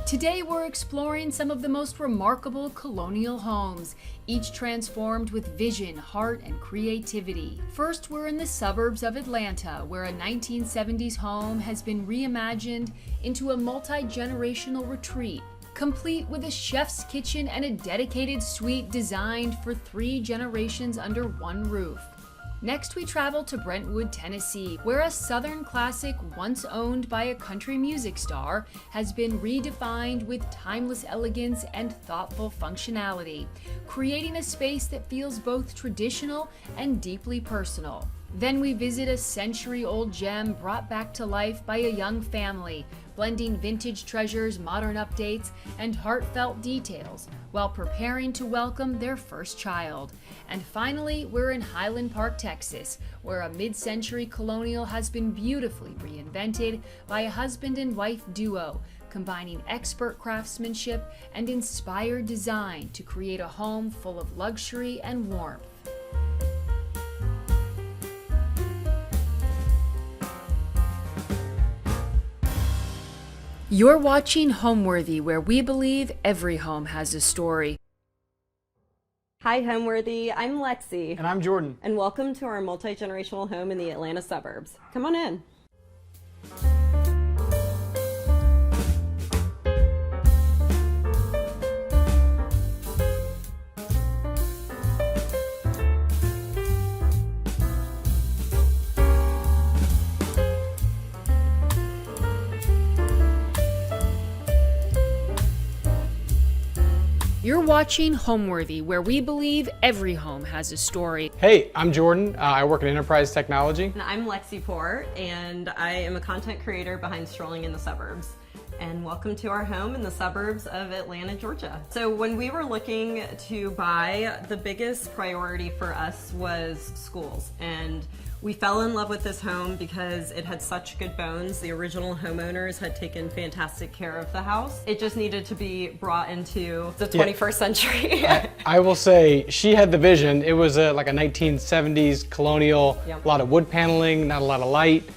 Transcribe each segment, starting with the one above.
Today we're exploring some of the most remarkable colonial homes, each transformed with vision, heart, and creativity. First, we're in the suburbs of Atlanta, where a 1970s home has been reimagined into a multi-generational retreat, complete with a chef's kitchen and a dedicated suite designed for 3 generations under one roof. Next, we travel to Brentwood, Tennessee, where a Southern classic once owned by a country music star has been redefined with timeless elegance and thoughtful functionality, creating a space that feels both traditional and deeply personal. Then we visit a century-old gem brought back to life by a young family, blending vintage treasures, modern updates, and heartfelt details while preparing to welcome their first child. And finally, we're in Highland Park, Texas, where a mid-century colonial has been beautifully reinvented by a husband and wife duo, combining expert craftsmanship and inspired design to create a home full of luxury and warmth. You're watching Homeworthy, where we believe every home has a story. Hi, Homeworthy. I'm Lexi. And I'm Jordan. And welcome to our multi-generational home in the Atlanta suburbs. Come on in. You're watching Homeworthy, where we believe every home has a story. Hey, I'm Jordan. I work in enterprise technology. And I'm Lexi Port, and I am a content creator behind Strolling in the Suburbs. And welcome to our home in the suburbs of Atlanta, Georgia. So when we were looking to buy, the biggest priority for us was schools. And we fell in love with this home because it had such good bones. The original homeowners had taken fantastic care of the house. It just needed to be brought into the 21st century. I will say she had the vision. It was like a 1970s colonial, Yep. A lot of wood paneling, not a lot of light,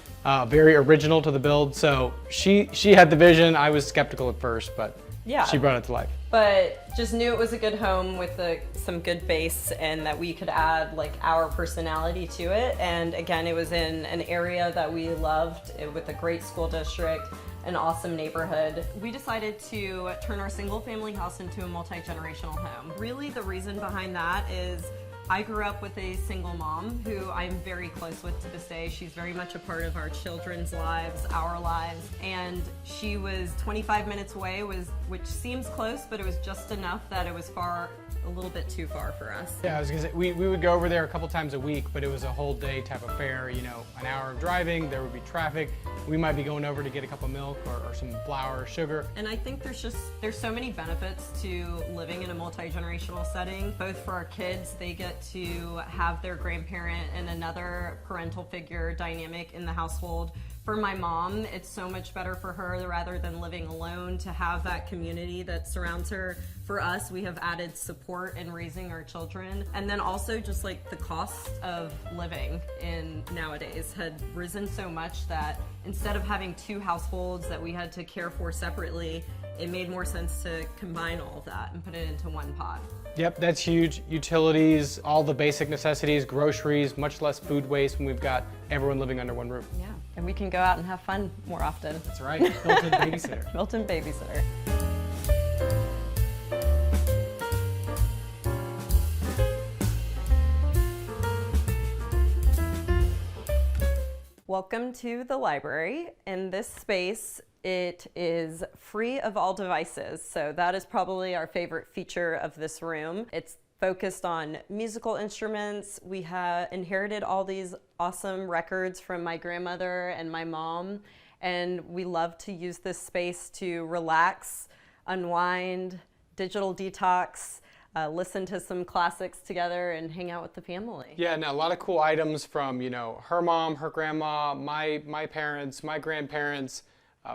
very original to the build. So she had the vision. I was skeptical at first, but Yeah. she brought it to life. But just knew it was a good home with some good base, and that we could add like our personality to it. And again, it was in an area that we loved, with a great school district, an awesome neighborhood. We decided to turn our single family house into a multi-generational home. Really, the reason behind that is I grew up with a single mom who I'm very close with to this day. She's very much a part of our children's lives, our lives, and she was 25 minutes away, which seems close, but it was just enough that it was a little bit too far for us. Yeah, I was gonna say, we would go over there a couple times a week, but it was a whole day type of fare, an hour of driving, there would be traffic. We might be going over to get a cup of milk or some flour or sugar. And I think there's so many benefits to living in a multi-generational setting, both for our kids. They get to have their grandparent and another parental figure dynamic in the household. For my mom, it's so much better for her, rather than living alone, to have that community that surrounds her. For us, we have added support in raising our children. And then also just like the cost of living in nowadays had risen so much that instead of having 2 households that we had to care for separately, it made more sense to combine all of that and put it into one pot. Yep, that's huge. Utilities, all the basic necessities, groceries, much less food waste when we've got everyone living under one roof. Yeah, and we can go out and have fun more often. That's right, built-in babysitter. Built-in babysitter. Welcome to the library. In this space, it is free of all devices, so that is probably our favorite feature of this room. It's focused on musical instruments. We have inherited all these awesome records from my grandmother and my mom, and we love to use this space to relax, unwind, digital detox, listen to some classics together, and hang out with the family. Yeah, and a lot of cool items from, her mom, her grandma, my parents, my grandparents.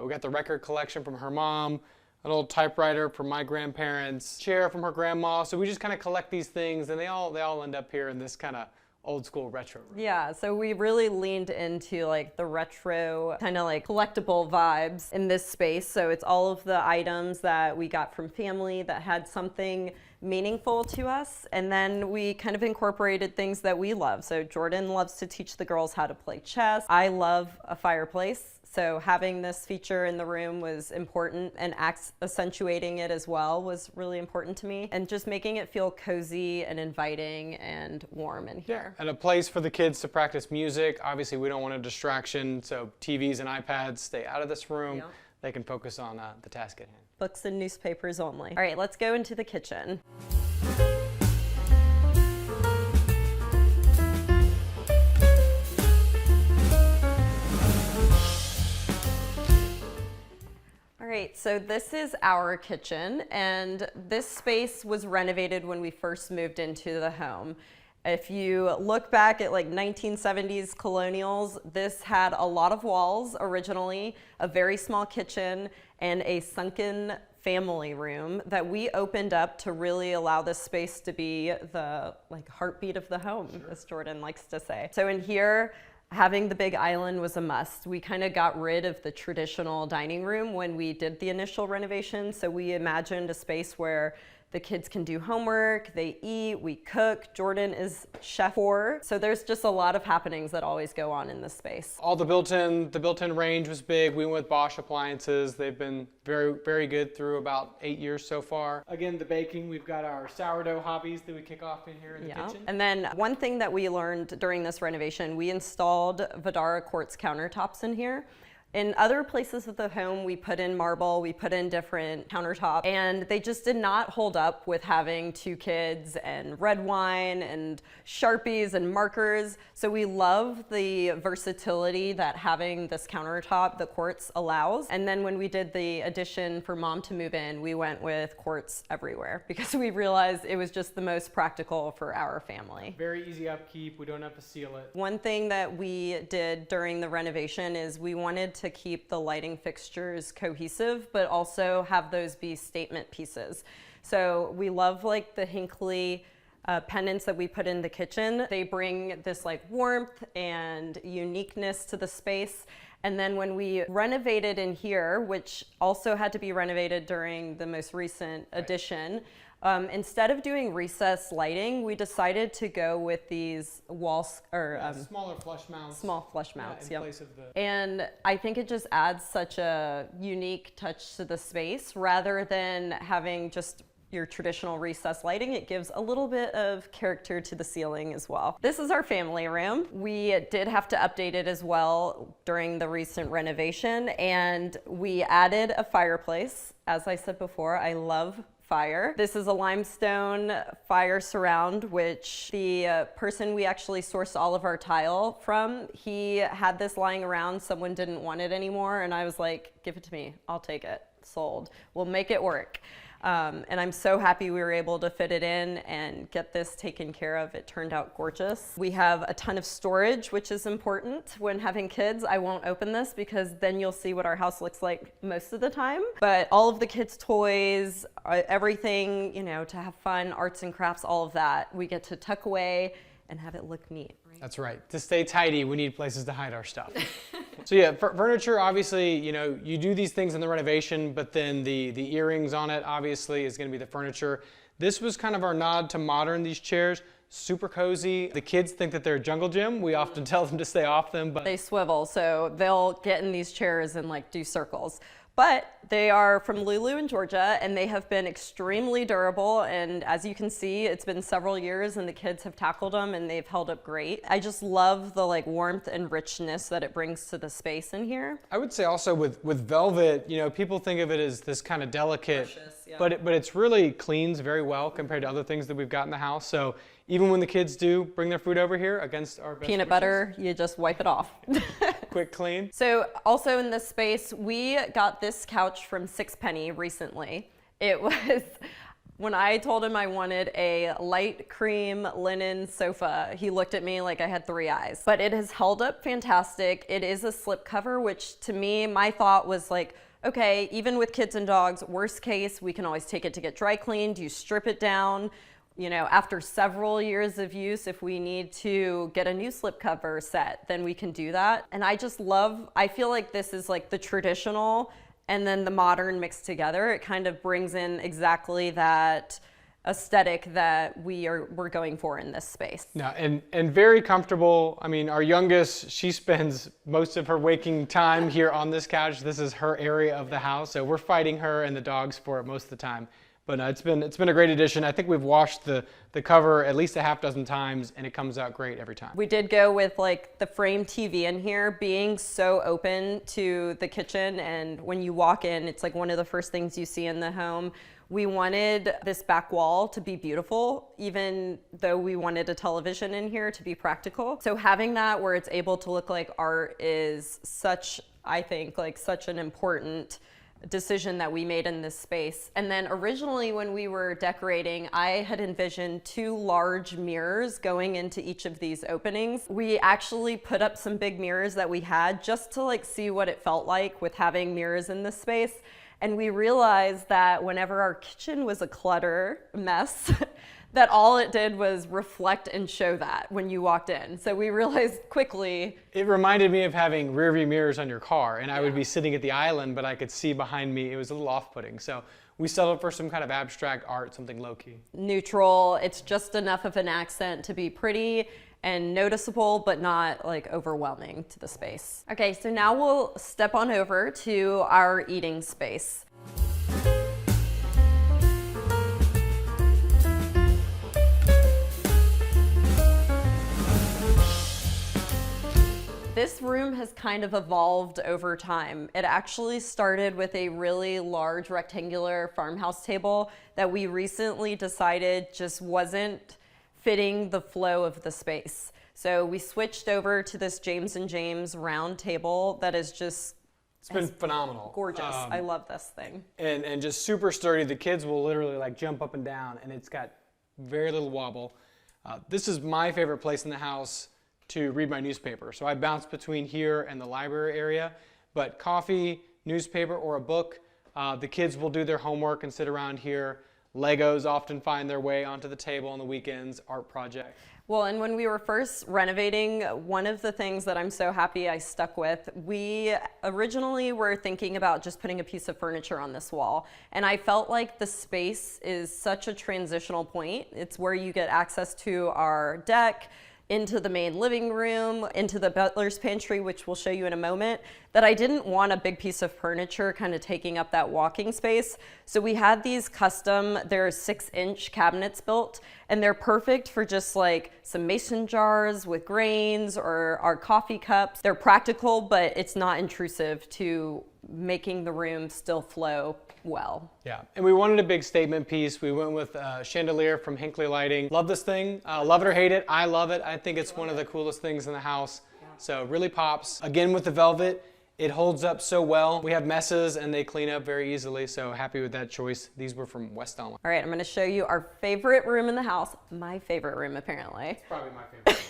We got the record collection from her mom, an old typewriter from my grandparents, chair from her grandma. So we just kind of collect these things, and they all end up here in this kind of old school retro room. Yeah, so we really leaned into like the retro kind of like collectible vibes in this space. So it's all of the items that we got from family that had something meaningful to us. And then we kind of incorporated things that we love. So Jordan loves to teach the girls how to play chess. I love a fireplace. So having this feature in the room was important, and accentuating it as well was really important to me, and just making it feel cozy and inviting and warm in here. And a place for the kids to practice music. Obviously, we don't want a distraction, so TVs and iPads stay out of this room. Yep. They can focus on the task at hand. Books and newspapers only. All right, let's go into the kitchen. All right, so this is our kitchen, and this space was renovated when we first moved into the home. If you look back at like 1970s Colonials, this had a lot of walls originally, a very small kitchen, and a sunken family room that we opened up to really allow this space to be the like heartbeat of the home, as Jordan likes to say. So in here, having the big island was a must. We kind of got rid of the traditional dining room when we did the initial renovation. So we imagined a space where the kids can do homework, they eat, we cook. Jordan is chef for. So there's just a lot of happenings that always go on in this space. All the built-in range was big. We went with Bosch appliances. They've been very, very good through about 8 years so far. Again, the baking, we've got our sourdough hobbies that we kick off in here in the kitchen. And then one thing that we learned during this renovation, we installed Vidara quartz countertops in here. In other places of the home, we put in marble, we put in different countertops, and they just did not hold up with having 2 kids and red wine and Sharpies and markers. So we love the versatility that having this countertop, the quartz, allows. And then when we did the addition for mom to move in, we went with quartz everywhere because we realized it was just the most practical for our family. Very easy upkeep, we don't have to seal it. One thing that we did during the renovation is we wanted to keep the lighting fixtures cohesive, but also have those be statement pieces. So we love like the Hinckley pendants that we put in the kitchen. They bring this like warmth and uniqueness to the space. And then when we renovated in here, which also had to be renovated during the most recent addition, instead of doing recessed lighting, we decided to go with these walls or smaller flush mounts. Small flush mounts, in place of the... And I think it just adds such a unique touch to the space rather than having just your traditional recessed lighting. It gives a little bit of character to the ceiling as well. This is our family room. We did have to update it as well during the recent renovation, and we added a fireplace. As I said before, I love fire. This is a limestone fire surround, which the person we actually sourced all of our tile from, he had this lying around. Someone didn't want it anymore, and I was like, give it to me, I'll take it, sold. We'll make it work. And I'm so happy we were able to fit it in and get this taken care of. It turned out gorgeous. We have a ton of storage, which is important when having kids. I won't open this because then you'll see what our house looks like most of the time. But all of the kids' toys, everything, you know, to have fun, arts and crafts, all of that, we get to tuck away and have it look neat. Right? That's right. To stay tidy, we need places to hide our stuff. So yeah, furniture, obviously, you know, you do these things in the renovation, but then the earrings on it, obviously, is going to be the furniture. This was kind of our nod to modern, these chairs. Super cozy. The kids think that they're a jungle gym. We often tell them to stay off them, but they swivel, so they'll get in these chairs and like do circles. But they are from Lulu in Georgia, and they have been extremely durable. And as you can see, it's been several years and the kids have tackled them and they've held up great. I just love the like warmth and richness that it brings to the space in here. I would say also with velvet, you know, people think of it as this kind of delicate, precious, yeah. but it's really cleans very well compared to other things that we've got in the house. So even when the kids do bring their food over here against our best peanut wishes, butter, you just wipe it off. quick clean. So also in this space, we got this couch from Sixpenny recently. It was, when I told him I wanted a light cream linen sofa, he looked at me like I had 3 eyes. But it has held up fantastic. It is a slip cover, which to me, my thought was like, okay, even with kids and dogs, worst case, we can always take it to get dry cleaned. You strip it down. You know, after several years of use, if we need to get a new slipcover set, then we can do that. And I feel like this is like the traditional and then the modern mixed together. It kind of brings in exactly that aesthetic that we're going for in this space. Yeah, and very comfortable. I mean, our youngest, she spends most of her waking time here on this couch. This is her area of the house, so we're fighting her and the dogs for it most of the time. But it's been a great addition. I think we've washed the cover at least a half dozen times, and it comes out great every time. We did go with like the frame TV in here being so open to the kitchen, and when you walk in, it's like one of the first things you see in the home. We wanted this back wall to be beautiful, even though we wanted a television in here to be practical. So having that where it's able to look like art is I think, such an important decision that we made in this space. And then originally when we were decorating, I had envisioned 2 large mirrors going into each of these openings. We actually put up some big mirrors that we had just to see what it felt like with having mirrors in this space. And we realized that whenever our kitchen was a mess, that all it did was reflect and show that when you walked in. So we realized quickly. It reminded me of having rear view mirrors on your car, and I would be sitting at the island, but I could see behind me. It was a little off-putting. So we settled for some kind of abstract art, something low-key. Neutral. It's just enough of an accent to be pretty and noticeable, but not overwhelming to the space. Okay, so now we'll step on over to our eating space. This room has kind of evolved over time. It actually started with a really large rectangular farmhouse table that we recently decided just wasn't fitting the flow of the space. So we switched over to this James & James round table that is just It's been phenomenal. Gorgeous. I love this thing. And just super sturdy. The kids will literally jump up and down, and it's got very little wobble. This is my favorite place in the house to read my newspaper. So I bounce between here and the library area, but coffee, newspaper, or a book, the kids will do their homework and sit around here. Legos often find their way onto the table on the weekends, art projects. Well, and when we were first renovating, one of the things that I'm so happy I stuck with, we originally were thinking about just putting a piece of furniture on this wall. And I felt like the space is such a transitional point. It's where you get access to our deck, into the main living room, into the butler's pantry, which we'll show you in a moment, that I didn't want a big piece of furniture kind of taking up that walking space. So we had these custom, they're 6-inch cabinets built, and they're perfect for just some mason jars with grains or our coffee cups. They're practical, but it's not intrusive to making the room still flow well. Yeah, and we wanted a big statement piece. We went with a chandelier from Hinckley Lighting. Love this thing, love it or hate it. I love it. I think it's one of the coolest things in the house. So it really pops. Again, with the velvet, it holds up so well. We have messes and they clean up very easily, so happy with that choice. These were from West Elm. All right, I'm gonna show you our favorite room in the house. My favorite room, apparently. It's probably my favorite.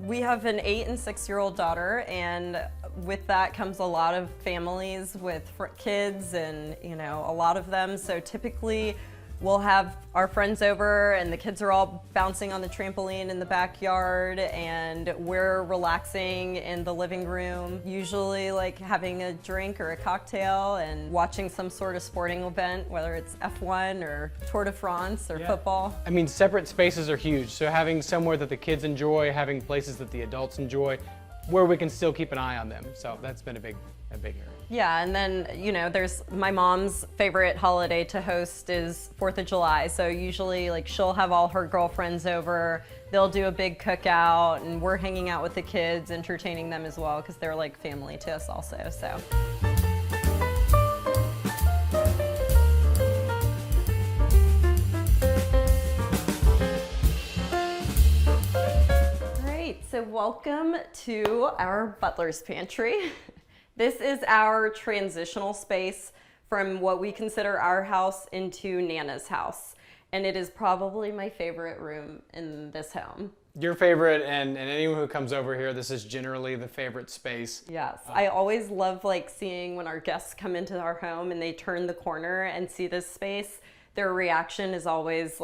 We have an 8- and 6-year-old daughter, and with that comes a lot of families with kids and, a lot of them. So typically we'll have our friends over and the kids are all bouncing on the trampoline in the backyard and we're relaxing in the living room, usually having a drink or a cocktail and watching some sort of sporting event, whether it's F1 or Tour de France or football. I mean, separate spaces are huge. So having somewhere that the kids enjoy, having places that the adults enjoy, where we can still keep an eye on them. So that's been a big area. Yeah, and then, there's my mom's favorite holiday to host is 4th of July. So usually she'll have all her girlfriends over, they'll do a big cookout and we're hanging out with the kids, entertaining them as well because they're like family to us also, so. So welcome to our butler's pantry. This is our transitional space from what we consider our house into Nana's house. And it is probably my favorite room in this home. Your favorite, and anyone who comes over here, this is generally the favorite space. Yes, I always love seeing when our guests come into our home and they turn the corner and see this space, their reaction is always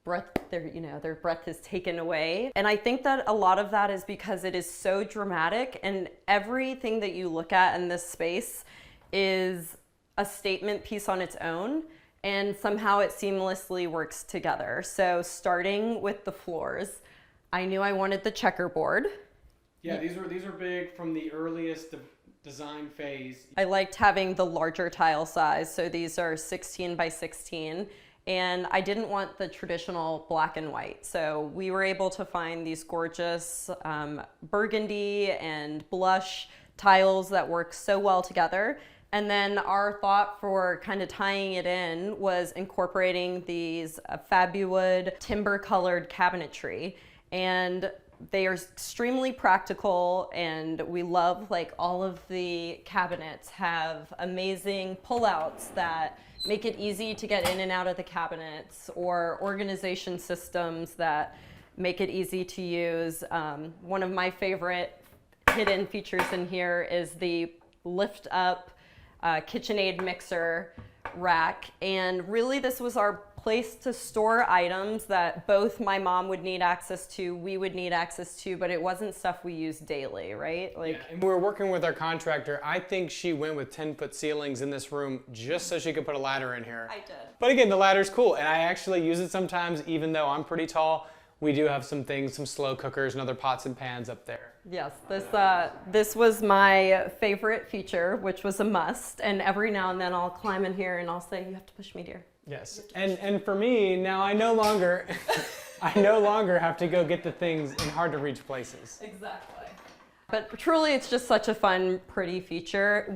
their breath is taken away. And I think that a lot of that is because it is so dramatic, and everything that you look at in this space is a statement piece on its own, and somehow it seamlessly works together. So starting with the floors, I knew I wanted the checkerboard. Yeah, these are big from the earliest design phase. I liked having the larger tile size, so these are 16 by 16. And I didn't want the traditional black and white. So we were able to find these gorgeous burgundy and blush tiles that work so well together. And then our thought for kind of tying it in was incorporating these Fabuwood timber colored cabinetry. And they are extremely practical, and we love like all of the cabinets have amazing pullouts that make it easy to get in and out of the cabinets, or organization systems that make it easy to use. One of my favorite hidden features in here is the lift up KitchenAid mixer rack. And really this was our place to store items that both my mom would need access to, we would need access to, but it wasn't stuff we used daily, right? Like, yeah, and we were working with our contractor. I think she went with 10-foot ceilings in this room just so she could put a ladder in here. I did. But again, the ladder's cool, and I actually use it sometimes, even though I'm pretty tall. We do have some things, some slow cookers and other pots and pans up there. Yes, this was my favorite feature, which was a must. And every now and then I'll climb in here and I'll say, "You have to push me, dear." Yes, and for me, now I no longer have to go get the things in hard to reach places. Exactly. But truly, it's just such a fun, pretty feature.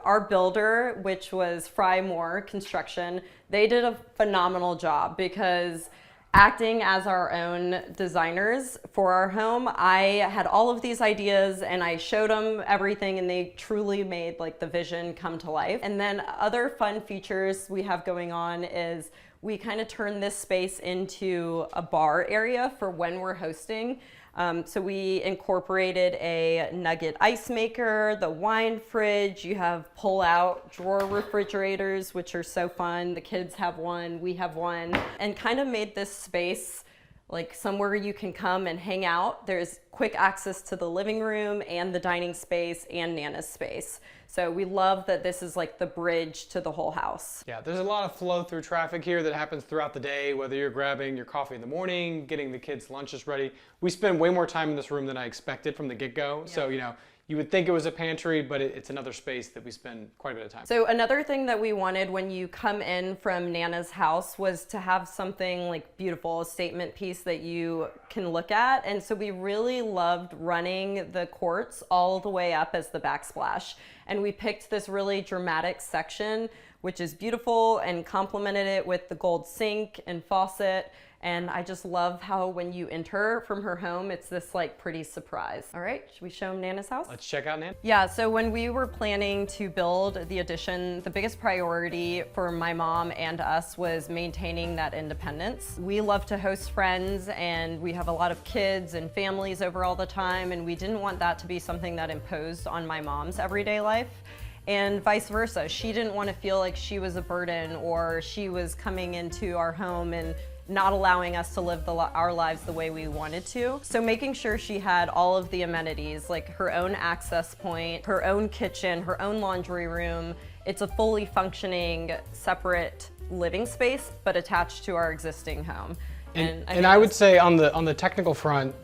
Our builder, which was Fry Moore Construction, they did a phenomenal job, because acting as our own designers for our home, I had all of these ideas and I showed them everything, and they truly made like the vision come to life. And then other fun features we have going on is we kind of turn this space into a bar area for when we're hosting. So we incorporated a nugget ice maker, the wine fridge. You have pull-out drawer refrigerators, which are so fun. The kids have one, we have one, and kind of made this space like somewhere you can come and hang out. There's quick access to the living room and the dining space and Nana's space. So we love that this is like the bridge to the whole house. Yeah, there's a lot of flow through traffic here that happens throughout the day, whether you're grabbing your coffee in the morning, getting the kids' lunches ready. We spend way more time in this room than I expected from the get-go. Yeah. So, you would think it was a pantry, but it's another space that we spend quite a bit of time. So another thing that we wanted when you come in from Nana's house was to have something like beautiful, a statement piece that you can look at. And so we really loved running the quartz all the way up as the backsplash. And we picked this really dramatic section, which is beautiful, and complemented it with the gold sink and faucet. And I just love how when you enter from her home, it's this like pretty surprise. All right, should we show them Nana's house? Let's check out Nana. Yeah, so when we were planning to build the addition, the biggest priority for my mom and us was maintaining that independence. We love to host friends, and we have a lot of kids and families over all the time, and we didn't want that to be something that imposed on my mom's everyday life. And vice versa. She didn't want to feel like she was a burden, or she was coming into our home and not allowing us to live our lives the way we wanted to. So making sure she had all of the amenities, like her own access point, her own kitchen, her own laundry room. It's a fully functioning, separate living space, but attached to our existing home. And I would say on the technical front,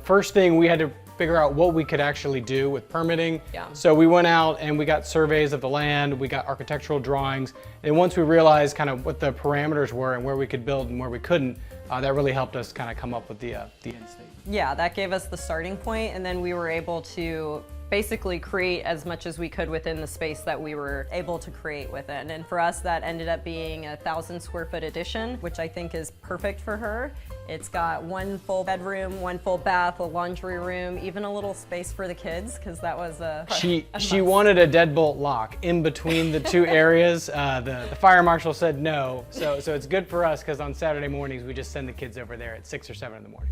first thing we had to figure out what we could actually do with permitting. Yeah. So we went out and we got surveys of the land, we got architectural drawings, and once we realized kind of what the parameters were and where we could build and where we couldn't, that really helped us kind of come up with the end state. Yeah, that gave us the starting point, and then we were able to basically create as much as we could within the space that we were able to create within. And for us, that ended up being a 1,000 square foot addition, which I think is perfect for her. It's got one full bedroom, one full bath, a laundry room, even a little space for the kids, because that was a She wanted a deadbolt lock in between the two areas. The fire marshal said no, so it's good for us, because on Saturday mornings we just send the kids over there at 6 or 7 in the morning.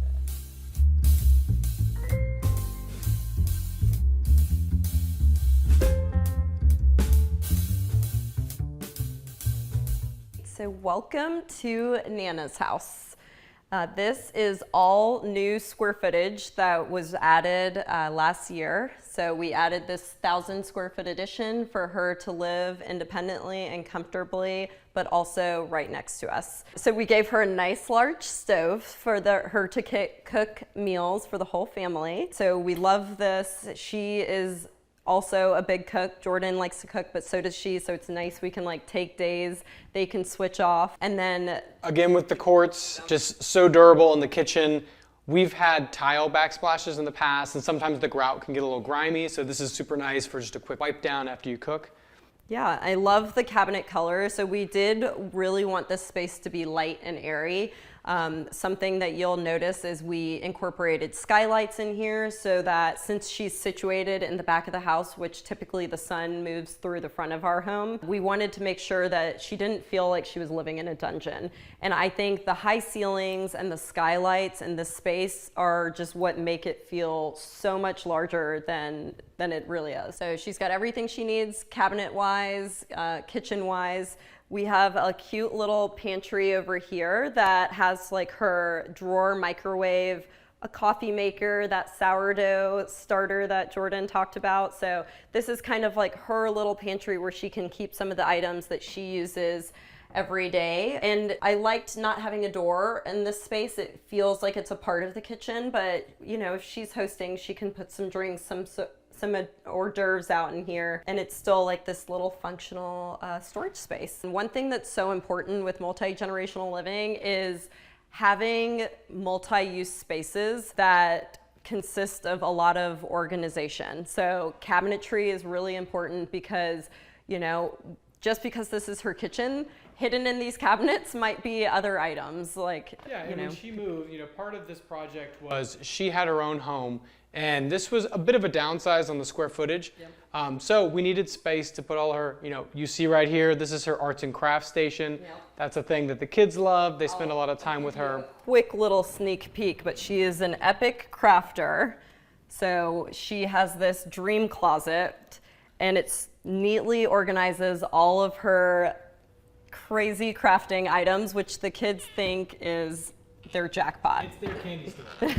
So welcome to Nana's house. This is all new square footage that was added last year. So we added this 1,000 square foot addition for her to live independently and comfortably, but also right next to us. So we gave her a nice large stove for her to cook meals for the whole family. So we love this. She is also a big cook. Jordan likes to cook, but so does she. So it's nice. We can like take days, they can switch off. And then again, with the quartz, just so durable in the kitchen. We've had tile backsplashes in the past, and sometimes the grout can get a little grimy. So this is super nice for just a quick wipe down after you cook. Yeah, I love the cabinet color. So we did really want this space to be light and airy. Something that you'll notice is we incorporated skylights in here so that since she's situated in the back of the house, which typically the sun moves through the front of our home, we wanted to make sure that she didn't feel like she was living in a dungeon. And I think the high ceilings and the skylights and the space are just what make it feel so much larger than it really is. So she's got everything she needs, cabinet-wise, kitchen-wise. We have a cute little pantry over here that has like her drawer microwave, a coffee maker, that sourdough starter that Jordan talked about. So this is kind of like her little pantry where she can keep some of the items that she uses every day. And I liked not having a door in this space. It feels like it's a part of the kitchen, but you know, if she's hosting, she can put some drinks, some hors d'oeuvres out in here, and it's still like this little functional storage space. And one thing that's so important with multi-generational living is having multi-use spaces that consist of a lot of organization. So cabinetry is really important because, you know, just because this is her kitchen, hidden in these cabinets might be other items like, yeah, you know. When she moved, you know, part of this project was she had her own home, and this was a bit of a downsize on the square footage. Yep. So we needed space to put all her, you know, you see right here, this is her arts and crafts station. Yep. That's a thing that the kids love. They spend a lot of time with her. Quick little sneak peek, but she is an epic crafter. So she has this dream closet, and it's neatly organizes all of her crazy crafting items, which the kids think is their jackpot. It's their candy store.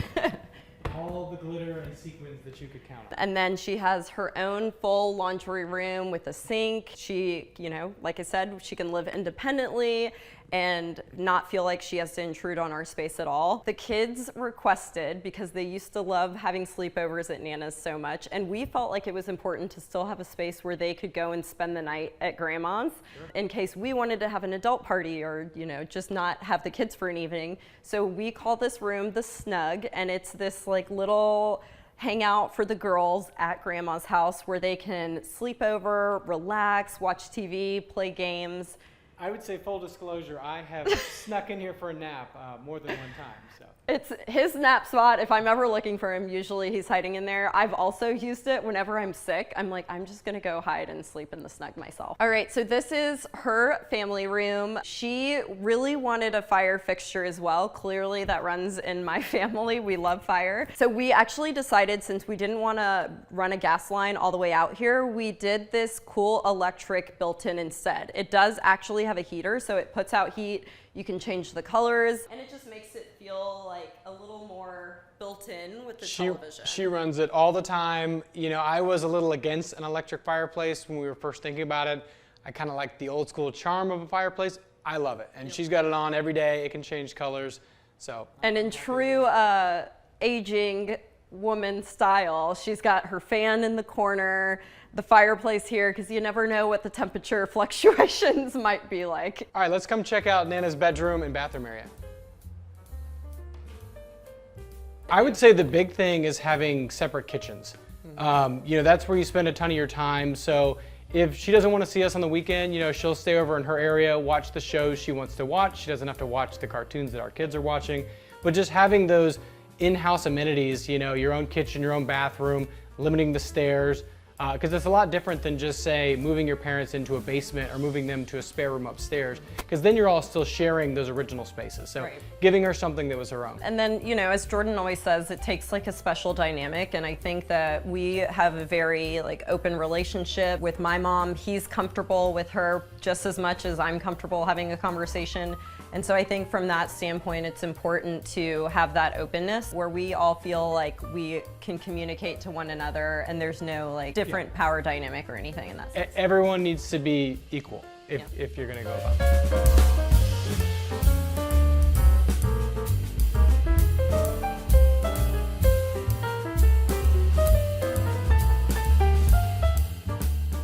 All the glitter and sequins that you could count on. And then she has her own full laundry room with a sink. She, you know, like I said, she can live independently and not feel like she has to intrude on our space at all. The kids requested, because they used to love having sleepovers at Nana's so much, and we felt like it was important to still have a space where they could go and spend the night at Grandma's in case we wanted to have an adult party or, you know, just not have the kids for an evening. So we call this room the Snug, and it's this like little hangout for the girls at Grandma's house where they can sleep over, relax, watch TV, play games. I would say, full disclosure, I have snuck in here for a nap more than one time. So It's his nap spot. If I'm ever looking for him, usually he's hiding in there. I've also used it whenever I'm sick. I'm like, I'm just gonna go hide and sleep in the Snug myself. All right, so this is her family room. She really wanted a fire fixture as well. Clearly that runs in my family. We love fire. So we actually decided, since we didn't wanna run a gas line all the way out here, we did this cool electric built-in instead. It does actually have a heater, so it puts out heat. You can change the colors, and it just makes it feel like a little more built-in with the television. She runs it all the time. You know, I was a little against an electric fireplace when we were first thinking about it. I kind of like the old school charm of a fireplace. I love it, and she's got it on every day. It can change colors, so. And in true aging woman style, she's got her fan in the corner, the fireplace here, because you never know what the temperature fluctuations might be like. All right, let's come check out Nana's bedroom and bathroom area. I would say the big thing is having separate kitchens. You know, that's where you spend a ton of your time. So if she doesn't want to see us on the weekend, you know, she'll stay over in her area, watch the shows she wants to watch. She doesn't have to watch the cartoons that our kids are watching. But just having those in-house amenities, you know, your own kitchen, your own bathroom, limiting the stairs, Because it's a lot different than just, say, moving your parents into a basement or moving them to a spare room upstairs, because then you're all still sharing those original spaces. So giving her something that was her own. And then, you know, as Jordan always says, it takes like a special dynamic, and I think that we have a very like open relationship with my mom. He's comfortable with her just as much as I'm comfortable having a conversation. And so I think from that standpoint, it's important to have that openness where we all feel like we can communicate to one another and there's no like different power dynamic or anything in that sense. Everyone needs to be equal if you're gonna go about it.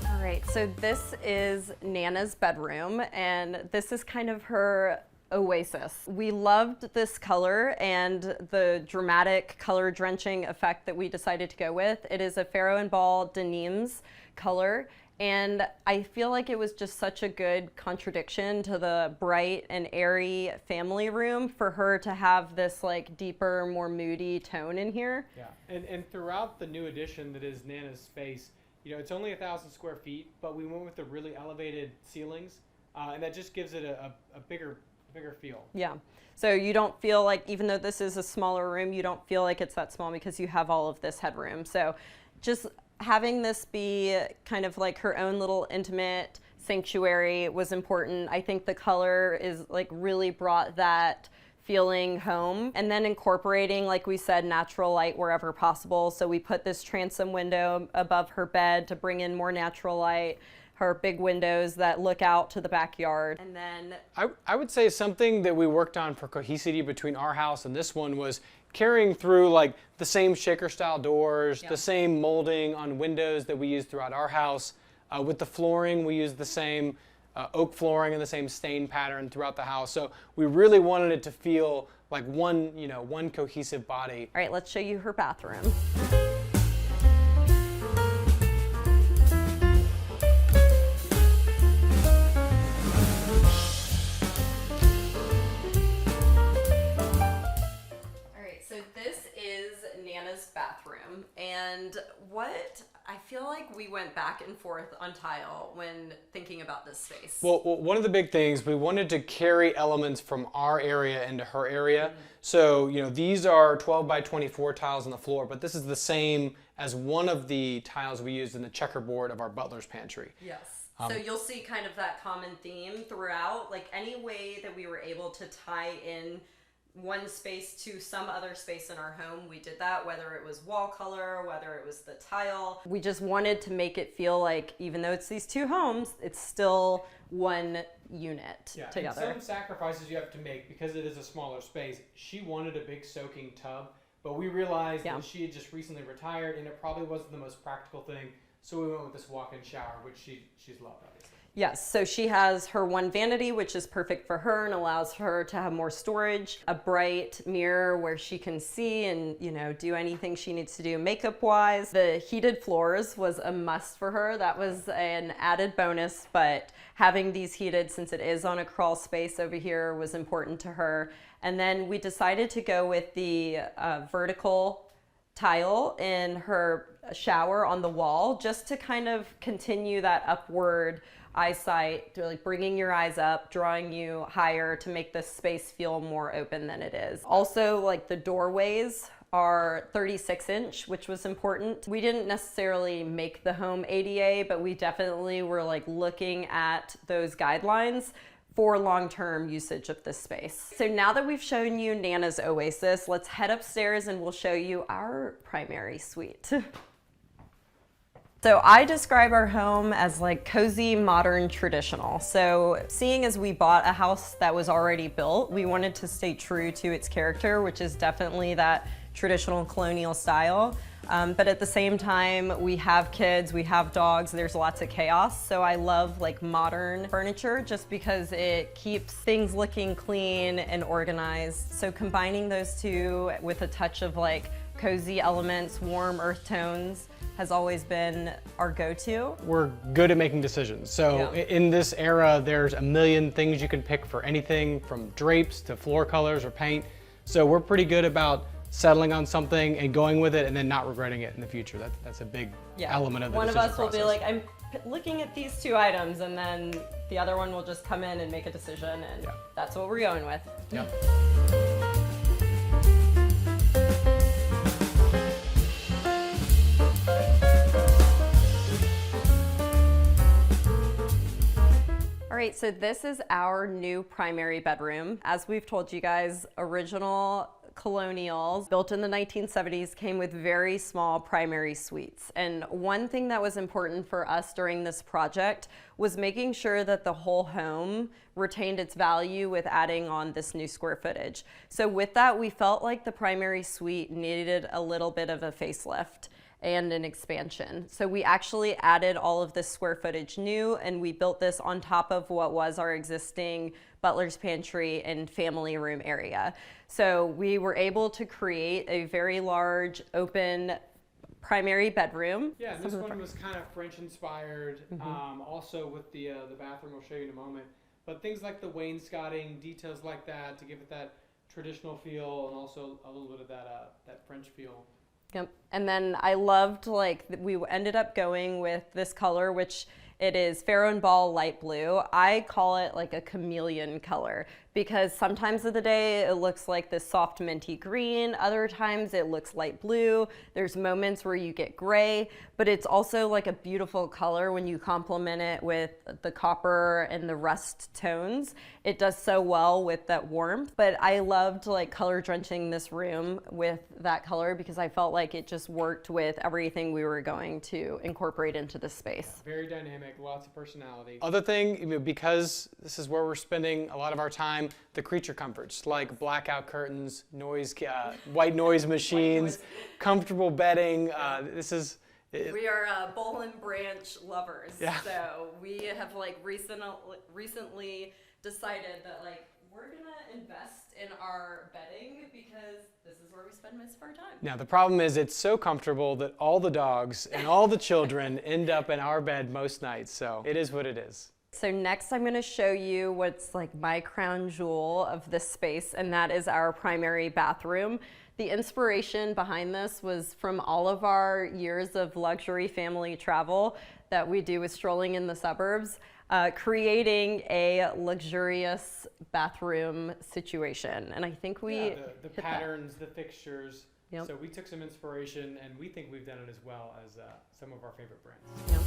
All right, so this is Nana's bedroom, and this is kind of her oasis. We loved this color and the dramatic color drenching effect that we decided to go with. It is a Farrow and Ball Denims color, and I feel like it was just such a good contradiction to the bright and airy family room for her to have this like deeper, more moody tone in here. Yeah, and throughout the new addition that is Nana's space, you know, it's only 1,000 square feet, but we went with the really elevated ceilings, and that just gives it a bigger feel. Yeah. So you don't feel like, even though this is a smaller room, you don't feel like it's that small because you have all of this headroom. So just having this be kind of like her own little intimate sanctuary was important. I think the color is like really brought that feeling home, and then incorporating, like we said, natural light wherever possible. So we put this transom window above her bed to bring in more natural light, her big windows that look out to the backyard. And then I would say something that we worked on for cohesivity between our house and this one was carrying through like the same shaker style doors, the same molding on windows that we used throughout our house. With the flooring, we used the same oak flooring and the same stain pattern throughout the house. So we really wanted it to feel like one cohesive body. All right, let's show you her bathroom. Bathroom, and what I feel like we went back and forth on tile when thinking about this space. Well, one of the big things, we wanted to carry elements from our area into her area. So, you know, these are 12 by 24 tiles on the floor, but this is the same as one of the tiles we used in the checkerboard of our butler's pantry. Yes. So you'll see kind of that common theme throughout, like any way that we were able to tie in one space to some other space in our home, we did that, whether it was wall color, whether it was the tile. We just wanted to make it feel like, even though it's these two homes, it's still one unit together. And some sacrifices you have to make because it is a smaller space. She wanted a big soaking tub, but we realized that she had just recently retired and it probably wasn't the most practical thing. So we went with this walk-in shower, which she's loved, obviously. Yes, so she has her one vanity, which is perfect for her and allows her to have more storage, a bright mirror where she can see and, you know, do anything she needs to do makeup-wise. The heated floors was a must for her. That was an added bonus, but having these heated, since it is on a crawl space over here, was important to her. And then we decided to go with the vertical tile in her shower on the wall, just to kind of continue that upward eyesight, like bringing your eyes up, drawing you higher to make this space feel more open than it is. Also, like the doorways are 36-inch, which was important. We didn't necessarily make the home ADA, but we definitely were like looking at those guidelines for long-term usage of this space. So now that we've shown you Nana's oasis, let's head upstairs and we'll show you our primary suite. So I describe our home as like cozy, modern, traditional. So seeing as we bought a house that was already built, we wanted to stay true to its character, which is definitely that traditional colonial style. But at the same time, we have kids, we have dogs, there's lots of chaos. So I love like modern furniture just because it keeps things looking clean and organized. So combining those two with a touch of like cozy elements, warm earth tones, has always been our go-to. We're good at making decisions. So in this era, there's a million things you can pick for anything from drapes to floor colors or paint. So we're pretty good about settling on something and going with it and then not regretting it in the future. That's a big element of the One of decision us will process. be like, I'm looking at these 2 items, and then the other one will just come in and make a decision, and that's what we're going with. Yep. All right, so this is our new primary bedroom. As we've told you guys, original Colonials built in the 1970s came with very small primary suites. And one thing that was important for us during this project was making sure that the whole home retained its value with adding on this new square footage. So with that, we felt like the primary suite needed a little bit of a facelift and an expansion. So we actually added all of this square footage new, and we built this on top of what was our existing butler's pantry and family room area. So we were able to create a very large open primary bedroom. Yeah, this one was kind of French inspired, also with the bathroom we'll show you in a moment. But things like the wainscoting, details like that to give it that traditional feel and also a little bit of that French feel. Yep. And then I loved, like, we ended up going with this color, which it is Pharaoh and Ball light blue. I call it like a chameleon color because sometimes of the day it looks like this soft minty green, other times it looks light blue. There's moments where you get gray, but it's also like a beautiful color when you complement it with the copper and the rust tones. It does so well with that warmth, but I loved like color drenching this room with that color because I felt like it just worked with everything we were going to incorporate into the space. Very dynamic, lots of personality. Other thing, because this is where we're spending a lot of our time, the creature comforts like blackout curtains, white noise machines, comfortable bedding. We are Boll and Branch lovers, so we have like recently decided that like we're gonna invest in our bedding because this is where we spend most of our time. Now the problem is it's so comfortable that all the dogs and all the children end up in our bed most nights, so it is what it is. So next I'm going to show you what's like my crown jewel of this space, and that is our primary bathroom. The inspiration behind this was from all of our years of luxury family travel that we do with strolling in the suburbs, creating a luxurious bathroom situation. And I think we the patterns, the fixtures. Yep. So we took some inspiration and we think we've done it as well as some of our favorite brands. Yep.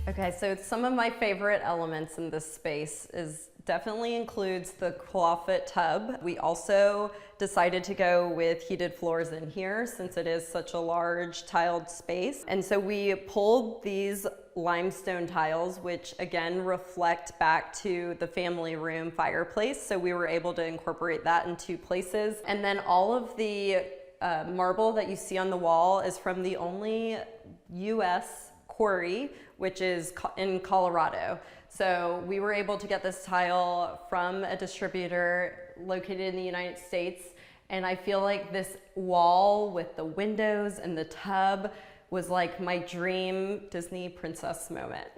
Okay, so some of my favorite elements in this space definitely includes the clawfoot tub. We also decided to go with heated floors in here since it is such a large tiled space. And so we pulled these limestone tiles, which again reflect back to the family room fireplace. So we were able to incorporate that in 2 places. And then all of the marble that you see on the wall is from the only US quarry, which is in Colorado. So we were able to get this tile from a distributor located in the United States. And I feel like this wall with the windows and the tub was like my dream Disney princess moment.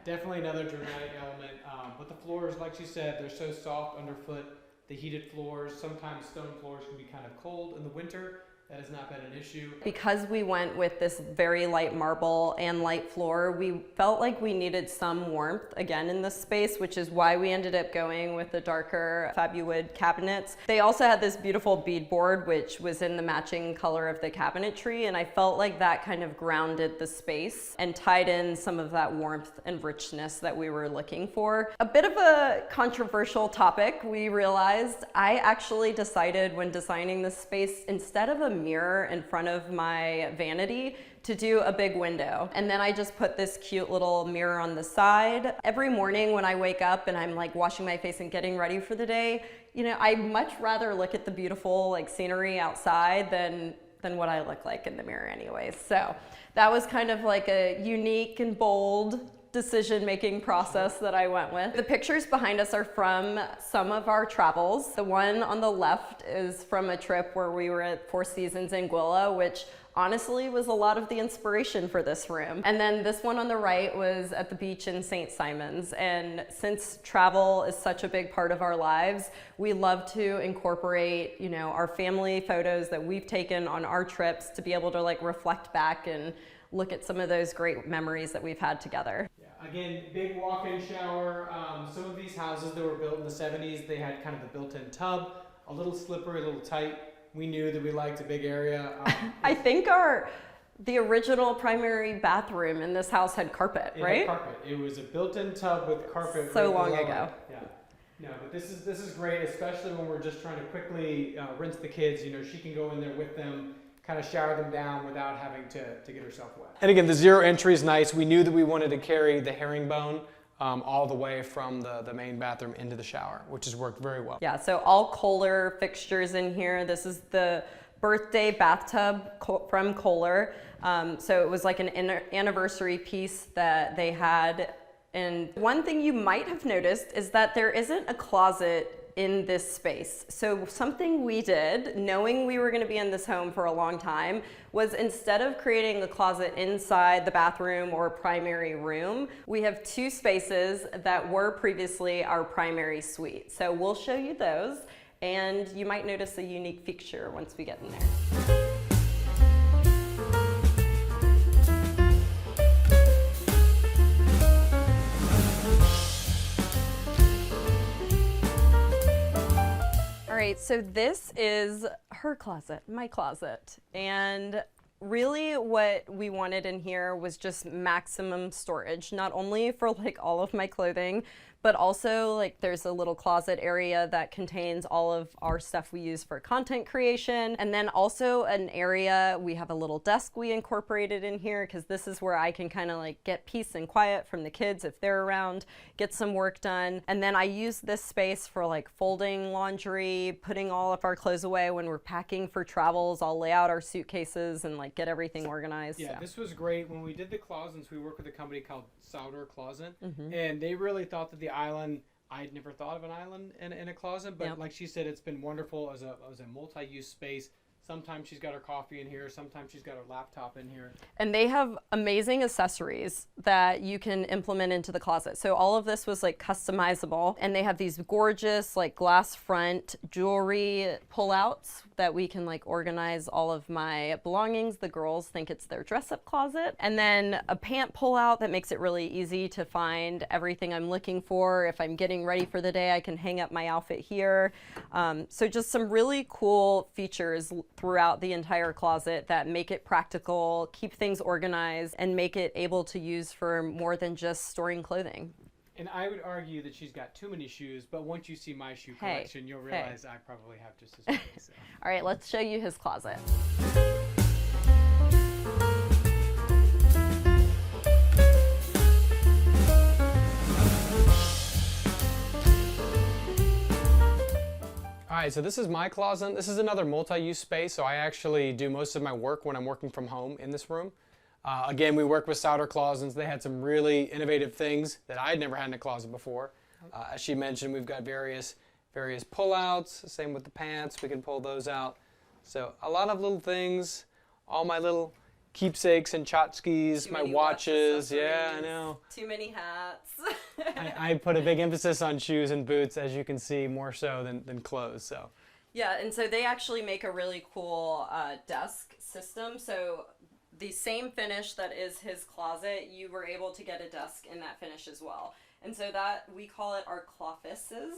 Definitely another dramatic element. But the floors, like she said, they're so soft underfoot. The heated floors, sometimes stone floors can be kind of cold in the winter. That has not been an issue. Because we went with this very light marble and light floor, we felt like we needed some warmth again in this space, which is why we ended up going with the darker Fabuwood cabinets. They also had this beautiful beadboard, which was in the matching color of the cabinetry, and I felt like that kind of grounded the space and tied in some of that warmth and richness that we were looking for. A bit of a controversial topic, we realized. I actually decided when designing this space, instead of a mirror in front of my vanity, to do a big window. And then I just put this cute little mirror on the side. Every morning when I wake up and I'm like washing my face and getting ready for the day, you know, I much rather look at the beautiful like scenery outside than what I look like in the mirror anyways. So that was kind of like a unique and bold decision-making process that I went with. The pictures behind us are from some of our travels. The one on the left is from a trip where we were at Four Seasons Anguilla, which honestly was a lot of the inspiration for this room. And then this one on the right was at the beach in St. Simons. And since travel is such a big part of our lives, we love to incorporate, you know, our family photos that we've taken on our trips to be able to like reflect back and look at some of those great memories that we've had together. Yeah, again, big walk-in shower. Some of these houses that were built in the 70s, they had kind of the built-in tub, a little slippery, a little tight. We knew that we liked a big area. I think the original primary bathroom in this house had carpet, right? Had carpet. It was a built-in tub with carpet. So long ago. Yeah. No, but this is great, especially when we're just trying to quickly rinse the kids. You know, she can go in there with them, kind of shower them down without having to get herself wet. And again, the zero entry is nice. We knew that we wanted to carry the herringbone all the way from the main bathroom into the shower, which has worked very well. Yeah, so all Kohler fixtures in here. This is the birthday bathtub from Kohler. So it was like an anniversary piece that they had. And one thing you might have noticed is that there isn't a closet in this space. So something we did, knowing we were going to be in this home for a long time, was instead of creating a closet inside the bathroom or primary room, we have two spaces that were previously our primary suite. So we'll show you those, and you might notice a unique feature once we get in there. All right, so this is her closet, my closet. And really what we wanted in here was just maximum storage, not only for like all of my clothing, but also like there's a little closet area that contains all of our stuff we use for content creation. And then also an area, we have a little desk we incorporated in here because this is where I can kind of like get peace and quiet from the kids if they're around, get some work done. And then I use this space for like folding laundry, putting all of our clothes away when we're packing for travels. I'll lay out our suitcases and like get everything organized. Yeah, this was great. When we did the closets, we worked with a company called Souter Closet, and they really thought that the island, I'd never thought of an island in a closet, but like she said, it's been wonderful as a multi-use space. Sometimes she's got her coffee in here, sometimes she's got her laptop in here. And they have amazing accessories that you can implement into the closet. So all of this was like customizable, and they have these gorgeous like glass front jewelry pullouts that we can like organize all of my belongings. The girls think it's their dress-up closet. And then a pant pullout that makes it really easy to find everything I'm looking for. If I'm getting ready for the day, I can hang up my outfit here. So just some really cool features throughout the entire closet that make it practical, keep things organized, and make it able to use for more than just storing clothing. And I would argue that she's got too many shoes, but once you see my shoe collection, you'll realize I probably have just as many. So. All right, let's show you his closet. All right, so this is my closet. This is another multi-use space, so I actually do most of my work when I'm working from home in this room. Again, we work with Souter Closets. They had some really innovative things that I'd never had in a closet before. As she mentioned, we've got various pull-outs. Same with the pants, we can pull those out. So a lot of little things, all my little keepsakes and tchotchkes, my watches. Yeah, I know. Too many hats. I put a big emphasis on shoes and boots, as you can see, more so than clothes. So. Yeah, and so they actually make a really cool desk system. So the same finish that is his closet, you were able to get a desk in that finish as well. And so that, we call it our clofices,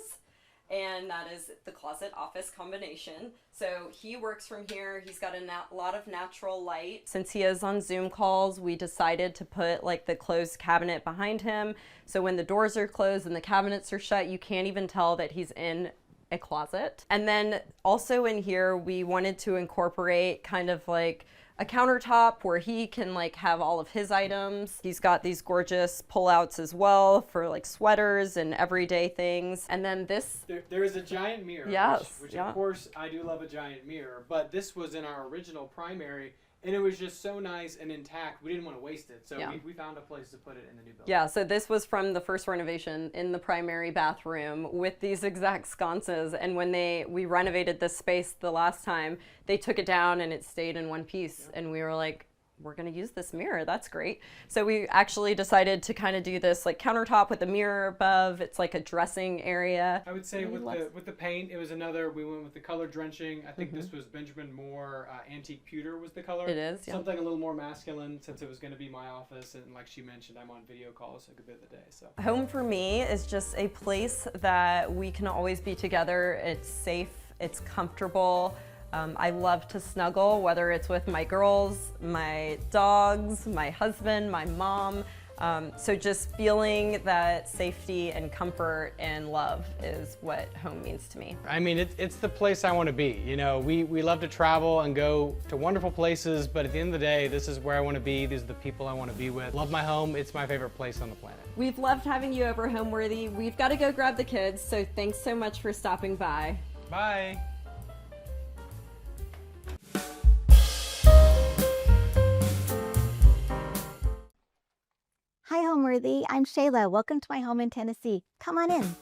and that is the closet office combination. So he works from here. He's got a lot of natural light. Since he is on Zoom calls, we decided to put like the closed cabinet behind him. So when the doors are closed and the cabinets are shut, you can't even tell that he's in a closet. And then also in here, we wanted to incorporate kind of like a countertop where he can like have all of his items. He's got these gorgeous pullouts as well for like sweaters and everyday things. And then this, there is a giant mirror. Yes, which of course I do love a giant mirror, but this was in our original primary, And it was just so nice and intact. We didn't want to waste it. So Yeah. we found a place to put it in the new building. Yeah, so this was from the first renovation in the primary bathroom with these exact sconces. And when we renovated this space the last time, they took it down and it stayed in one piece. And we were like, we're going to use this mirror. That's great. So we actually decided to kind of do this like countertop with a mirror above. It's like a dressing area. I would say with the paint, it was we went with the color drenching. I think this was Benjamin Moore, antique pewter was the color. It is, yeah. Something a little more masculine since it was going to be my office. And like she mentioned, I'm on video calls a good bit of the day. So home for me is just a place that we can always be together. It's safe, it's comfortable. I love to snuggle, whether it's with my girls, my dogs, my husband, my mom. So just feeling that safety and comfort and love is what home means to me. I mean, it's the place I want to be. You know, we love to travel and go to wonderful places, but at the end of the day, this is where I want to be. These are the people I want to be with. Love my home. It's my favorite place on the planet. We've loved having you over, Homeworthy. We've got to go grab the kids, so thanks so much for stopping by. Bye. Hi, Homeworthy. I'm Shayla. Welcome to my home in Tennessee. Come on in.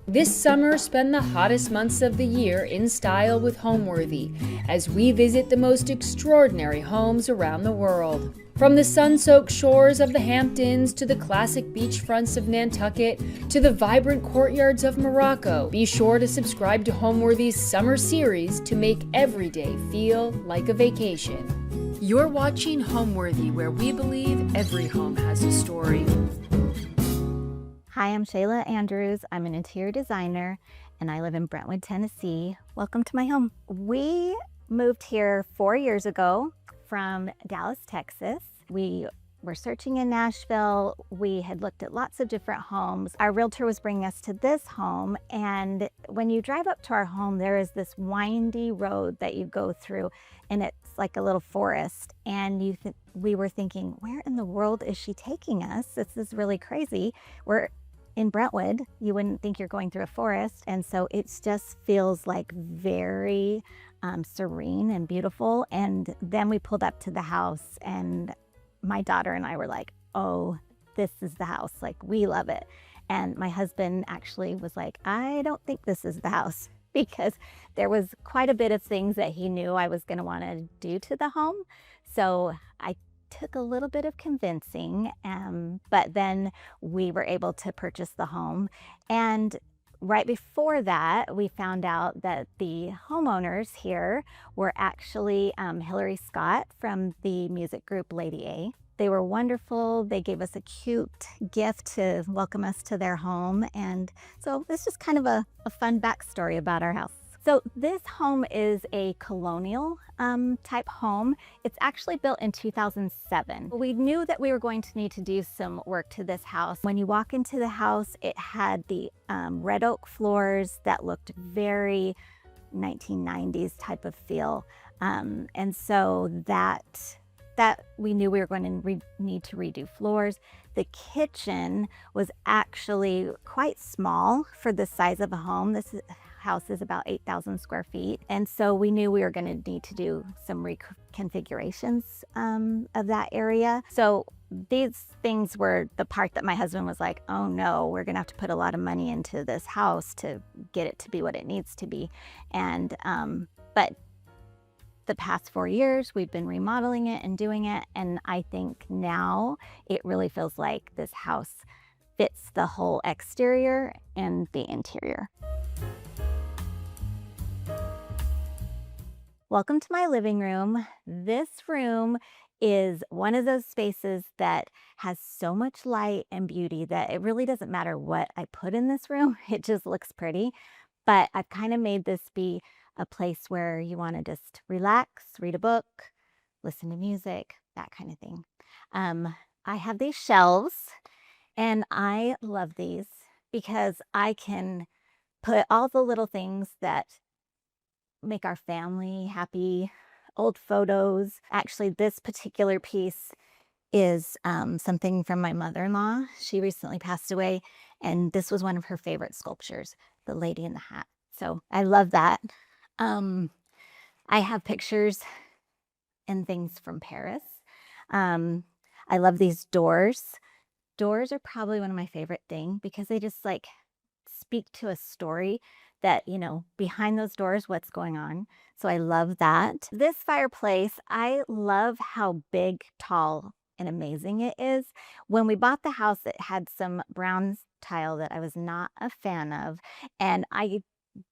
This summer, spend the hottest months of the year in style with Homeworthy as we visit the most extraordinary homes around the world. From the sun-soaked shores of the Hamptons to the classic beachfronts of Nantucket to the vibrant courtyards of Morocco, be sure to subscribe to Homeworthy's summer series to make every day feel like a vacation. You're watching Homeworthy, where we believe every home has a story. Hi, I'm Shayla Andrews. I'm an interior designer and I live in Brentwood, Tennessee. Welcome to my home. We moved here 4 years ago from Dallas, Texas. We were searching in Nashville. We had looked at lots of different homes. Our realtor was bringing us to this home, and when you drive up to our home, there is this windy road that you go through, and it's like a little forest. And we were thinking, where in the world is she taking us? This is really crazy. We're in Brentwood. You wouldn't think you're going through a forest, and so it just feels like very serene and beautiful. And then we pulled up to the house, and my daughter and I were like, oh, this is the house. Like, we love it. And my husband actually was like, I don't think this is the house, because there was quite a bit of things that he knew I was going to want to do to the home. So I took a little bit of convincing, but then we were able to purchase the home. And right before that, we found out that the homeowners here were actually Hillary Scott from the music group Lady A. They were wonderful. They gave us a cute gift to welcome us to their home. And so it's just kind of a fun backstory about our house. So this home is a colonial type home. It's actually built in 2007. We knew that we were going to need to do some work to this house. When you walk into the house, it had the red oak floors that looked very 1990s type of feel. And so that we knew we were going to need to redo floors. The kitchen was actually quite small for the size of a home. This house is about 8,000 square feet. And so we knew we were going to need to do some reconfigurations of that area. So these things were the part that my husband was like, oh no, we're going to have to put a lot of money into this house to get it to be what it needs to be. And, but the past 4 years, we've been remodeling it and doing it. And I think now it really feels like this house fits the whole exterior and the interior. Welcome to my living room. This room is one of those spaces that has so much light and beauty that it really doesn't matter what I put in this room. It just looks pretty. But I've kind of made this be a place where you want to just relax, read a book, listen to music, that kind of thing. I have these shelves, And I love these because I can put all the little things that make our family happy, old photos. Actually, this particular piece is something from my mother-in-law. She recently passed away, and this was one of her favorite sculptures, the Lady in the Hat. So I love that. I have pictures and things from Paris. I love these doors. Doors are probably one of my favorite things because they just like speak to a story that, you know, behind those doors, what's going on. So I love that. This fireplace, I love how big, tall, and amazing it is. When we bought the house, it had some brown tile that I was not a fan of. And I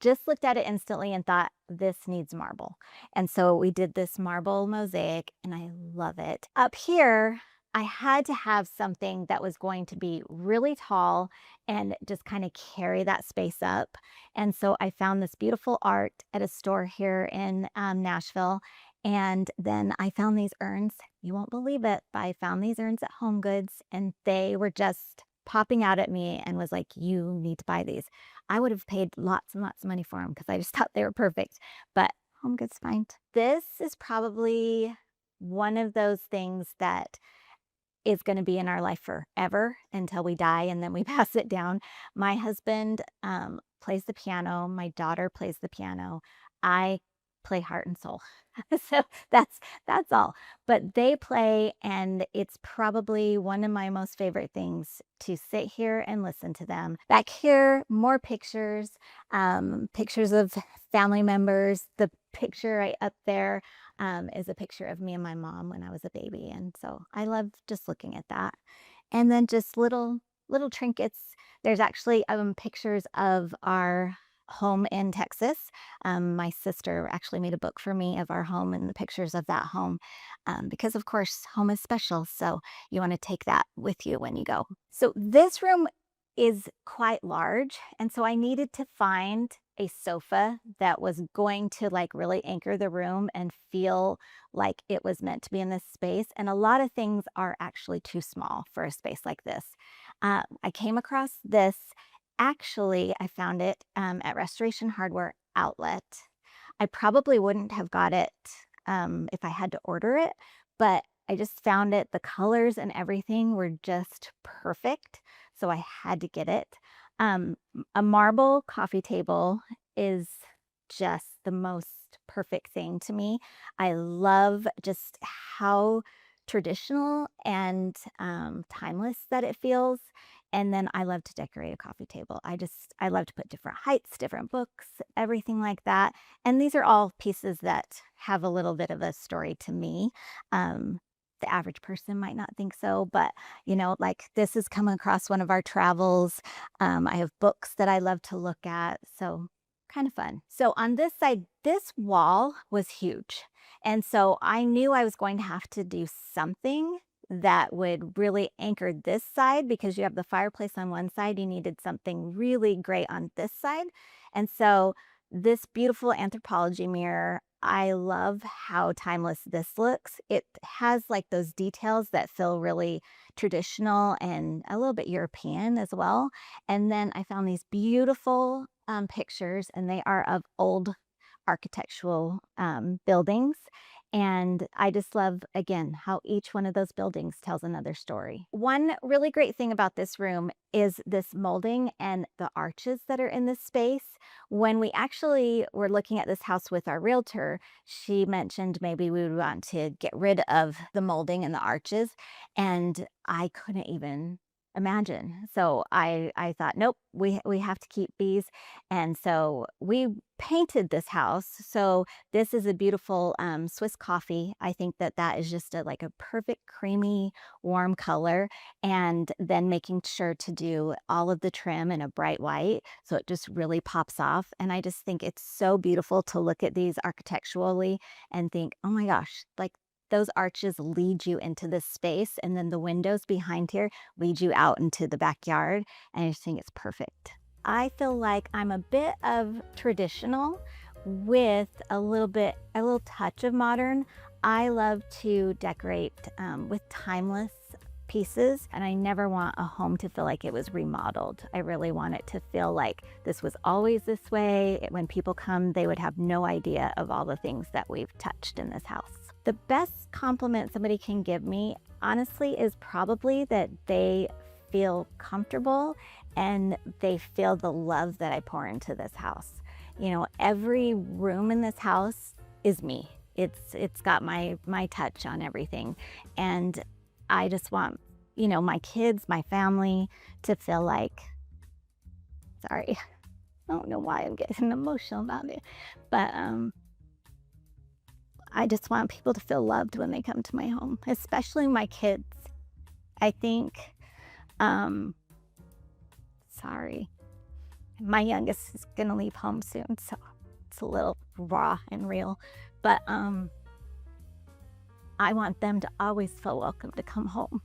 just looked at it instantly and thought, this needs marble. And so we did this marble mosaic and I love it. Up here, I had to have something that was going to be really tall and just kind of carry that space up. And so I found this beautiful art at a store here in Nashville. And then I found these urns. You won't believe it, but I found these urns at HomeGoods and they were just popping out at me and was like, you need to buy these. I would have paid lots and lots of money for them because I just thought they were perfect, but HomeGoods fine. This is probably one of those things that is going to be in our life forever until we die and then we pass it down. My husband plays the piano. My daughter plays the piano. I play heart and soul. So that's all. But they play and it's probably one of my most favorite things to sit here and listen to them. Back here, more pictures, pictures of family members. The picture right up there is a picture of me and my mom when I was a baby. And so I love just looking at that. And then just little trinkets. There's actually pictures of our home in Texas. My sister actually made a book for me of our home and the pictures of that home because of course home is special. So you want to take that with you when you go. So this room is quite large. And so I needed to find a sofa that was going to like really anchor the room and feel like it was meant to be in this space. And a lot of things are actually too small for a space like this. I came across this. Actually, I found it at Restoration Hardware Outlet. I probably wouldn't have got it if I had to order it, but I just found it. The colors and everything were just perfect, so I had to get it. A marble coffee table is just the most perfect thing to me. I love just how traditional and timeless that it feels. And then I love to decorate a coffee table. I love to put different heights, different books, everything like that. And these are all pieces that have a little bit of a story to me. The average person might not think so, but you know, like this has come across one of our travels. I have books that I love to look at. So kind of fun. So on this side, this wall was huge. And so I knew I was going to have to do something that would really anchor this side because you have the fireplace on one side. You needed something really great on this side. And so this beautiful anthropology mirror, I love how timeless this looks. It has like those details that feel really traditional and a little bit European as well. And then I found these beautiful pictures and they are of old architectural buildings. And I just love, again, how each one of those buildings tells another story. One really great thing about this room is this molding and the arches that are in this space. When we actually were looking at this house with our realtor, she mentioned maybe we would want to get rid of the molding and the arches. And I couldn't even imagine. So I thought, nope, we have to keep these. And so we painted this house. So this is a beautiful Swiss coffee. I think that is just like a perfect creamy, warm color. And then making sure to do all of the trim in a bright white. So it just really pops off. And I just think it's so beautiful to look at these architecturally and think, oh my gosh, like those arches lead you into this space. And then the windows behind here lead you out into the backyard. And I just think it's perfect. I feel like I'm a bit of traditional with a little touch of modern. I love to decorate with timeless pieces, and I never want a home to feel like it was remodeled. I really want it to feel like this was always this way. When people come, they would have no idea of all the things that we've touched in this house. The best compliment somebody can give me, honestly, is probably that they feel comfortable and they feel the love that I pour into this house. You know, every room in this house is me. It's got my touch on everything. And I just want, you know, my kids, my family to feel like, sorry, I don't know why I'm getting emotional about it, but I just want people to feel loved when they come to my home, especially my kids. I think, sorry, my youngest is gonna leave home soon, so it's a little raw and real, but I want them to always feel welcome to come home.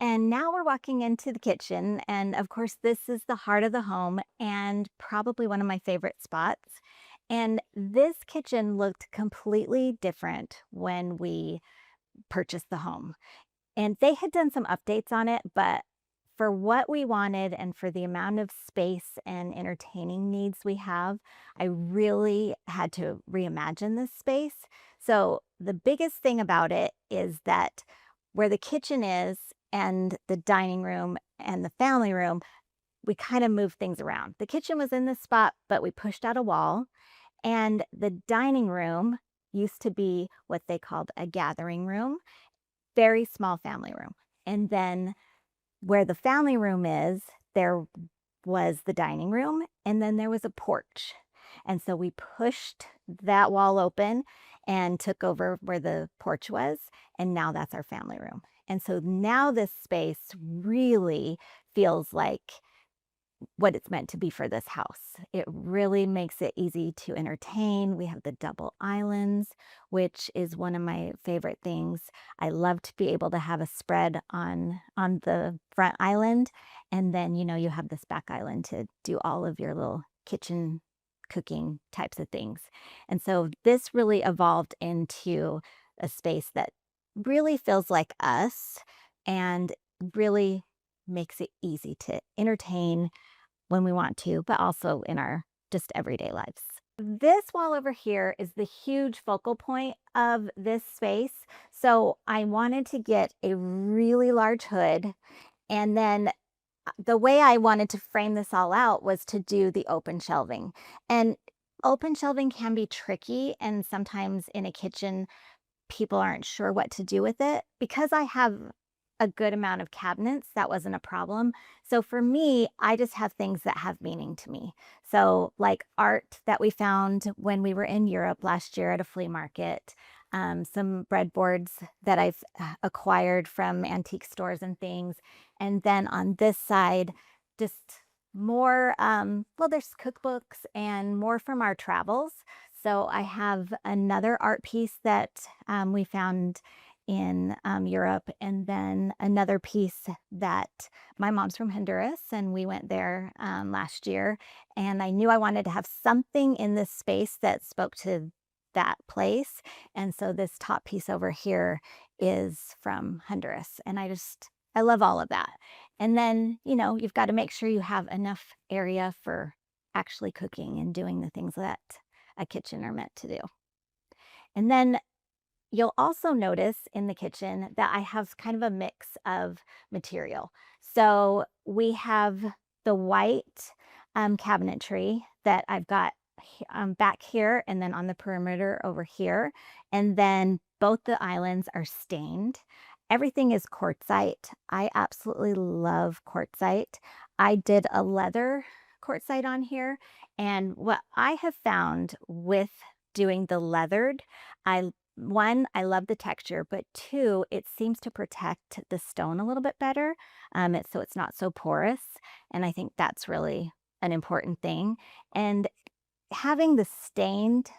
And now we're walking into the kitchen, and of course this is the heart of the home and probably one of my favorite spots. And this kitchen looked completely different when we purchased the home. And they had done some updates on it, but for what we wanted and for the amount of space and entertaining needs we have, I really had to reimagine this space. So the biggest thing about it is that where the kitchen is and the dining room and the family room, we kind of moved things around. The kitchen was in this spot, but we pushed out a wall. And the dining room used to be what they called a gathering room, very small family room. And then where the family room is, there was the dining room, and then there was a porch. And so we pushed that wall open and took over where the porch was, and now that's our family room. And so now this space really feels like what it's meant to be for this house. It really makes it easy to entertain. We have the double islands, which is one of my favorite things. I love to be able to have a spread on the front island, and then, you know, you have this back island to do all of your little kitchen cooking types of things. And so this really evolved into a space that really feels like us and really makes it easy to entertain when we want to, but also in our just everyday lives. This wall over here is the huge focal point of this space. So I wanted to get a really large hood, and then the way I wanted to frame this all out was to do the open shelving. And open shelving can be tricky, and sometimes in a kitchen, people aren't sure what to do with it. Because I have a good amount of cabinets, that wasn't a problem. So for me, I just have things that have meaning to me. So like art that we found when we were in Europe last year at a flea market, some breadboards that I've acquired from antique stores and things. And then on this side, just more, well, there's cookbooks and more from our travels. So I have another art piece that we found in Europe, and then another piece that my mom's from Honduras, and we went there last year, and I knew I wanted to have something in this space that spoke to that place. And so this top piece over here is from Honduras, and I love all of that. And then, you know, you've got to make sure you have enough area for actually cooking and doing the things that a kitchen are meant to do. And then you'll also notice in the kitchen that I have kind of a mix of material. So we have the white cabinetry that I've got back here and then on the perimeter over here. And then both the islands are stained. Everything is quartzite. I absolutely love quartzite. I did a leather quartzite on here. And what I have found with doing the leathered, one, I love the texture, but two, it seems to protect the stone a little bit better, so it's not so porous, and I think that's really an important thing. And having the stained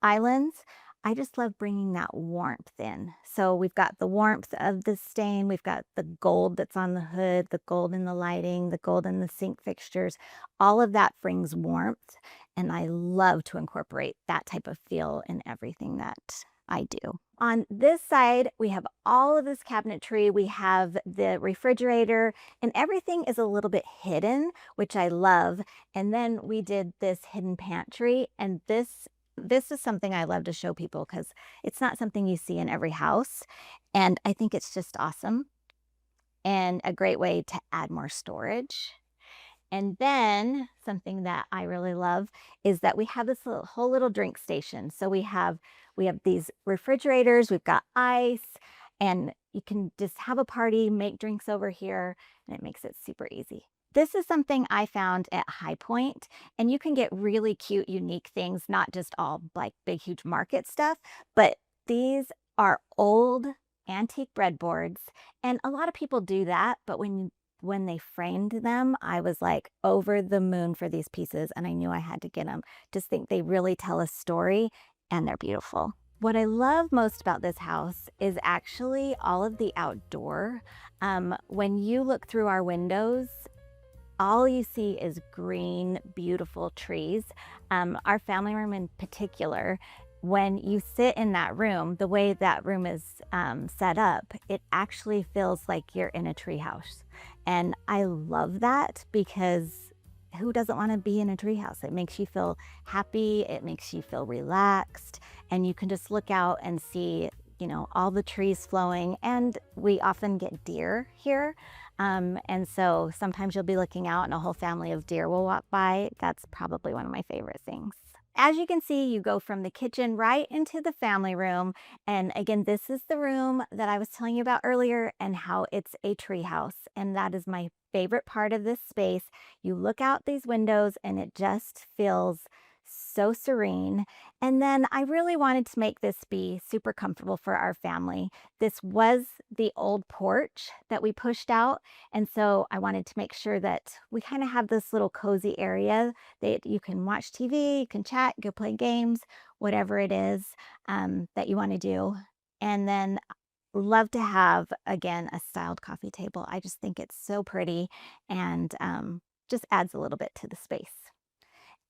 islands, I just love bringing that warmth in. So we've got the warmth of the stain, we've got the gold that's on the hood, the gold in the lighting, the gold in the sink fixtures. All of that brings warmth, and I love to incorporate that type of feel in everything that I do. On this side, we have all of this cabinetry. We have the refrigerator, and everything is a little bit hidden, which I love. And then we did this hidden pantry, and this is something I love to show people because it's not something you see in every house. And I think it's just awesome and a great way to add more storage. And then something that I really love is that we have this whole little drink station. So we have these refrigerators, we've got ice, and you can just have a party, make drinks over here, and it makes it super easy. This is something I found at High Point, and you can get really cute, unique things, not just all like big, huge market stuff, but these are old antique breadboards, and a lot of people do that, but when they framed them, I was like over the moon for these pieces, and I knew I had to get them. Just think they really tell a story, and they're beautiful. What I love most about this house is actually all of the outdoor. When you look through our windows, all you see is green, beautiful trees. Our family room in particular, when you sit in that room, the way that room is set up, it actually feels like you're in a tree house. And I love that because who doesn't want to be in a tree house? It makes you feel happy, it makes you feel relaxed, and you can just look out and see, you know, all the trees flowing. And we often get deer here. And so sometimes you'll be looking out and a whole family of deer will walk by. That's probably one of my favorite things. As you can see, you go from the kitchen right into the family room. And again, this is the room that I was telling you about earlier and how it's a tree house. And that is my favorite part of this space. You look out these windows and it just feels so serene. And then I really wanted to make this be super comfortable for our family. This was the old porch that we pushed out. And so I wanted to make sure that we kind of have this little cozy area that you can watch TV, you can chat, go play games, whatever it is that you want to do. And then love to have, again, a styled coffee table. I just think it's so pretty and just adds a little bit to the space.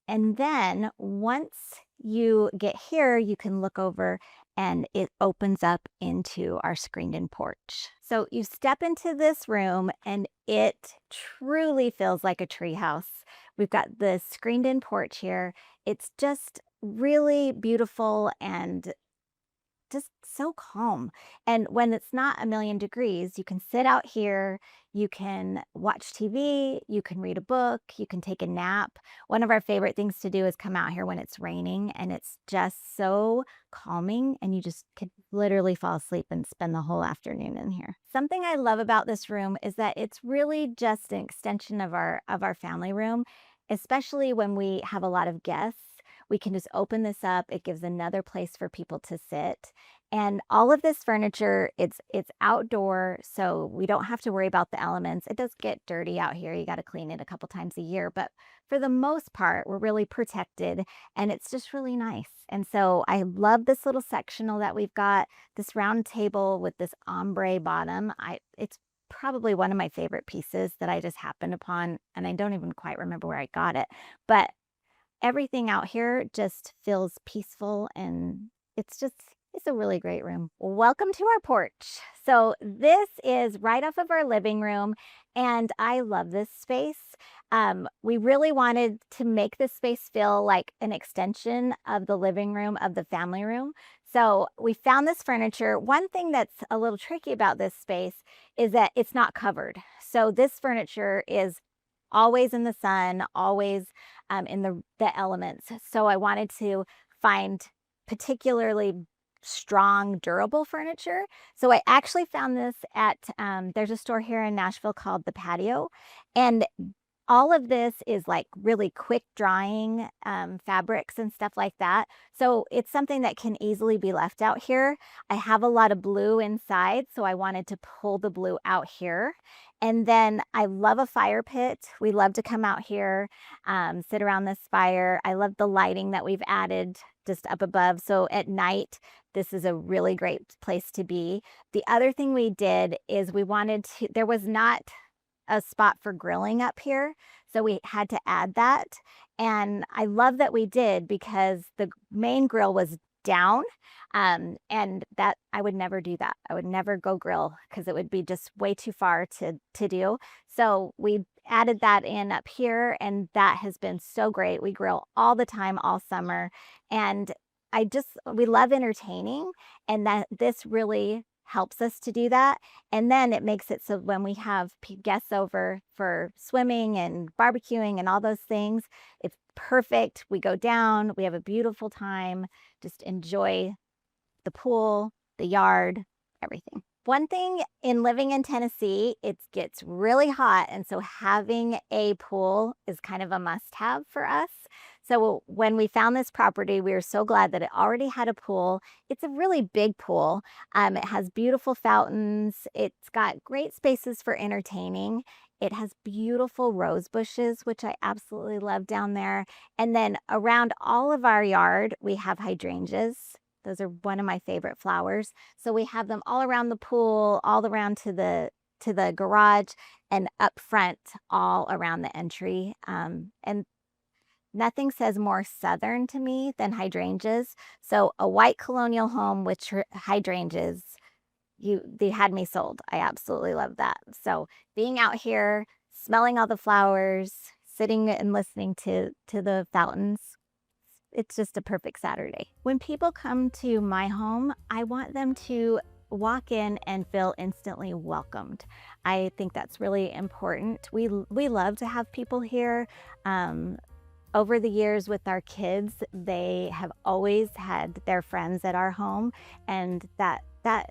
And then once you get here, you can look over and it opens up into our screened-in porch. So you step into this room and it truly feels like a tree house. We've got the screened-in porch here. It's just really beautiful and just so calm. And when it's not a million degrees, you can sit out here, you can watch TV, you can read a book, you can take a nap. One of our favorite things to do is come out here when it's raining, and it's just so calming, and you just could literally fall asleep and spend the whole afternoon in here. Something I love about this room is that it's really just an extension of our family room, especially when we have a lot of guests. We can just open this up. It gives another place for people to sit. And all of this furniture, it's outdoor, so we don't have to worry about the elements. It does get dirty out here. You got to clean it a couple times a year. But for the most part, we're really protected, and it's just really nice. And so I love this little sectional that we've got, this round table with this ombre bottom. It's probably one of my favorite pieces that I just happened upon, and I don't even quite remember where I got it. But everything out here just feels peaceful, and it's a really great room. Welcome to our porch. So this is right off of our living room, and I love this space. We really wanted to make this space feel like an extension of the living room of the family room. So we found this furniture. One thing that's a little tricky about this space is that it's not covered. So this furniture is always in the sun, always in the elements. So I wanted to find particularly strong, durable furniture. So I actually found this at, there's a store here in Nashville called The Patio. And all of this is like really quick drying fabrics and stuff like that. So it's something that can easily be left out here. I have a lot of blue inside, so I wanted to pull the blue out here. And then I love a fire pit. We love to come out here, sit around this fire. I love the lighting that we've added just up above. So at night, this is a really great place to be. The other thing we did is there was not a spot for grilling up here, so we had to add that. And I love that we did, because the main grill was down. And that I would never do that. I would never go grill because it would be just way too far to do. So we added that in up here, and that has been so great. We grill all the time, all summer. And we love entertaining, and that this really helps us to do that. And then it makes it so when we have guests over for swimming and barbecuing and all those things, it's perfect. We go down, we have a beautiful time, just enjoy the pool, the yard, everything. One thing in living in Tennessee, it gets really hot, and so having a pool is kind of a must-have for us. So when we found this property, we were so glad that it already had a pool. It's a really big pool. It has beautiful fountains. It's got great spaces for entertaining. It has beautiful rose bushes, which I absolutely love down there. And then around all of our yard, we have hydrangeas. Those are one of my favorite flowers. So we have them all around the pool, all around to the garage, and up front, all around the entry. And nothing says more southern to me than hydrangeas. So a white colonial home with hydrangeas, they had me sold. I absolutely love that. So being out here, smelling all the flowers, sitting and listening to the fountains, it's just a perfect Saturday. When people come to my home, I want them to walk in and feel instantly welcomed. I think that's really important. We love to have people here. Over the years with our kids, they have always had their friends at our home, and that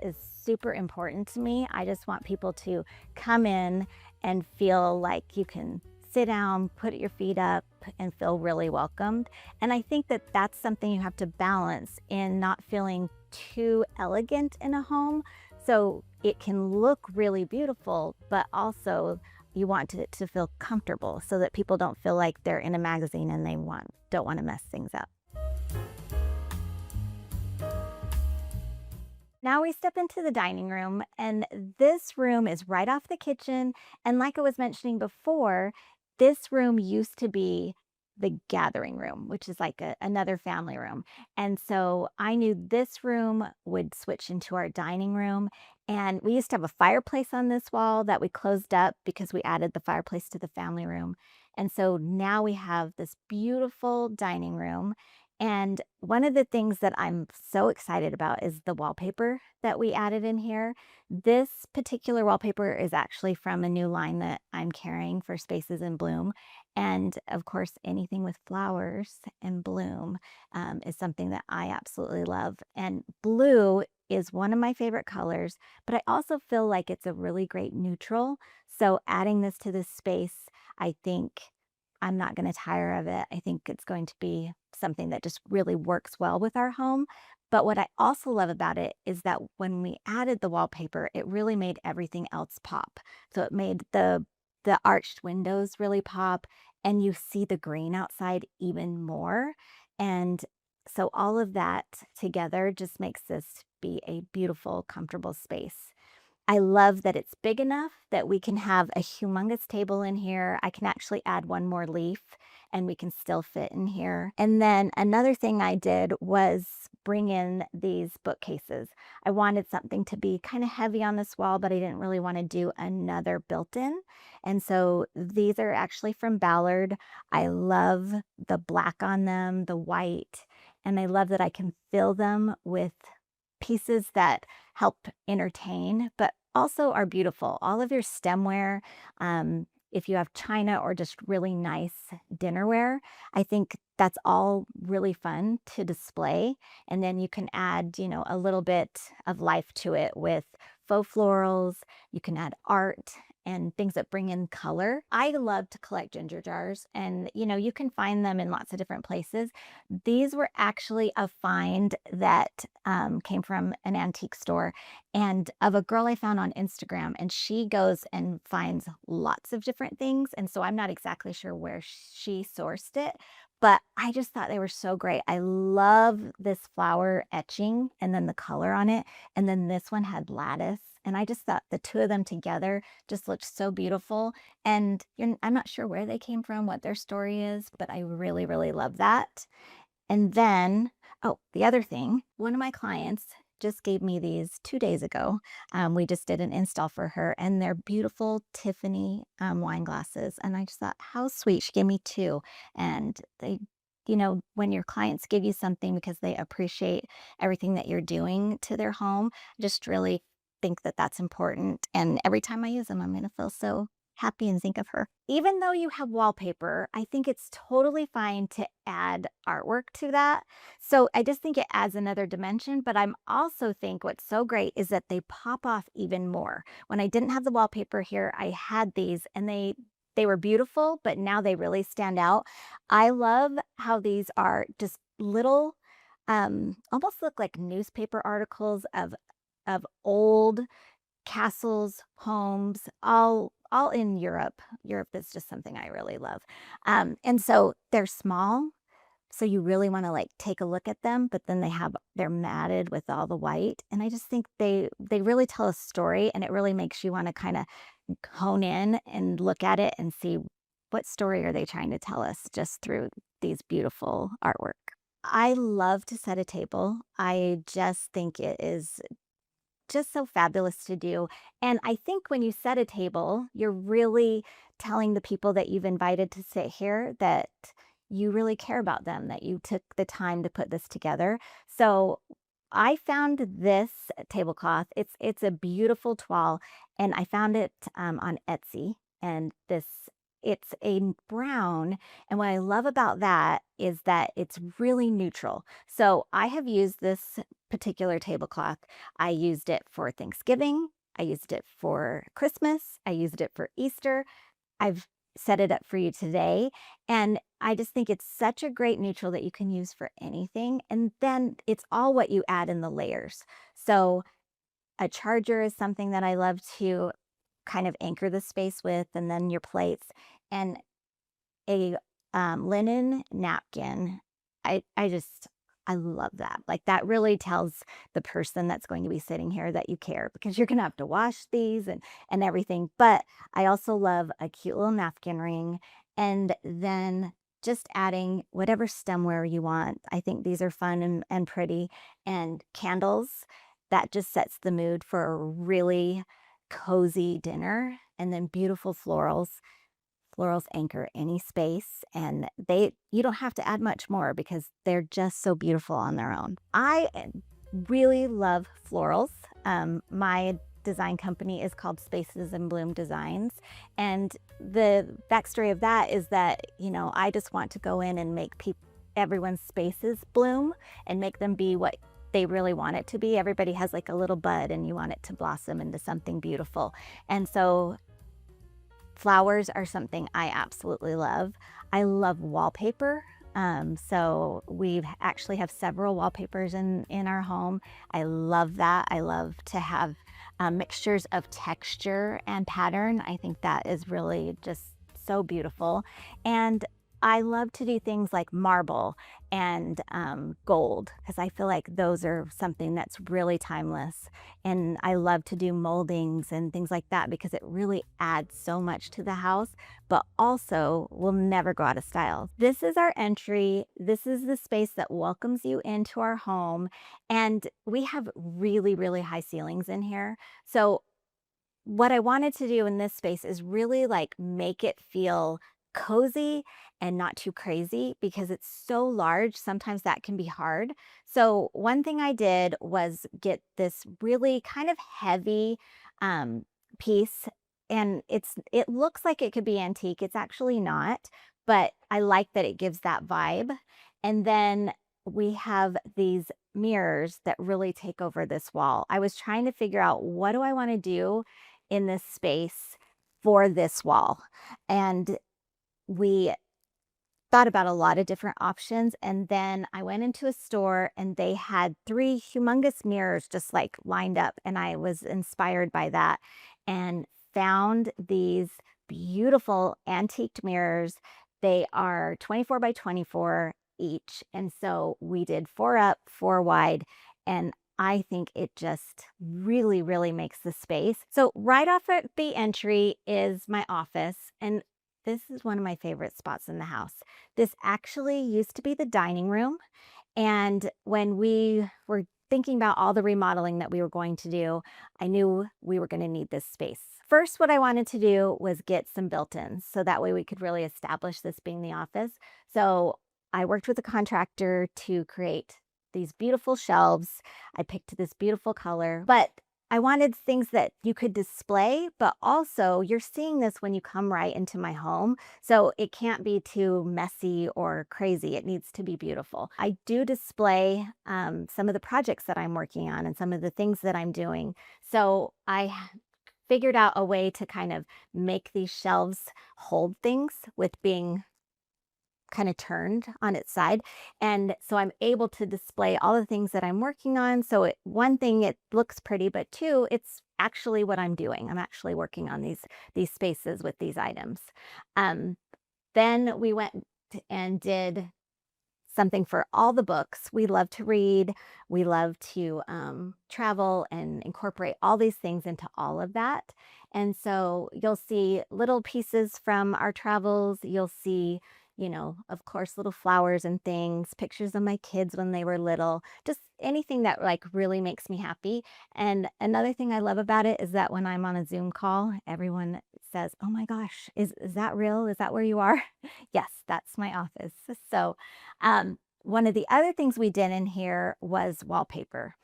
is super important to me. I just want people to come in and feel like you can sit down, put your feet up, and feel really welcomed. And I think that that's something you have to balance in not feeling too elegant in a home. So it can look really beautiful, but also you want it to feel comfortable so that people don't feel like they're in a magazine and they don't want to mess things up. Now we step into the dining room, and this room is right off the kitchen. And like I was mentioning before, this room used to be the gathering room, which is like another family room. And so I knew this room would switch into our dining room. And we used to have a fireplace on this wall that we closed up because we added the fireplace to the family room. And so now we have this beautiful dining room. And one of the things that I'm so excited about is the wallpaper that we added in here. This particular wallpaper is actually from a new line that I'm carrying for Spaces in Bloom. And of course, anything with flowers and bloom is something that I absolutely love. And blue is one of my favorite colors, but I also feel like it's a really great neutral. So adding this to this space, I think I'm not going to tire of it. I think it's going to be something that just really works well with our home. But what I also love about it is that when we added the wallpaper, it really made everything else pop. So it made the arched windows really pop, and you see the green outside even more. And so all of that together just makes this be a beautiful, comfortable space. I love that it's big enough that we can have a humongous table in here. I can actually add one more leaf and we can still fit in here. And then another thing I did was bring in these bookcases. I wanted something to be kind of heavy on this wall, but I didn't really want to do another built-in. And so these are actually from Ballard. I love the black on them, the white, and I love that I can fill them with pieces that help entertain, but also are beautiful. All of your stemware, if you have china or just really nice dinnerware, I think that's all really fun to display. And then you can add, a little bit of life to it with faux florals. You can add art and things that bring in color. I love to collect ginger jars, and you can find them in lots of different places. These were actually a find that came from an antique store and of a girl I found on Instagram, and she goes and finds lots of different things. And so I'm not exactly sure where she sourced it, but I just thought they were so great. I love this flower etching and then the color on it. And then this one had lattice. And I just thought the two of them together just looked so beautiful. And I'm not sure where they came from, what their story is, but I really, really love that. And then, oh, the other thing, one of my clients just gave me these 2 days ago. We just did an install for her, and they're beautiful Tiffany wine glasses. And I just thought, how sweet. She gave me two. And they, when your clients give you something because they appreciate everything that you're doing to their home, I just really think that that's important. And every time I use them, I'm going to feel so happy and think of her. Even though you have wallpaper, I think it's totally fine to add artwork to that. So I just think it adds another dimension, but I'm also think what's so great is that they pop off even more. When I didn't have the wallpaper here, I had these and they were beautiful, but now they really stand out. I love how these are just little, almost look like newspaper articles of old castles, homes, all in Europe. Europe is just something I really love. And so they're small, so you really want to like take a look at them, but then they're matted with all the white. And I just think they really tell a story, and it really makes you want to kind of hone in and look at it and see what story are they trying to tell us just through these beautiful artwork. I love to set a table. I just think it is just so fabulous to do. And I think when you set a table, you're really telling the people that you've invited to sit here that you really care about them, that you took the time to put this together. So I found this tablecloth. It's a beautiful toile, and I found it on Etsy. And it's a brown, and what I love about that is that it's really neutral. So I have used this particular tablecloth. I used it for Thanksgiving. I used it for Christmas. I used it for Easter. I've set it up for you today. And I just think it's such a great neutral that you can use for anything. And then it's all what you add in the layers. So a charger is something that I love to kind of anchor the space with, and then your plates, and a linen napkin. I love that. Like, that really tells the person that's going to be sitting here that you care, because you're gonna have to wash these and everything. But I also love a cute little napkin ring, and then just adding whatever stemware you want. I think these are fun and pretty, and candles. That just sets the mood for a really cozy dinner. And then beautiful florals. Florals anchor any space, and you don't have to add much more because they're just so beautiful on their own. I really love florals. My design company is called Spaces in Bloom Designs, and the backstory of that is that, I just want to go in and make everyone's spaces bloom and make them be what they really want it to be. Everybody has like a little bud, and you want it to blossom into something beautiful. And so flowers are something I absolutely love. I love wallpaper. So we actually have several wallpapers in our home. I love that. I love to have mixtures of texture and pattern. I think that is really just so beautiful. And I love to do things like marble and gold, because I feel like those are something that's really timeless. And I love to do moldings and things like that because it really adds so much to the house, but also will never go out of style. This is our entry. This is the space that welcomes you into our home. And we have really, really high ceilings in here. So what I wanted to do in this space is really like make it feel cozy and not too crazy, because it's so large. Sometimes that can be hard. So one thing I did was get this really kind of heavy piece, and it looks like it could be antique. It's actually not, but I like that it gives that vibe. And then we have these mirrors that really take over this wall. I was trying to figure out, what do I want to do in this space for this wall? And we thought about a lot of different options, and then I went into a store and they had 3 humongous mirrors just like lined up, and I was inspired by that and found these beautiful antiqued mirrors. They are 24 by 24 each, and so we did 4 up, 4 wide, and I think it just really, really makes the space. So right off at the entry is my office, and This is one of my favorite spots in the house. This actually used to be the dining room. And when we were thinking about all the remodeling that we were going to do, I knew we were going to need this space. First, what I wanted to do was get some built-ins so that way we could really establish this being the office. So I worked with a contractor to create these beautiful shelves. I picked this beautiful color, but I wanted things that you could display, but also you're seeing this when you come right into my home. So it can't be too messy or crazy. It needs to be beautiful. I do display some of the projects that I'm working on and some of the things that I'm doing. So I figured out a way to kind of make these shelves hold things with being kind of turned on its side. And so I'm able to display all the things that I'm working on. So one thing, it looks pretty, but two, it's actually what I'm doing. I'm actually working on these spaces with these items. Then we went and did something for all the books. We love to read. We love to travel and incorporate all these things into all of that. And so you'll see little pieces from our travels. You'll see, you know, of course, little flowers and things, pictures of my kids when they were little, just anything that like really makes me happy. And another thing I love about it is that when I'm on a Zoom call, everyone says, "Oh my gosh, is that real? Is that where you are?" Yes, that's my office. So one of the other things we did in here was wallpaper.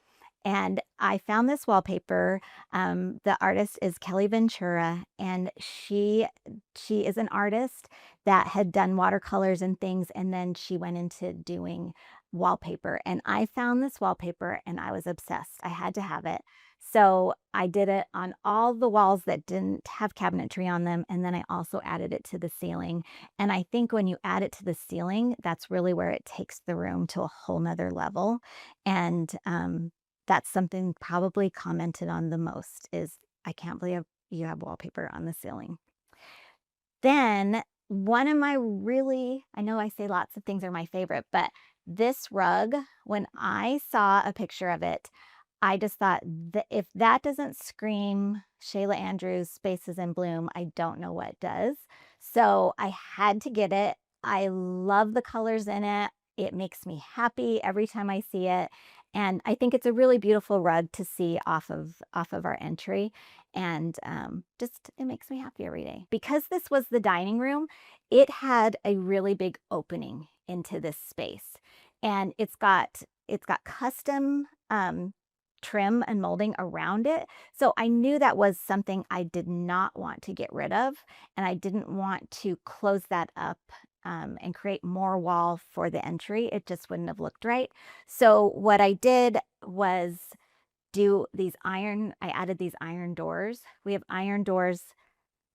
And I found this wallpaper. The artist is Kelly Ventura, and she is an artist that had done watercolors and things, and then she went into doing wallpaper. And I found this wallpaper and I was obsessed. I had to have it. So I did it on all the walls that didn't have cabinetry on them, and then I also added it to the ceiling. And I think when you add it to the ceiling, that's really where it takes the room to a whole nother level. And that's something probably commented on the most is, "I can't believe you have wallpaper on the ceiling." Then one of my really, I know I say lots of things are my favorite, but this rug, when I saw a picture of it, I just thought that if that doesn't scream Shayla Andrews Spaces in Bloom, I don't know what does. So I had to get it. I love the colors in it. It makes me happy every time I see it. And I think it's a really beautiful rug to see off of our entry. And just, it makes me happy every day. Because this was the dining room, it had a really big opening into this space. And it's got custom trim and molding around it. So I knew that was something I did not want to get rid of. And I didn't want to close that up and create more wall for the entry. It just wouldn't have looked right. So what I did was I added these iron doors. We have iron doors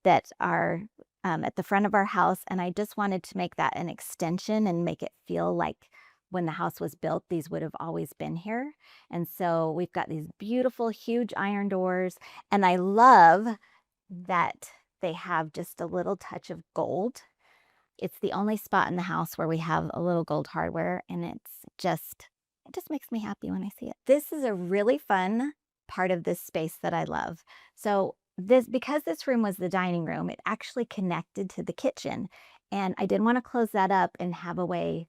that are at the front of our house, and I just wanted to make that an extension and make it feel like when the house was built, these would have always been here. And so we've got these beautiful, huge iron doors, and I love that they have just a little touch of gold. It's the only spot in the house where we have a little gold hardware, and it just makes me happy when I see it. This is a really fun part of this space that I love. So because this room was the dining room, it actually connected to the kitchen, and I didn't want to close that up and have a way,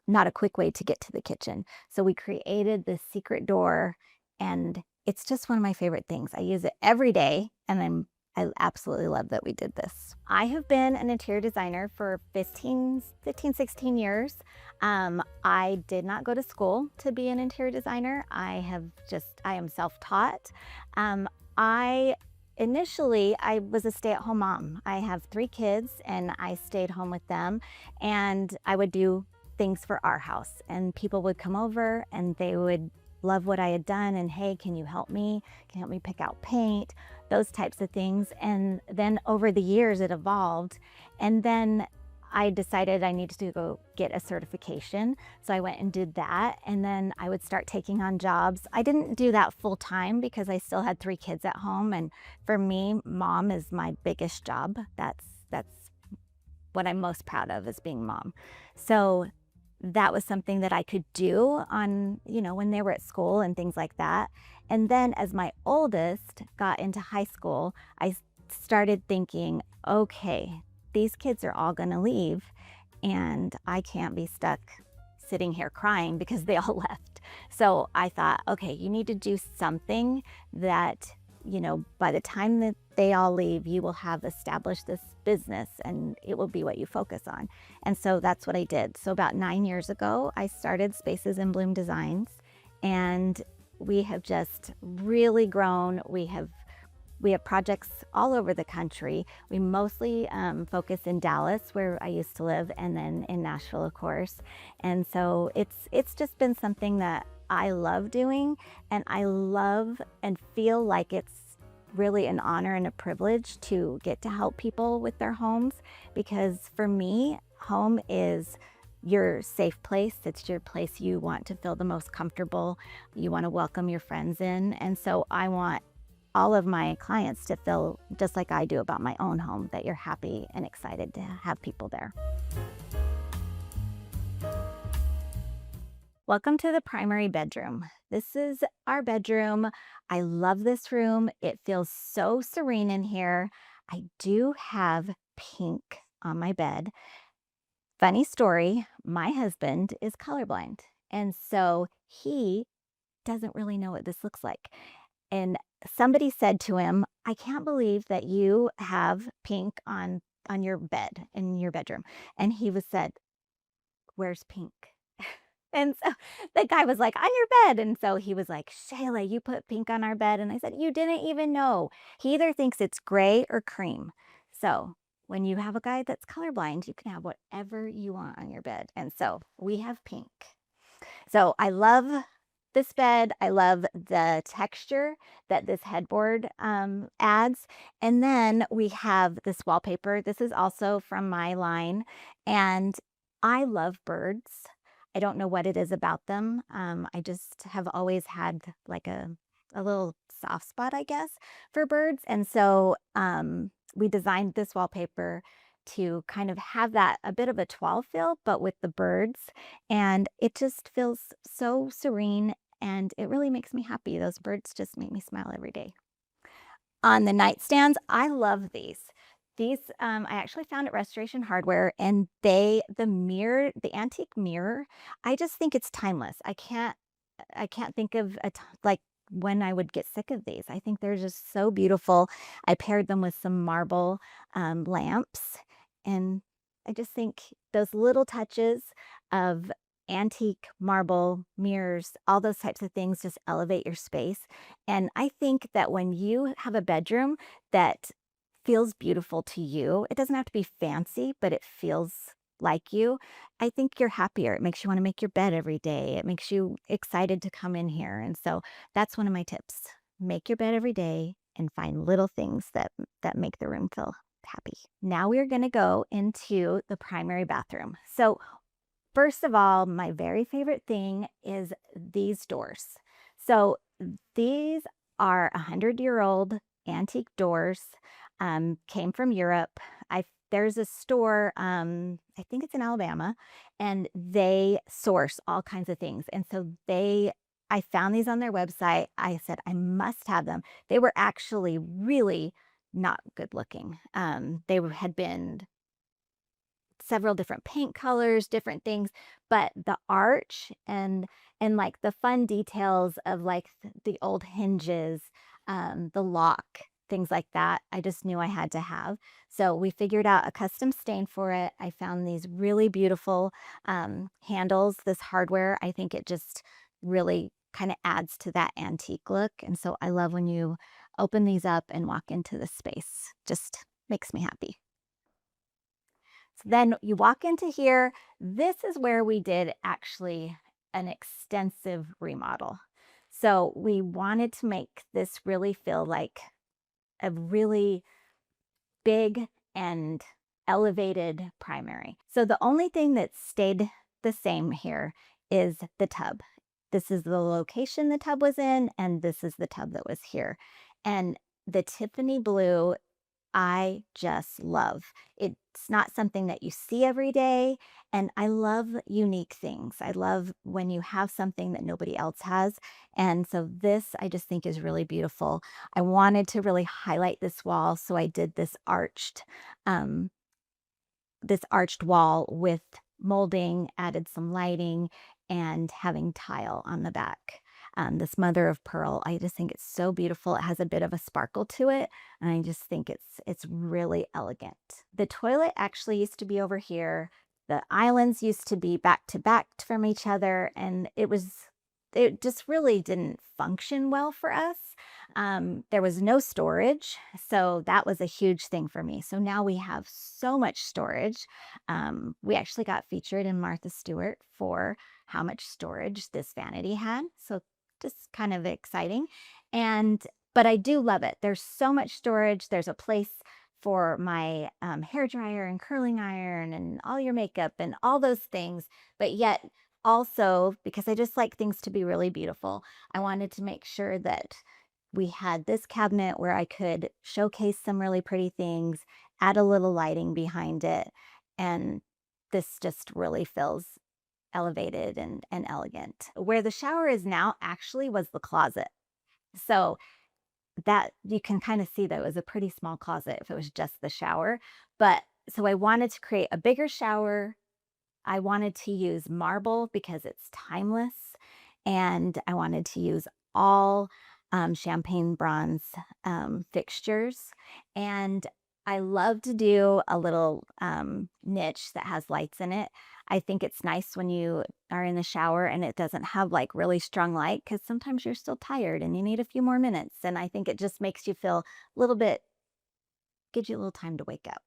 not a quick way to get to the kitchen. So we created this secret door, and it's just one of my favorite things. I use it every day, and I absolutely love that we did this. I have been an interior designer for 15, 16 years. I did not go to school to be an interior designer. I am self-taught. Initially, I was a stay-at-home mom. I have 3 kids, and I stayed home with them, and I would do things for our house, and people would come over and they would love what I had done, and hey, can you help me? Can you help me pick out paint? Those types of things. And then over the years it evolved, and then I decided I needed to go get a certification. So I went and did that, and then I would start taking on jobs. I didn't do that full time because I still had 3 kids at home, and for me, mom is my biggest job. That's what I'm most proud of, is being mom. So that was something that I could do on, when they were at school and things like that. And then as my oldest got into high school, I started thinking, okay, these kids are all gonna leave and I can't be stuck sitting here crying because they all left. So I thought, okay, you need to do something that, you know, by the time that they all leave, you will have established this business and it will be what you focus on. And so that's what I did. So about 9 years ago, I started Spaces in Bloom Designs, and we have just really grown. We have projects all over the country. We mostly focus in Dallas, where I used to live, and then in Nashville, of course. And so it's just been something that I love doing, and I love and feel like it's really an honor and a privilege to get to help people with their homes, because for me, home is your safe place. It's your place you want to feel the most comfortable. You want to welcome your friends in. And so I want all of my clients to feel just like I do about my own home, that you're happy and excited to have people there. Welcome to the primary bedroom. This is our bedroom. I love this room. It feels so serene in here. I do have pink on my bed. Funny story, my husband is colorblind, and so he doesn't really know what this looks like. And somebody said to him, I can't believe that you have pink on your bed in your bedroom. And he was said, where's pink? And so the guy was like, on your bed. And so he was like, Shayla, you put pink on our bed. And I said, you didn't even know. He either thinks it's gray or cream. So when you have a guy that's colorblind, you can have whatever you want on your bed. And so we have pink. So I love this bed. I love the texture that this headboard adds. And then we have this wallpaper. This is also from my line. And I love birds. I don't know what it is about them. I just have always had like a little soft spot, I guess, for birds. And so we designed this wallpaper to kind of have that a bit of a toile feel, but with the birds. And it just feels so serene, and it really makes me happy. Those birds just make me smile every day. On the nightstands, I love these. These I actually found at Restoration Hardware, and the antique mirror, I just think it's timeless. I can't think of like when I would get sick of these. I think they're just so beautiful. I paired them with some marble lamps, and I just think those little touches of antique marble mirrors, all those types of things just elevate your space. And I think that when you have a bedroom that feels beautiful to you, it doesn't have to be fancy, but it feels like you, I think you're happier. It makes you want to make your bed every day. It makes you excited to come in here. And so that's one of my tips. Make your bed every day and find little things that make the room feel happy. Now we're going to go into the primary bathroom. So first of all, my very favorite thing is these doors. So these are 100-year-old antique doors, came from Europe. There's a store, I think it's in Alabama, and they source all kinds of things. And so I found these on their website. I said, I must have them. They were actually really not good looking. They had been several different paint colors, different things, but the arch and like the fun details of like the old hinges, the lock, things like that, I just knew I had to have. So we figured out a custom stain for it. I found these really beautiful handles, this hardware. I think it just really kind of adds to that antique look. And so I love when you open these up and walk into the space. Just makes me happy. So then you walk into here. This is where we did actually an extensive remodel. So we wanted to make this really feel like a really big and elevated primary. So the only thing that stayed the same here is the tub. This is the location the tub was in, and this is the tub that was here. And the Tiffany blue, I just love. It's not something that you see every day, and I love unique things. I love when you have something that nobody else has, and so this I just think is really beautiful. I wanted to really highlight this wall, so I did this arched this arched wall with molding, added some lighting, and having tile on the back. This mother of pearl, I just think it's so beautiful. It has a bit of a sparkle to it, and I just think it's really elegant. The toilet actually used to be over here. The islands used to be back to back from each other, and it just really didn't function well for us. There was no storage, so that was a huge thing for me. So now we have so much storage. We actually got featured in Martha Stewart for how much storage this vanity had. So just kind of exciting. But I do love it. There's so much storage. There's a place for my hair dryer and curling iron and all your makeup and all those things. But yet also, because I just like things to be really beautiful, I wanted to make sure that we had this cabinet where I could showcase some really pretty things, add a little lighting behind it, and this just really feels elevated and elegant. Where the shower is now actually was the closet. So that you can kind of see that it was a pretty small closet if it was just the shower. But so I wanted to create a bigger shower. I wanted to use marble because it's timeless. And I wanted to use all champagne bronze fixtures. And I love to do a little niche that has lights in it. I think it's nice when you are in the shower and it doesn't have like really strong light, because sometimes you're still tired and you need a few more minutes. And I think it just makes you feel a little bit, gives you a little time to wake up.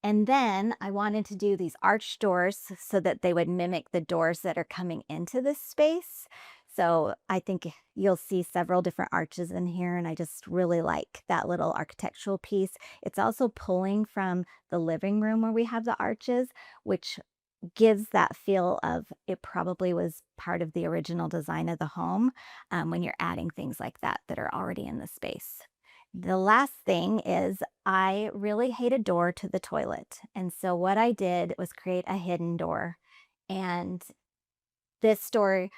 And then I wanted to do these arched doors so that they would mimic the doors that are coming into this space. So I think you'll see several different arches in here, and I just really like that little architectural piece. It's also pulling from the living room where we have the arches, which gives that feel of it probably was part of the original design of the home when you're adding things like that that are already in the space. The last thing is I really hate a door to the toilet. And so what I did was create a hidden door. And this door,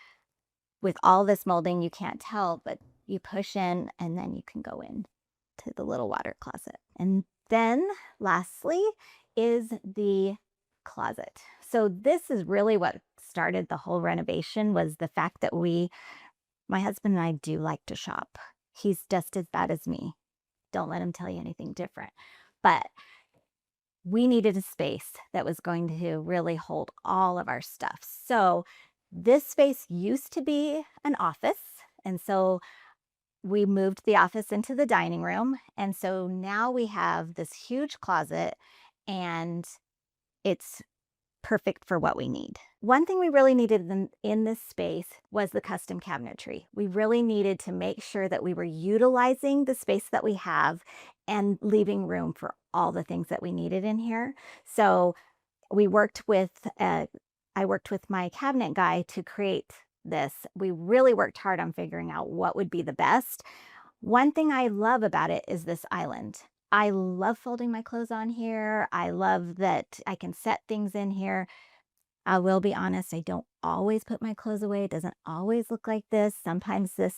with all this molding, you can't tell, but you push in and then you can go in to the little water closet. And then lastly is the closet. So this is really what started the whole renovation, was the fact that my husband and I do like to shop. He's just as bad as me. Don't let him tell you anything different. But we needed a space that was going to really hold all of our stuff. So this space used to be an office. And so we moved the office into the dining room. And so now we have this huge closet, and it's perfect for what we need. One thing we really needed in this space was the custom cabinetry. We really needed to make sure that we were utilizing the space that we have and leaving room for all the things that we needed in here. So I worked with my cabinet guy to create this. We really worked hard on figuring out what would be the best. One thing I love about it is this island. I love folding my clothes on here. I love that I can set things in here. I will be honest, I don't always put my clothes away. It doesn't always look like this. Sometimes this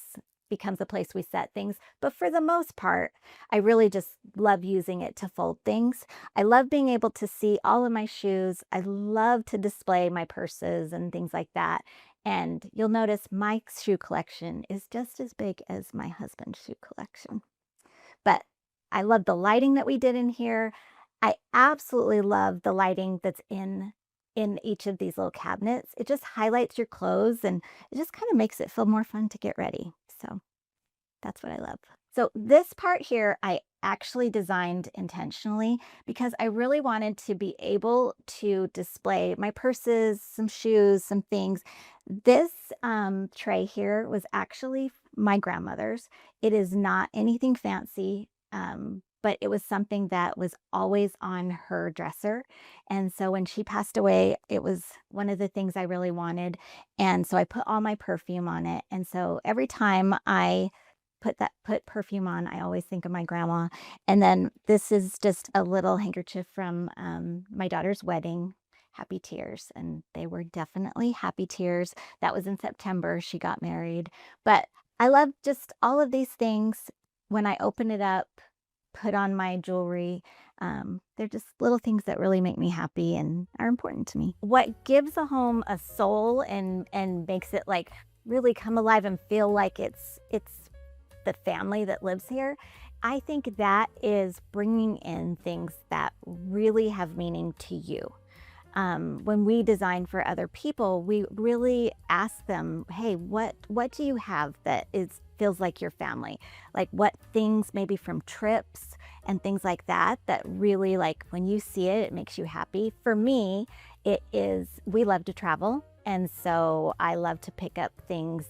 becomes a place we set things. But for the most part, I really just love using it to fold things. I love being able to see all of my shoes. I love to display my purses and things like that. And you'll notice my shoe collection is just as big as my husband's shoe collection. But I love the lighting that we did in here. I absolutely love the lighting that's in each of these little cabinets. It just highlights your clothes, and it just kind of makes it feel more fun to get ready. So that's what I love. So this part here, I actually designed intentionally because I really wanted to be able to display my purses, some shoes, some things. This tray here was actually my grandmother's. It is not anything fancy. But it was something that was always on her dresser. And so when she passed away, it was one of the things I really wanted. And so I put all my perfume on it. And so every time I put perfume on, I always think of my grandma. And then this is just a little handkerchief from my daughter's wedding, happy tears. And they were definitely happy tears. That was in September. She got married. But I love just all of these things. When I open it up, put on my jewelry. They're just little things that really make me happy and are important to me. What gives a home a soul and makes it like really come alive and feel like it's the family that lives here, I think that is bringing in things that really have meaning to you. When we design for other people, we really ask them, hey, what do you have that feels like your family? Like what things maybe from trips and things like that really, like when you see it, it makes you happy. For me, we love to travel. And so I love to pick up things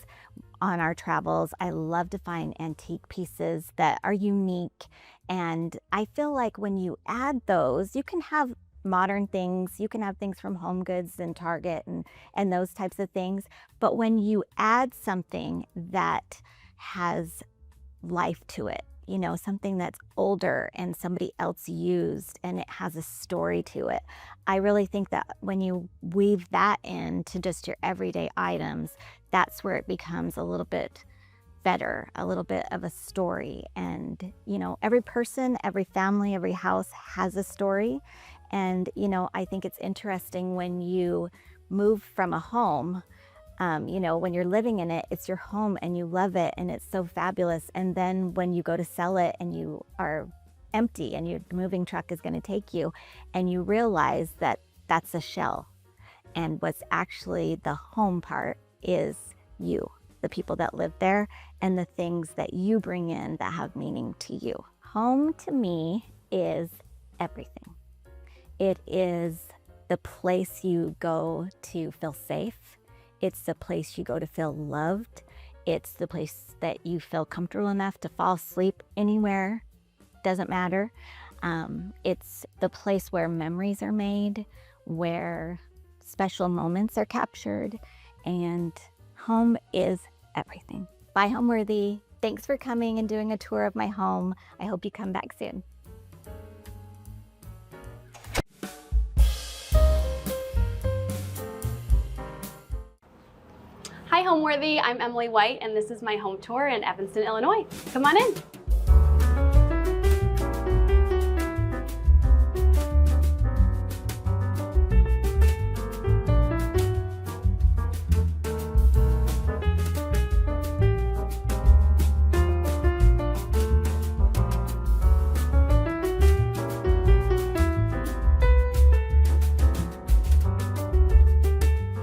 on our travels. I love to find antique pieces that are unique. And I feel like when you add those, you can have modern things, you can have things from Home Goods and Target and those types of things. But when you add something that has life to it, you know, something that's older and somebody else used and it has a story to it, I really think that when you weave that into just your everyday items, that's where it becomes a little bit better, a little bit of a story. And, you know, every person, every family, every house has a story. And, you know, I think it's interesting when you move from a home, you know, when you're living in it, it's your home and you love it and it's so fabulous. And then when you go to sell it and you are empty and your moving truck is going to take you and you realize that that's a shell. And what's actually the home part is you, the people that live there, and the things that you bring in that have meaning to you. Home to me is everything. It is the place you go to feel safe. It's the place you go to feel loved. It's the place that you feel comfortable enough to fall asleep anywhere. Doesn't matter. It's the place where memories are made, where special moments are captured, and home is everything. Bye, Homeworthy. Thanks for coming and doing a tour of my home. I hope you come back soon. Hi Homeworthy, I'm Emily White and this is my home tour in Evanston, Illinois. Come on in.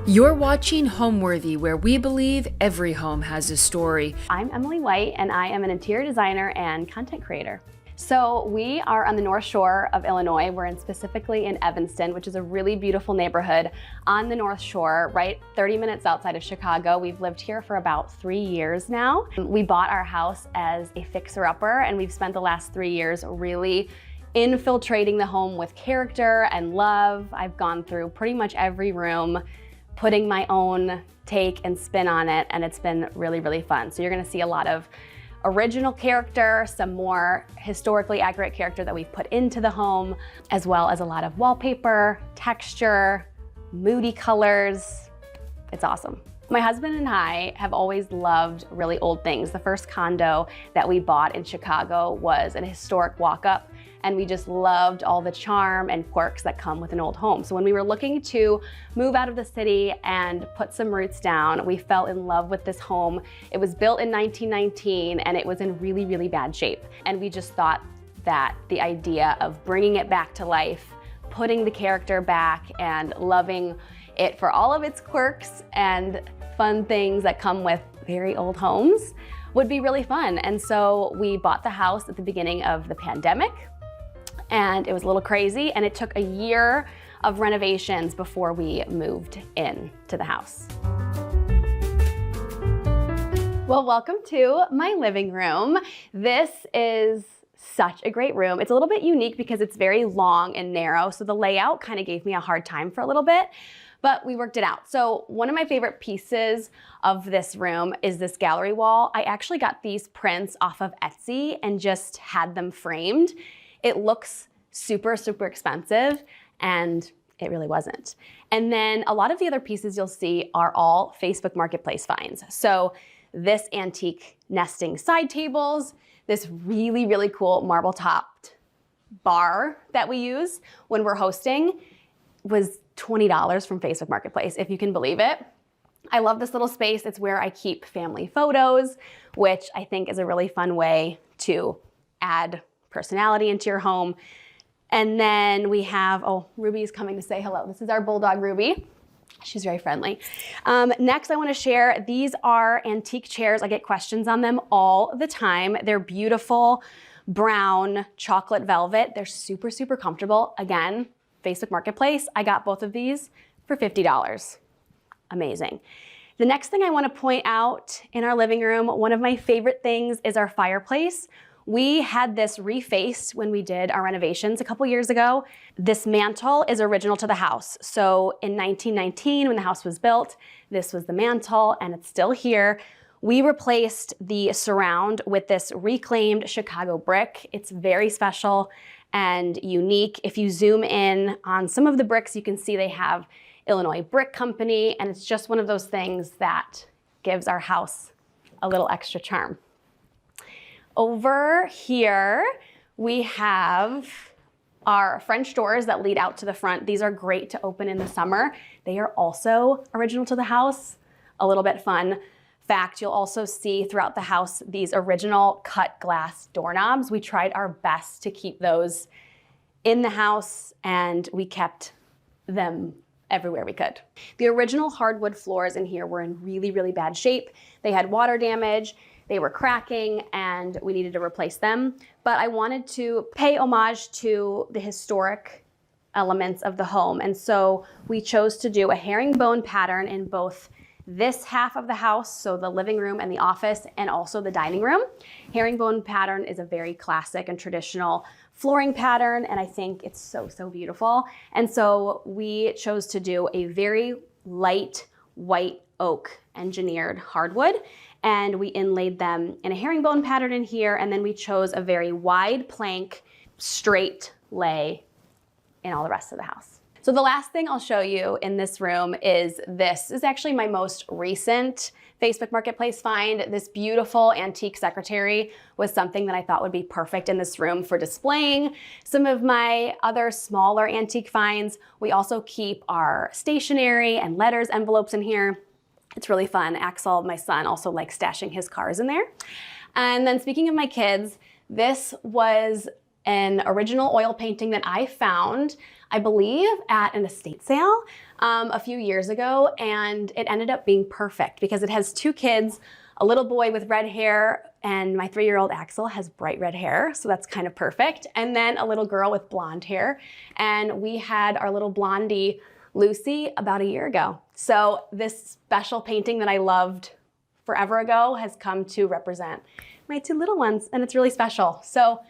You're watching Homeworthy, where we believe every home has a story. I'm Emily White and I am an interior designer and content creator. So we are on the North Shore of Illinois. We're specifically in Evanston, which is a really beautiful neighborhood on the North Shore, right 30 minutes outside of Chicago. We've lived here for about 3 years now. We bought our house as a fixer-upper and we've spent the last 3 years really infiltrating the home with character and love. I've gone through pretty much every room, putting my own take and spin on it, and it's been really, really fun. So you're gonna see a lot of original character, some more historically accurate character that we've put into the home, as well as a lot of wallpaper, texture, moody colors. It's awesome. My husband and I have always loved really old things. The first condo that we bought in Chicago was an historic walk-up, and we just loved all the charm and quirks that come with an old home. So when we were looking to move out of the city and put some roots down, we fell in love with this home. It was built in 1919 and it was in really, really bad shape. And we just thought that the idea of bringing it back to life, putting the character back and loving it for all of its quirks and fun things that come with very old homes would be really fun. And so we bought the house at the beginning of the pandemic, and it was a little crazy, and it took a year of renovations before we moved in to the house. Well, welcome to my living room. This is such a great room. It's a little bit unique because it's very long and narrow, so the layout kind of gave me a hard time for a little bit, but we worked it out. So one of my favorite pieces of this room is this gallery wall. I actually got these prints off of Etsy and just had them framed. It looks super, super expensive, and it really wasn't. And then a lot of the other pieces you'll see are all Facebook Marketplace finds. So this antique nesting side tables, this really, really cool marble topped bar that we use when we're hosting was $20 from Facebook Marketplace, if you can believe it. I love this little space. It's where I keep family photos, which I think is a really fun way to add personality into your home. And then we have, oh, Ruby's coming to say hello. This is our bulldog, Ruby. She's very friendly. Next, I want to share, these are antique chairs. I get questions on them all the time. They're beautiful brown chocolate velvet. They're super, super comfortable. Again, Facebook Marketplace. I got both of these for $50. Amazing. The next thing I want to point out in our living room, one of my favorite things is our fireplace. We had this refaced when we did our renovations a couple years ago. This mantle is original to the house. So in 1919, when the house was built, this was the mantle and it's still here. We replaced the surround with this reclaimed Chicago brick. It's very special and unique. If you zoom in on some of the bricks, you can see they have Illinois Brick Company, and it's just one of those things that gives our house a little extra charm. Over here, we have our French doors that lead out to the front. These are great to open in the summer. They are also original to the house, a little bit fun fact. You'll also see throughout the house these original cut glass doorknobs. We tried our best to keep those in the house, and we kept them everywhere we could. The original hardwood floors in here were in really, really bad shape. They had water damage, they were cracking, and we needed to replace them. But I wanted to pay homage to the historic elements of the home. And so we chose to do a herringbone pattern in both this half of the house, so the living room and the office, and also the dining room. Herringbone pattern is a very classic and traditional flooring pattern, and I think it's so, so beautiful. And so we chose to do a very light white oak engineered hardwood, and we inlaid them in a herringbone pattern in here, and then we chose a very wide plank straight lay in all the rest of the house. So the last thing I'll show you in this room is this. This is actually my most recent Facebook Marketplace find. This beautiful antique secretary was something that I thought would be perfect in this room for displaying some of my other smaller antique finds. We also keep our stationery and letters envelopes in here. It's really fun. Axel, my son, also likes stashing his cars in there. And then speaking of my kids, this was an original oil painting that I found, I believe, at an estate sale a few years ago, and it ended up being perfect because it has two kids, a little boy with red hair, and my 3-year-old Axel has bright red hair, so that's kind of perfect, and then a little girl with blonde hair, and we had our little blondie, Lucy, about a year ago. So this special painting that I loved forever ago has come to represent my two little ones, and it's really special. So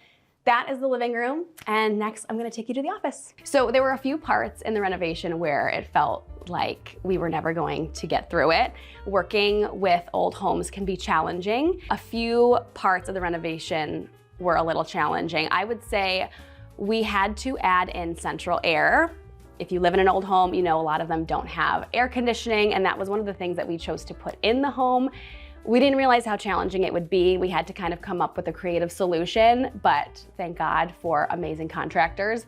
that is the living room, and next I'm gonna take you to the office. So there were a few parts in the renovation where it felt like we were never going to get through it. Working with old homes can be challenging. A few parts of the renovation were a little challenging. I would say we had to add in central air. If you live in an old home, you know a lot of them don't have air conditioning, and that was one of the things that we chose to put in the home. We didn't realize how challenging it would be. We had to kind of come up with a creative solution, but thank God for amazing contractors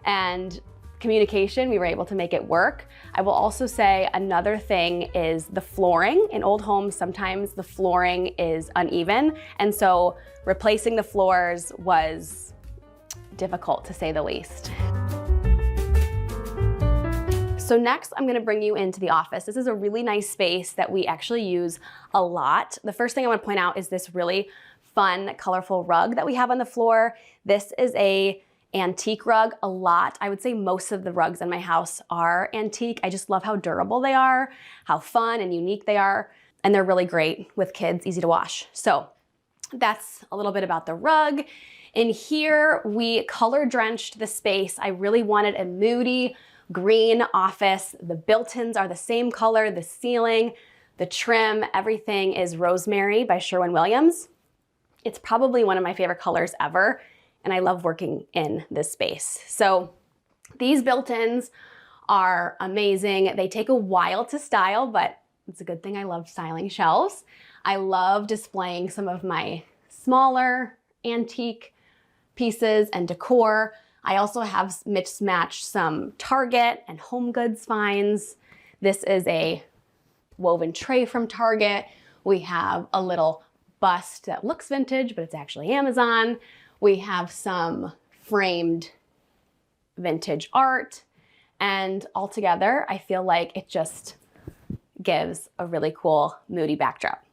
and communication. We were able to make it work. I will also say another thing is the flooring. In old homes, sometimes the flooring is uneven, and so replacing the floors was difficult, to say the least. So next, I'm gonna bring you into the office. This is a really nice space that we actually use a lot. The first thing I wanna point out is this really fun, colorful rug that we have on the floor. This is a antique rug. I would say most of the rugs in my house are antique. I just love how durable they are, how fun and unique they are, and they're really great with kids, easy to wash. So that's a little bit about the rug. In here, we color drenched the space. I really wanted a moody, green office. The built-ins are the same color, the ceiling, the trim, everything is Rosemary by Sherwin-Williams. It's probably one of my favorite colors ever, and I love working in this space. So these built-ins are amazing. They take a while to style, but it's a good thing I love styling shelves. I love displaying some of my smaller antique pieces and decor. I also have mismatched some Target and Home Goods finds. This is a woven tray from Target. We have a little bust that looks vintage, but it's actually Amazon. We have some framed vintage art, and altogether, I feel like it just gives a really cool, moody backdrop.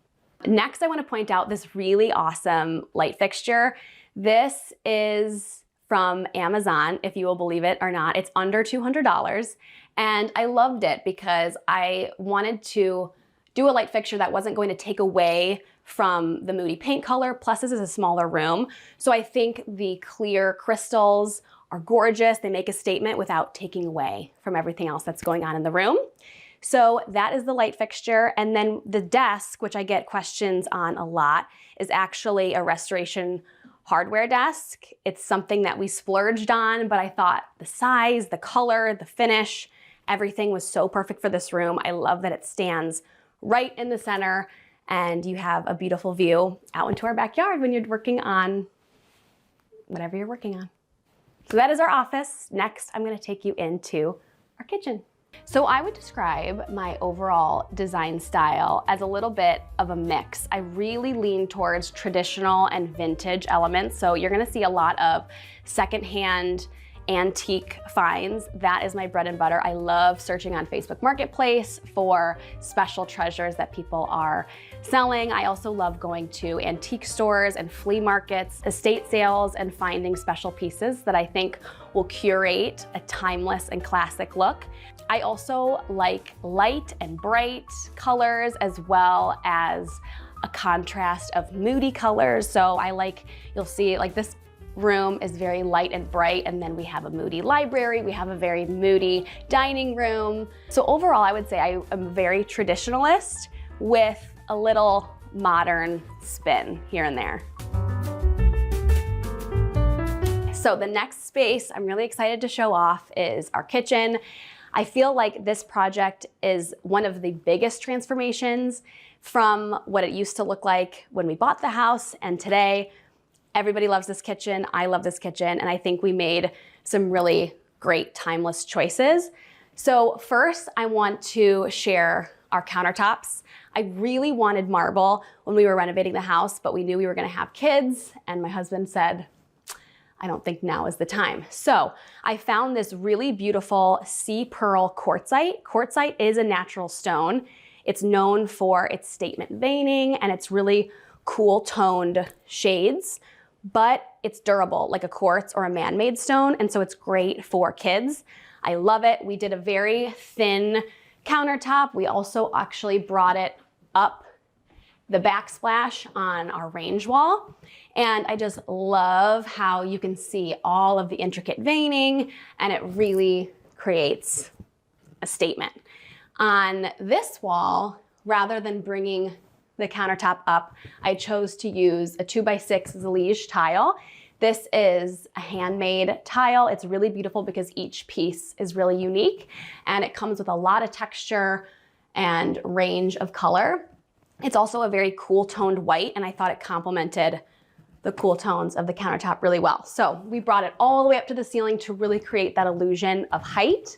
Next, I want to point out this really awesome light fixture. This is from Amazon, if you will believe it or not. It's under $200, and I loved it because I wanted to do a light fixture that wasn't going to take away from the moody paint color. Plus, this is a smaller room, so I think the clear crystals are gorgeous. They make a statement without taking away from everything else that's going on in the room. So that is the light fixture. And then the desk, which I get questions on a lot, is actually a restoration hardware desk. It's something that we splurged on, but I thought the size, the color, the finish, everything was so perfect for this room. I love that it stands right in the center and you have a beautiful view out into our backyard when you're working on whatever you're working on. So that is our office. Next, I'm going to take you into our kitchen. So I would describe my overall design style as a little bit of a mix. I really lean towards traditional and vintage elements. So you're going to see a lot of secondhand antique finds. That is my bread and butter. I love searching on Facebook Marketplace for special treasures that people are selling. I also love going to antique stores and flea markets, estate sales, and finding special pieces that I think will curate a timeless and classic look. I also like light and bright colors as well as a contrast of moody colors. So I like, you'll see like this room is very light and bright, and then we have a moody library, we have a very moody dining room. So overall, I would say I am very traditionalist with a little modern spin here and there. So the next space I'm really excited to show off is our kitchen. I feel like this project is one of the biggest transformations from what it used to look like when we bought the house and today. Everybody loves this kitchen. I love this kitchen, and I think we made some really great timeless choices. So first, I want to share our countertops. I really wanted marble when we were renovating the house, but we knew we were gonna have kids, and my husband said, I don't think now is the time. So I found this really beautiful sea pearl quartzite. Quartzite is a natural stone. It's known for its statement veining and its really cool toned shades, but it's durable like a quartz or a man-made stone, and so it's great for kids. I love it. We did a very thin countertop. We also actually brought it up the backsplash on our range wall, and I just love how you can see all of the intricate veining, and it really creates a statement. On this wall, rather than bringing the countertop up, I chose to use a 2x6 Zlige tile. This is a handmade tile. It's really beautiful because each piece is really unique, and it comes with a lot of texture and range of color. It's also a very cool toned white, and I thought it complemented the cool tones of the countertop really well. So we brought it all the way up to the ceiling to really create that illusion of height,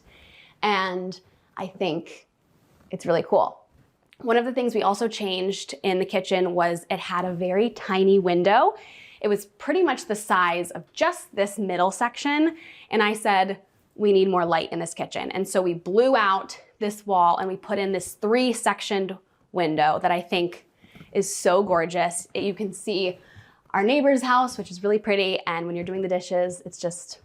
and I think it's really cool. One of the things we also changed in the kitchen was it had a very tiny window. It was pretty much the size of just this middle section, and I said, we need more light in this kitchen. And so we blew out this wall and we put in this 3-sectioned window that I think is so gorgeous. You can see our neighbor's house, which is really pretty, and when you're doing the dishes, it's just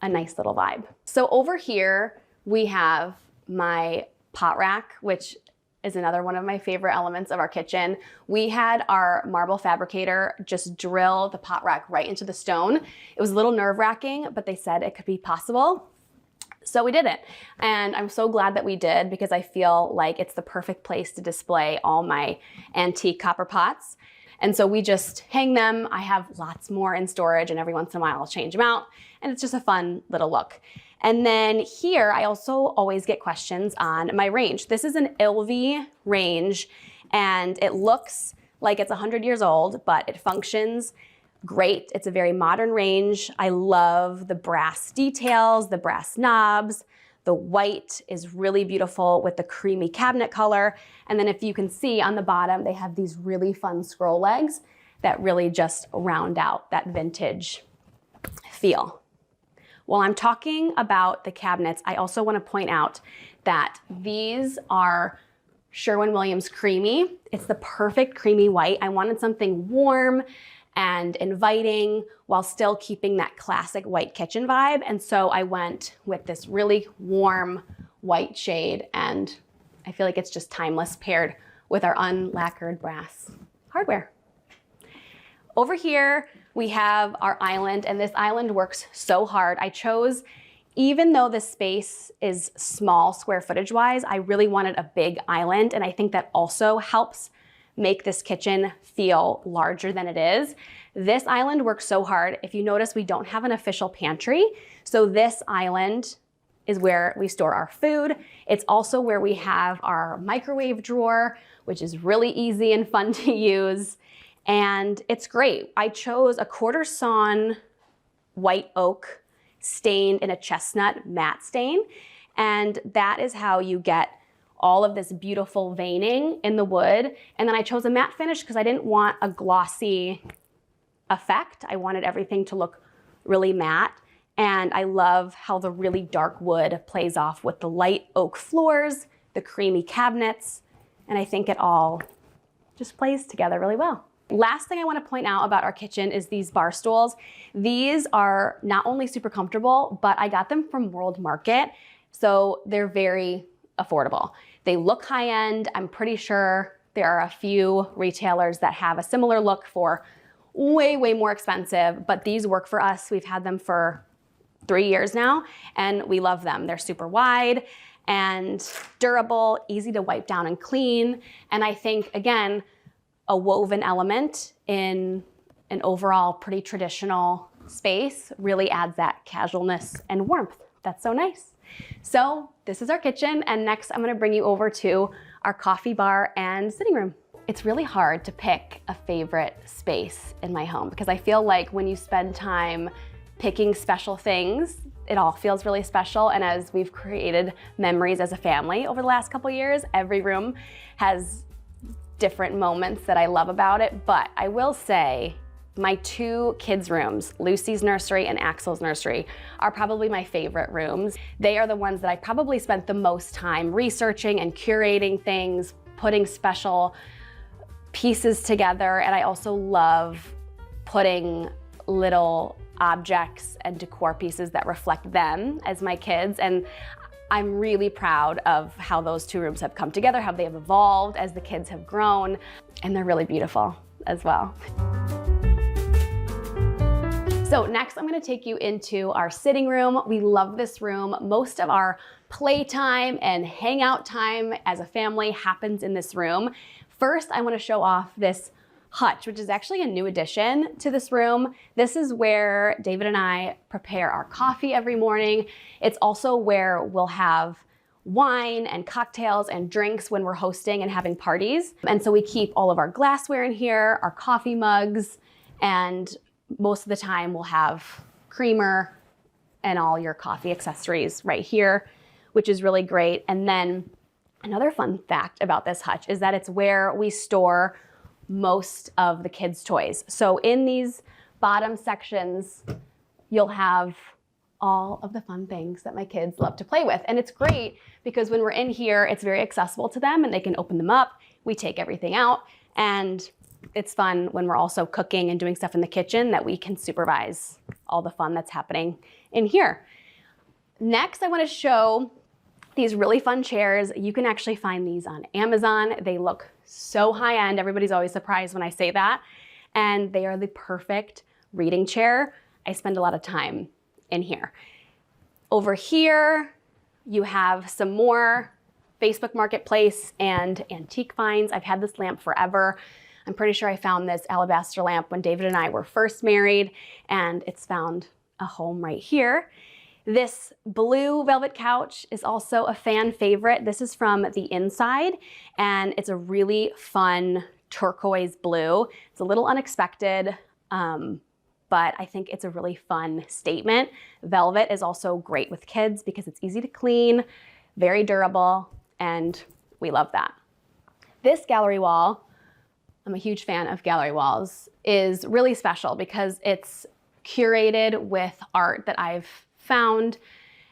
a nice little vibe. So over here, we have my pot rack, which is another one of my favorite elements of our kitchen. We had our marble fabricator just drill the pot rack right into the stone. It was a little nerve-wracking, but they said it could be possible. So we did it. And I'm so glad that we did because I feel like it's the perfect place to display all my antique copper pots. And so we just hang them. I have lots more in storage, and every once in a while I'll change them out. And it's just a fun little look. And then here, I also always get questions on my range. This is an Ilvi range, and it looks like it's 100 years old, but it functions great. It's a very modern range. I love the brass details, the brass knobs. The white is really beautiful with the creamy cabinet color. And then if you can see on the bottom, they have these really fun scroll legs that really just round out that vintage feel. While I'm talking about the cabinets, I also want to point out that these are Sherwin-Williams creamy. It's the perfect creamy white. I wanted something warm and inviting while still keeping that classic white kitchen vibe. And so I went with this really warm white shade, and I feel like it's just timeless paired with our unlacquered brass hardware. Over here, we have our island, and this island works so hard. I chose, even though the space is small square footage wise, I really wanted a big island, and I think that also helps make this kitchen feel larger than it is. This island works so hard. If you notice, we don't have an official pantry. So this island is where we store our food. It's also where we have our microwave drawer, which is really easy and fun to use. And it's great. I chose a quarter sawn white oak stained in a chestnut matte stain. And that is how you get all of this beautiful veining in the wood. And then I chose a matte finish because I didn't want a glossy effect. I wanted everything to look really matte. And I love how the really dark wood plays off with the light oak floors, the creamy cabinets, and I think it all just plays together really well. Last thing I want to point out about our kitchen is these bar stools. These are not only super comfortable, but I got them from World Market, so they're very affordable. They look high-end. I'm pretty sure there are a few retailers that have a similar look for way, way more expensive, but these work for us. We've had them for 3 years now, and we love them. They're super wide and durable, easy to wipe down and clean, and I think, again, a woven element in an overall pretty traditional space really adds that casualness and warmth. That's so nice. So this is our kitchen, and next I'm gonna bring you over to our coffee bar and sitting room. It's really hard to pick a favorite space in my home because I feel like when you spend time picking special things, it all feels really special. And as we've created memories as a family over the last couple years, every room has different moments that I love about it. But I will say my two kids' rooms, Lucy's nursery and Axel's nursery, are probably my favorite rooms. They are the ones that I probably spent the most time researching and curating things, putting special pieces together. And I also love putting little objects and decor pieces that reflect them as my kids. And I'm really proud of how those two rooms have come together, how they have evolved as the kids have grown, and they're really beautiful as well. So next I'm gonna take you into our sitting room. We love this room. Most of our playtime and hangout time as a family happens in this room. First, I wanna show off this hutch, which is actually a new addition to this room. This is where David and I prepare our coffee every morning. It's also where we'll have wine and cocktails and drinks when we're hosting and having parties. And so we keep all of our glassware in here, our coffee mugs, and most of the time we'll have creamer and all your coffee accessories right here, which is really great. And then another fun fact about this hutch is that it's where we store most of the kids' toys. So in these bottom sections, you'll have all of the fun things that my kids love to play with. And it's great because when we're in here, it's very accessible to them and they can open them up. We take everything out, and it's fun when we're also cooking and doing stuff in the kitchen that we can supervise all the fun that's happening in here. Next, I want to show these really fun chairs. You can actually find these on Amazon. They look so high-end. Everybody's always surprised when I say that. And they are the perfect reading chair. I spend a lot of time in here. Over here, you have some more Facebook Marketplace and antique finds. I've had this lamp forever. I'm pretty sure I found this alabaster lamp when David and I were first married, and it's found a home right here. This blue velvet couch is also a fan favorite. This is from the inside, and it's a really fun turquoise blue. It's a little unexpected, but I think it's a really fun statement. Velvet is also great with kids because it's easy to clean, very durable, and we love that. This gallery wall, I'm a huge fan of gallery walls, is really special because it's curated with art that I've found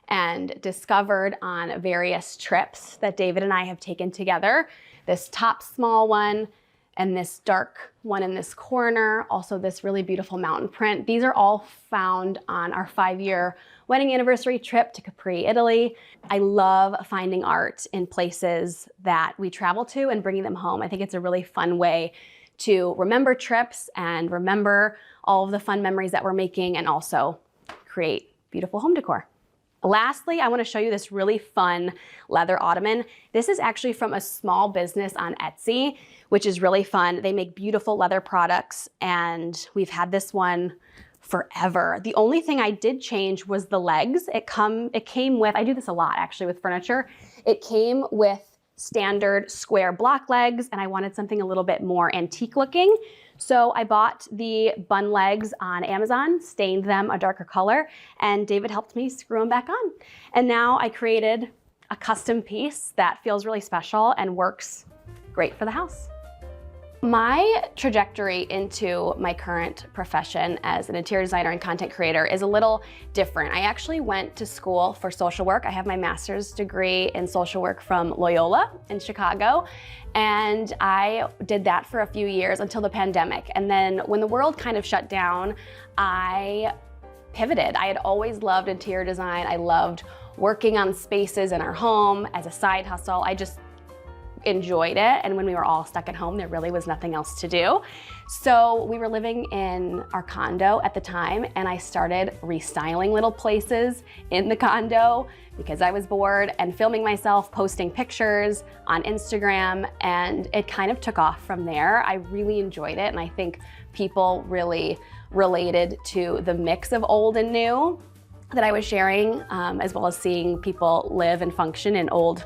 and discovered on various trips that David and I have taken together. This top small one and this dark one in this corner, also this really beautiful mountain print. These are all found on our 5-year wedding anniversary trip to Capri, Italy. I love finding art in places that we travel to and bringing them home. I think it's a really fun way to remember trips and remember all of the fun memories that we're making and also create beautiful home decor. Lastly, I want to show you this really fun leather ottoman. This is actually from a small business on Etsy, which is really fun. They make beautiful leather products, and we've had this one forever. The only thing I did change was the legs. It came with, I do this a lot actually with furniture. It came with standard square block legs, and I wanted something a little bit more antique looking. So I bought the bun legs on Amazon, stained them a darker color, and David helped me screw them back on. And now I created a custom piece that feels really special and works great for the house. My trajectory into my current profession as an interior designer and content creator is a little different. I actually went to school for social work. I have my master's degree in social work from Loyola in Chicago, and I did that for a few years until the pandemic. And then when the world kind of shut down, I pivoted. I had always loved interior design. I loved working on spaces in our home as a side hustle. I just enjoyed it, and when we were all stuck at home, there really was nothing else to do. So we were living in our condo at the time, and I started restyling little places in the condo because I was bored, and filming myself posting pictures on Instagram, and it kind of took off from there. I really enjoyed it, and I think people really related to the mix of old and new that I was sharing, as well as seeing people live and function in old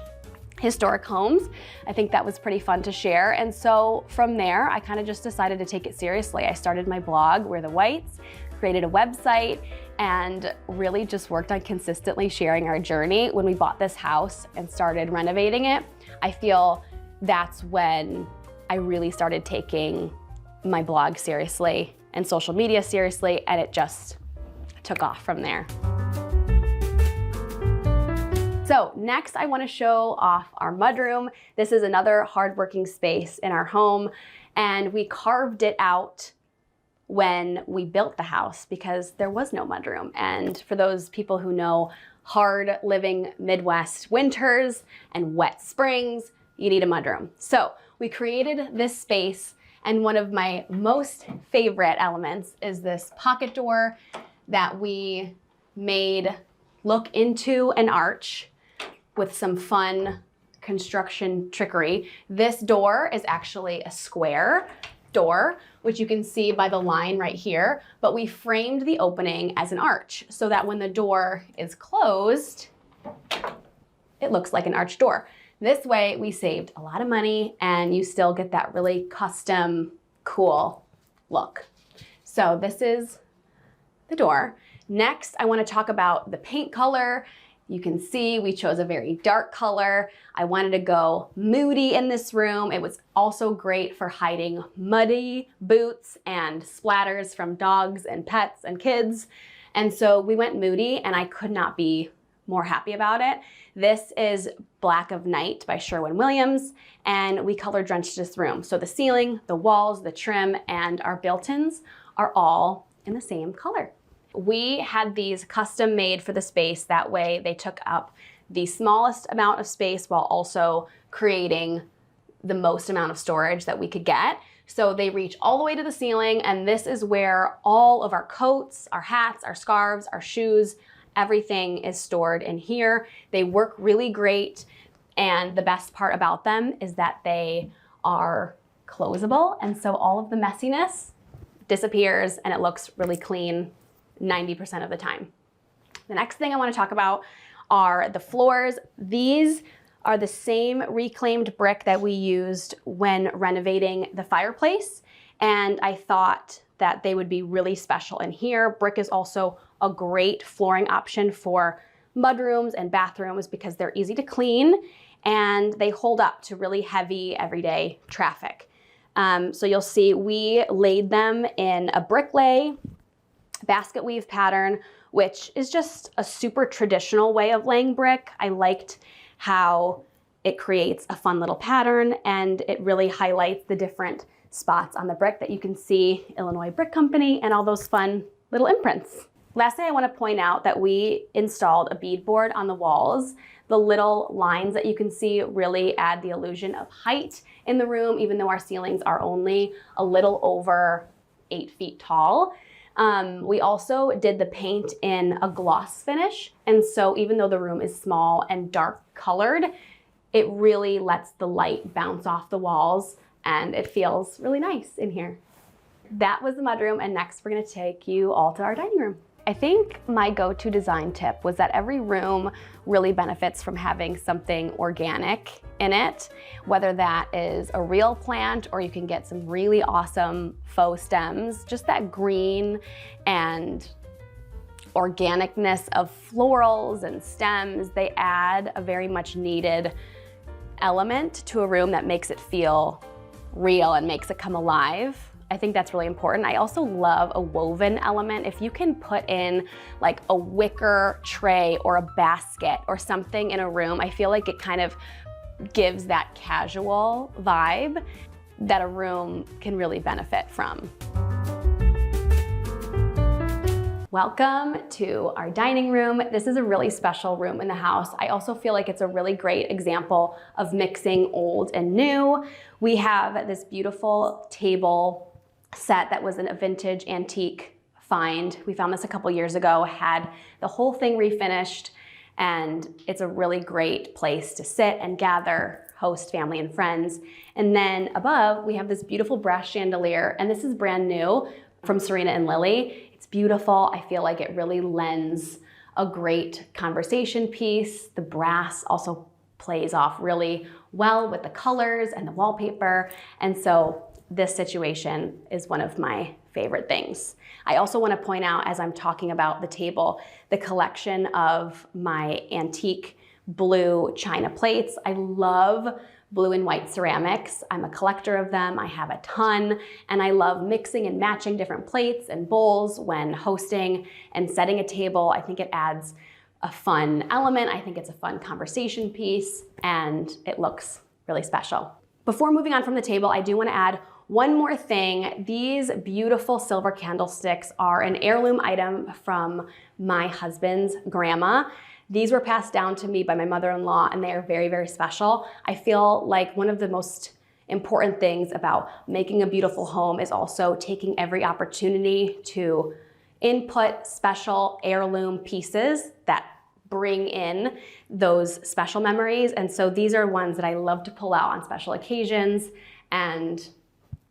historic homes. I think that was pretty fun to share. And so from there, I kind of just decided to take it seriously. I started my blog, We're the Whites, created a website, and really just worked on consistently sharing our journey. When we bought this house and started renovating it, I feel that's when I really started taking my blog seriously and social media seriously, and it just took off from there. So next I want to show off our mudroom. This is another hardworking space in our home, and we carved it out when we built the house because there was no mudroom. And for those people who know hard living Midwest winters and wet springs, you need a mudroom. So we created this space, and one of my most favorite elements is this pocket door that we made look into an arch with some fun construction trickery. This door is actually a square door, which you can see by the line right here, but we framed the opening as an arch so that when the door is closed, it looks like an arch door. This way we saved a lot of money, and you still get that really custom, cool look. So this is the door. Next, I want to talk about the paint color. You can see we chose a very dark color. I wanted to go moody in this room. It was also great for hiding muddy boots and splatters from dogs and pets and kids. And so we went moody, and I could not be more happy about it. This is Black of Night by Sherwin-Williams, and we color drenched this room. So the ceiling, the walls, the trim, and our built-ins are all in the same color. We had these custom made for the space. That way they took up the smallest amount of space while also creating the most amount of storage that we could get. So they reach all the way to the ceiling, and this is where all of our coats, our hats, our scarves, our shoes, everything is stored in here. They work really great, and the best part about them is that they are closable, and so all of the messiness disappears and it looks really clean 90% of the time. The next thing I want to talk about are the floors. These are the same reclaimed brick that we used when renovating the fireplace, and I thought that they would be really special in here. Brick is also a great flooring option for mudrooms and bathrooms because they're easy to clean and they hold up to really heavy everyday traffic. So you'll see we laid them in a brick lay, basket weave pattern, which is just a super traditional way of laying brick. I liked how it creates a fun little pattern and it really highlights the different spots on the brick that you can see Illinois Brick Company and all those fun little imprints. Lastly, I want to point out that we installed a beadboard on the walls. The little lines that you can see really add the illusion of height in the room, even though our ceilings are only a little over 8 feet tall. We also did the paint in a gloss finish, and so even though the room is small and dark colored, it really lets the light bounce off the walls and it feels really nice in here. That was the mudroom, and next we're gonna take you all to our dining room. I think my go-to design tip was that every room really benefits from having something organic in it, whether that is a real plant or you can get some really awesome faux stems. Just that green and organicness of florals and stems, they add a very much needed element to a room that makes it feel real and makes it come alive. I think that's really important. I also love a woven element. If you can put in like a wicker tray or a basket or something in a room, I feel like it kind of gives that casual vibe that a room can really benefit from. Welcome to our dining room. This is a really special room in the house. I also feel like it's a really great example of mixing old and new. We have this beautiful table set that was a vintage antique find. We found this a couple years ago, had the whole thing refinished, and it's a really great place to sit and gather, host family and friends. And then above, we have this beautiful brass chandelier, and this is brand new from Serena and Lily. It's beautiful. I feel like it really lends a great conversation piece. The brass also plays off really well with the colors and the wallpaper. And so this situation is one of my favorite things. I also want to point out, as I'm talking about the table, the collection of my antique blue china plates. I love blue and white ceramics. I'm a collector of them. I have a ton, and I love mixing and matching different plates and bowls when hosting and setting a table. I think it adds a fun element. I think it's a fun conversation piece, and it looks really special. Before moving on from the table, I do want to add one more thing. These beautiful silver candlesticks are an heirloom item from my husband's grandma. These were passed down to me by my mother-in-law, and they are very, very special. I feel like one of the most important things about making a beautiful home is also taking every opportunity to input special heirloom pieces that bring in those special memories. And so these are ones that I love to pull out on special occasions, and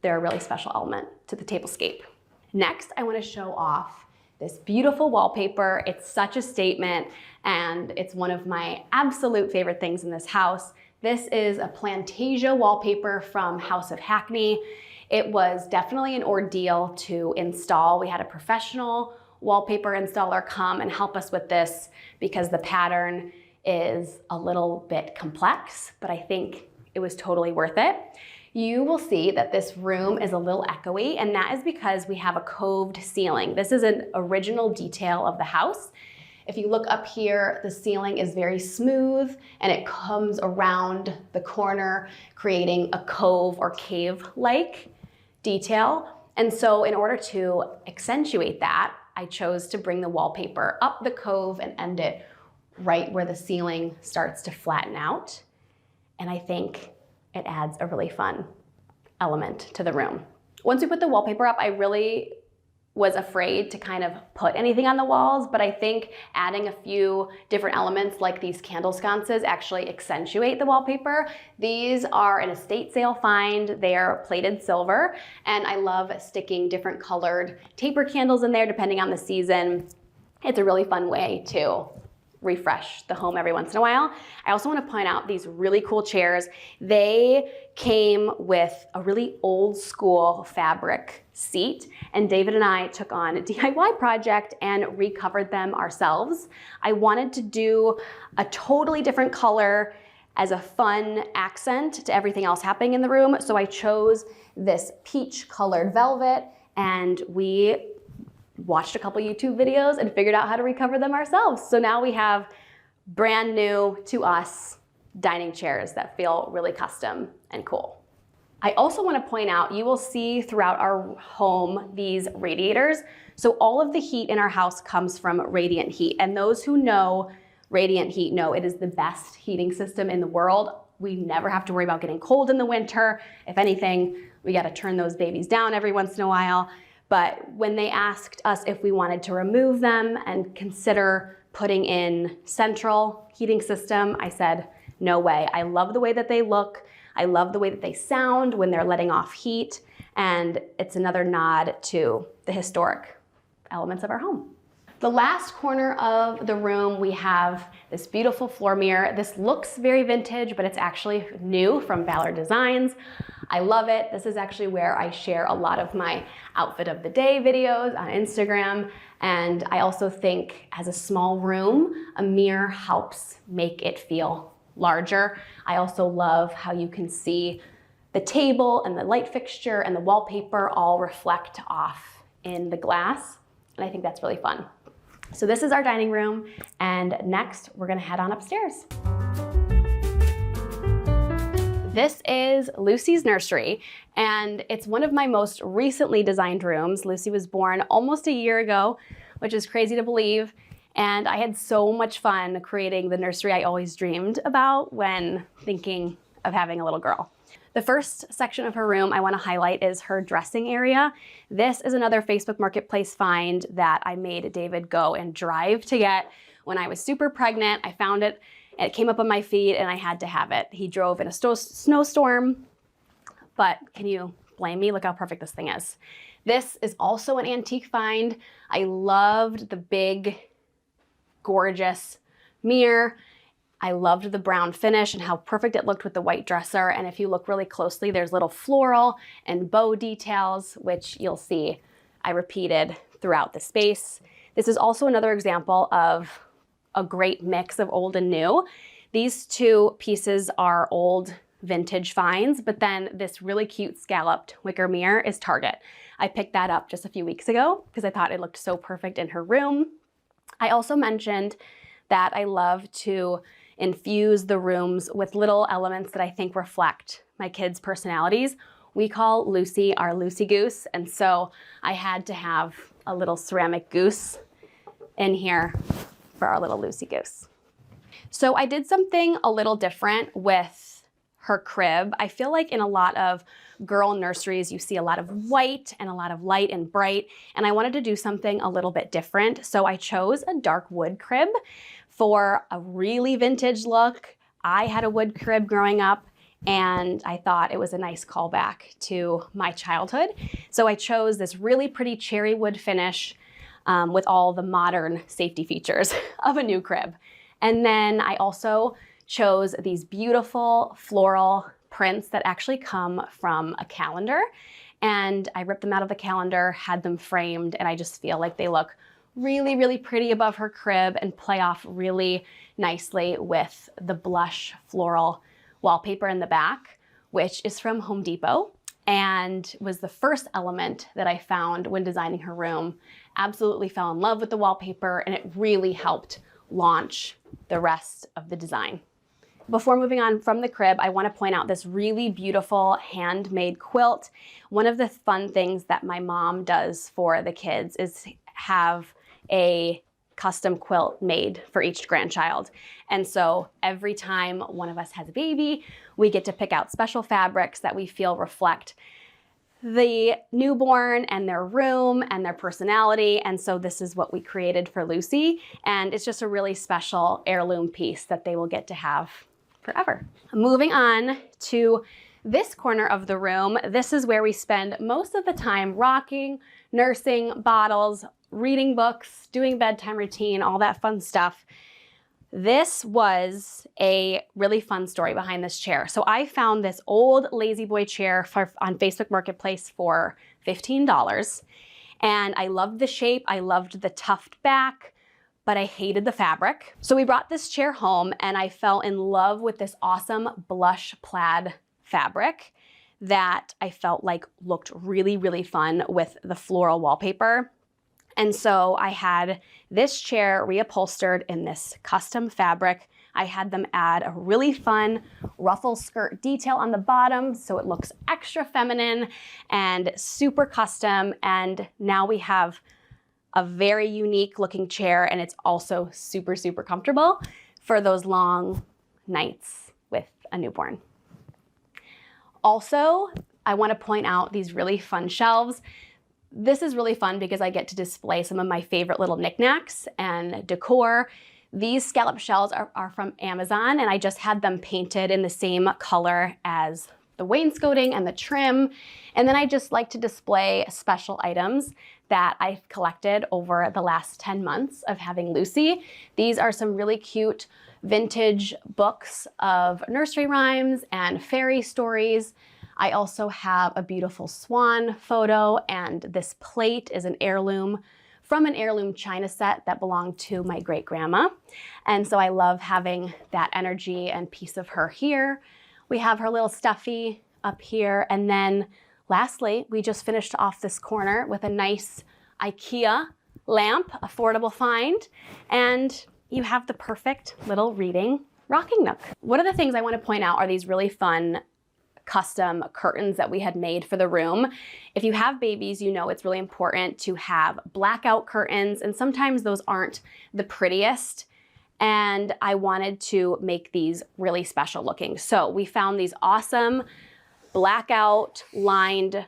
they're a really special element to the tablescape. Next, I want to show off this beautiful wallpaper. It's such a statement, and it's one of my absolute favorite things in this house. This is a Plantasia wallpaper from House of Hackney. It was definitely an ordeal to install. We had a professional wallpaper installer come and help us with this because the pattern is a little bit complex, but I think it was totally worth it. You will see that this room is a little echoey, and that is because we have a coved ceiling. This is an original detail of the house. If you look up here, the ceiling is very smooth and it comes around the corner, creating a cove or cave-like detail. And so in order to accentuate that, I chose to bring the wallpaper up the cove and end it right where the ceiling starts to flatten out. And I think it adds a really fun element to the room. Once we put the wallpaper up, I really was afraid to kind of put anything on the walls, but I think adding a few different elements like these candle sconces actually accentuate the wallpaper. These are an estate sale find. They are plated silver, and I love sticking different colored taper candles in there depending on the season. It's a really fun way to refresh the home every once in a while. I also want to point out these really cool chairs. They came with a really old school fabric seat, and David and I took on a DIY project and recovered them ourselves. I wanted to do a totally different color as a fun accent to everything else happening in the room. So I chose this peach colored velvet, and we watched a couple YouTube videos and figured out how to recover them ourselves. So now we have brand new to us dining chairs that feel really custom and cool. I also want to point out, you will see throughout our home these radiators. So all of the heat in our house comes from radiant heat. And those who know radiant heat know it is the best heating system in the world. We never have to worry about getting cold in the winter. If anything, we got to turn those babies down every once in a while. But when they asked us if we wanted to remove them and consider putting in central heating system, I said, no way. I love the way that they look. I love the way that they sound when they're letting off heat. And it's another nod to the historic elements of our home. The last corner of the room, we have this beautiful floor mirror. This looks very vintage, but it's actually new from Ballard Designs. I love it. This is actually where I share a lot of my outfit of the day videos on Instagram. And I also think as a small room, a mirror helps make it feel larger. I also love how you can see the table and the light fixture and the wallpaper all reflect off in the glass. And I think that's really fun. So this is our dining room, and next we're gonna head on upstairs. This is Lucy's nursery, and it's one of my most recently designed rooms. Lucy was born almost a year ago, which is crazy to believe, and I had so much fun creating the nursery I always dreamed about when thinking of having a little girl. The first section of her room I want to highlight is her dressing area. This is another Facebook Marketplace find that I made David go and drive to get when I was super pregnant. I found it, it came up on my feed, and I had to have it. He drove in a snowstorm, but can you blame me? Look how perfect this thing is. This is also an antique find. I loved the big, gorgeous mirror. I loved the brown finish and how perfect it looked with the white dresser. And if you look really closely, there's little floral and bow details, which you'll see I repeated throughout the space. This is also another example of a great mix of old and new. These two pieces are old vintage finds, but then this really cute scalloped wicker mirror is Target. I picked that up just a few weeks ago because I thought it looked so perfect in her room. I also mentioned that I love to infuse the rooms with little elements that I think reflect my kids' personalities. We call Lucy our Lucy Goose, and so I had to have a little ceramic goose in here for our little Lucy Goose. So I did something a little different with her crib. I feel like in a lot of girl nurseries, you see a lot of white and a lot of light and bright, and I wanted to do something a little bit different. So I chose a dark wood crib for a really vintage look. I had a wood crib growing up, and I thought it was a nice callback to my childhood. So I chose this really pretty cherry wood finish with all the modern safety features of a new crib. And then I also chose these beautiful floral prints that actually come from a calendar. And I ripped them out of the calendar, had them framed, and I just feel like they look really, really pretty above her crib and play off really nicely with the blush floral wallpaper in the back, which is from Home Depot and was the first element that I found when designing her room. Absolutely fell in love with the wallpaper, and it really helped launch the rest of the design. Before moving on from the crib, I want to point out this really beautiful handmade quilt. One of the fun things that my mom does for the kids is have a custom quilt made for each grandchild. And so every time one of us has a baby, we get to pick out special fabrics that we feel reflect the newborn and their room and their personality. And so this is what we created for Lucy. And it's just a really special heirloom piece that they will get to have forever. Moving on to This corner of the room, this is where we spend most of the time rocking, nursing bottles, reading books, doing bedtime routine, all that fun stuff. This was a really fun story behind this chair. So I found this old Lazy Boy chair on Facebook Marketplace for $15. And I loved the shape, I loved the tuft back, but I hated the fabric. So we brought this chair home and I fell in love with this awesome blush plaid fabric that I felt like looked really, really fun with the floral wallpaper. And so I had this chair reupholstered in this custom fabric. I had them add a really fun ruffle skirt detail on the bottom so it looks extra feminine and super custom. And now we have a very unique looking chair, and it's also super, super comfortable for those long nights with a newborn. Also, I want to point out these really fun shelves. This is really fun because I get to display some of my favorite little knickknacks and decor. These scallop shelves are from Amazon, and I just had them painted in the same color as the wainscoting and the trim. And then I just like to display special items that I've collected over the last 10 months of having Lucy. These are some really cute vintage books of nursery rhymes and fairy stories. I also have a beautiful swan photo, and this plate is an heirloom from an heirloom china set that belonged to my great grandma. And so I love having that energy and piece of her here. We have her little stuffy up here. And then lastly, we just finished off this corner with a nice IKEA lamp, affordable find. And you have the perfect little reading rocking nook. One of the things I want to point out are these really fun custom curtains that we had made for the room. If you have babies, you know it's really important to have blackout curtains, and sometimes those aren't the prettiest. And I wanted to make these really special looking. So we found these awesome blackout lined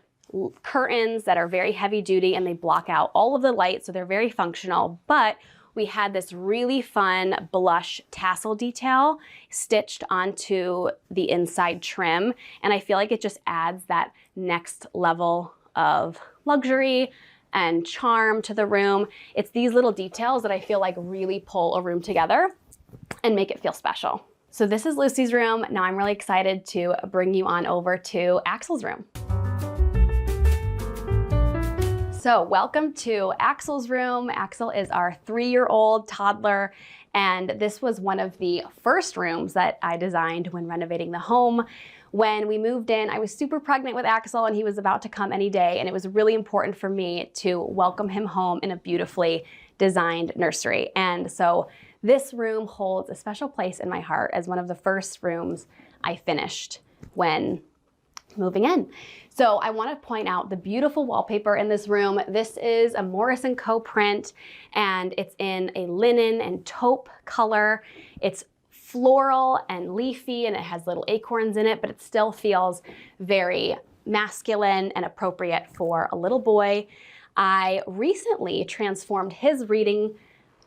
curtains that are very heavy duty, and they block out all of the light, so they're very functional. But we had this really fun blush tassel detail stitched onto the inside trim. And I feel like it just adds that next level of luxury and charm to the room. It's these little details that I feel like really pull a room together and make it feel special. So this is Lucy's room. Now I'm really excited to bring you on over to Axel's room. So welcome to Axel's room. Axel is our 3-year-old toddler, and this was one of the first rooms that I designed when renovating the home. When we moved in, I was super pregnant with Axel, and he was about to come any day, and it was really important for me to welcome him home in a beautifully designed nursery. And so this room holds a special place in my heart as one of the first rooms I finished when moving in. So I want to point out the beautiful wallpaper in this room. This is a Morris & Co. print, and it's in a linen and taupe color. It's floral and leafy, and it has little acorns in it, but it still feels very masculine and appropriate for a little boy. I recently transformed his reading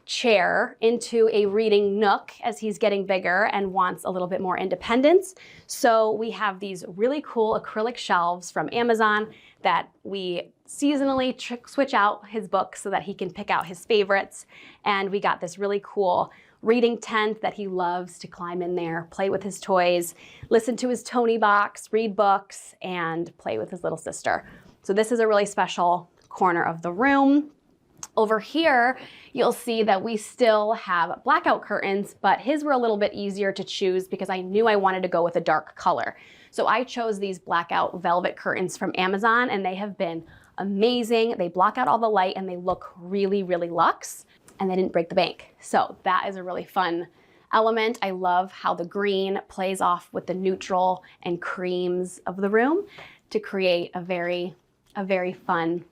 chair into a reading nook as he's getting bigger and wants a little bit more independence. So we have these really cool acrylic shelves from Amazon that we seasonally switch out his books so that he can pick out his favorites. And we got this really cool reading tent that he loves to climb in there, play with his toys, listen to his Tony box, read books, and play with his little sister. So this is a really special corner of the room. Over here, you'll see that we still have blackout curtains, but his were a little bit easier to choose because I knew I wanted to go with a dark color. So I chose these blackout velvet curtains from Amazon, and they have been amazing. They block out all the light and they look really, really luxe, and they didn't break the bank. So that is a really fun element. I love how the green plays off with the neutral and creams of the room to create a very fun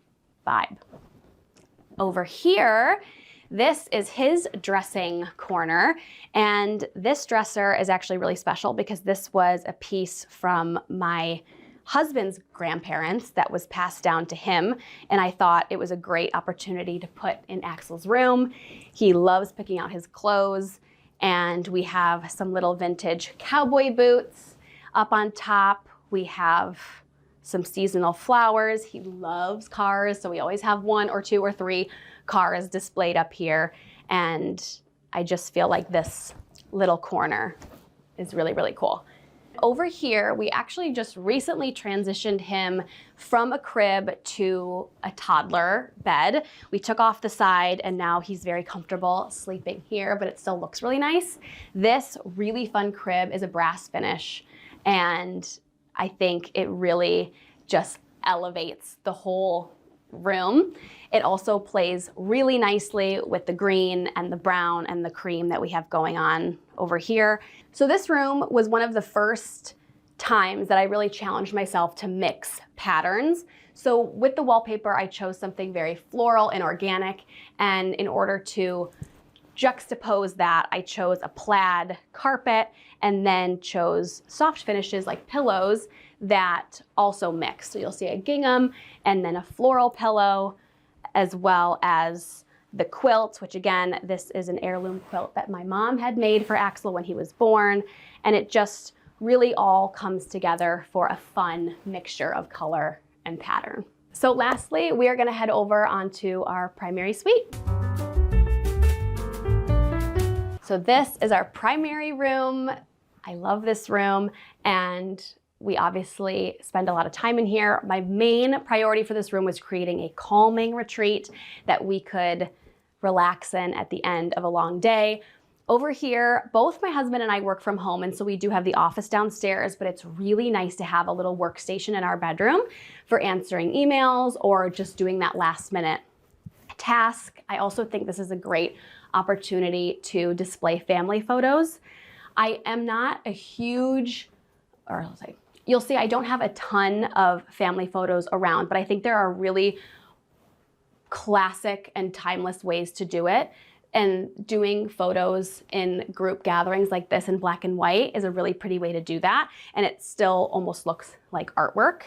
vibe. Over here, this is his dressing corner, and this dresser is actually really special because this was a piece from my husband's grandparents that was passed down to him, and I thought it was a great opportunity to put in Axel's room. He loves picking out his clothes, and we have some little vintage cowboy boots up on top We have some seasonal flowers. He loves cars, so we always have 1 or 2 or 3 cars displayed up here. And I just feel like this little corner is really, really cool. Over here, we actually just recently transitioned him from a crib to a toddler bed. We took off the side and now he's very comfortable sleeping here, but it still looks really nice. This really fun crib is a brass finish, and I think it really just elevates the whole room. It also plays really nicely with the green and the brown and the cream that we have going on over here. So this room was one of the first times that I really challenged myself to mix patterns. So with the wallpaper, I chose something very floral and organic, and in order to juxtapose that, I chose a plaid carpet and then chose soft finishes like pillows that also mix. So you'll see a gingham and then a floral pillow, as well as the quilt, which again, this is an heirloom quilt that my mom had made for Axel when he was born. And it just really all comes together for a fun mixture of color and pattern. So lastly, we are gonna head over onto our primary suite. So this is our primary room. I love this room, and we obviously spend a lot of time in here. My main priority for this room was creating a calming retreat that we could relax in at the end of a long day. Over here, both my husband and I work from home, and so we do have the office downstairs, but it's really nice to have a little workstation in our bedroom for answering emails or just doing that last minute task. I also think this is a great opportunity to display family photos. I am not a huge, or I'll say, you'll see I don't have a ton of family photos around, but I think there are really classic and timeless ways to do it. And doing photos in group gatherings like this in black and white is a really pretty way to do that. And it still almost looks like artwork.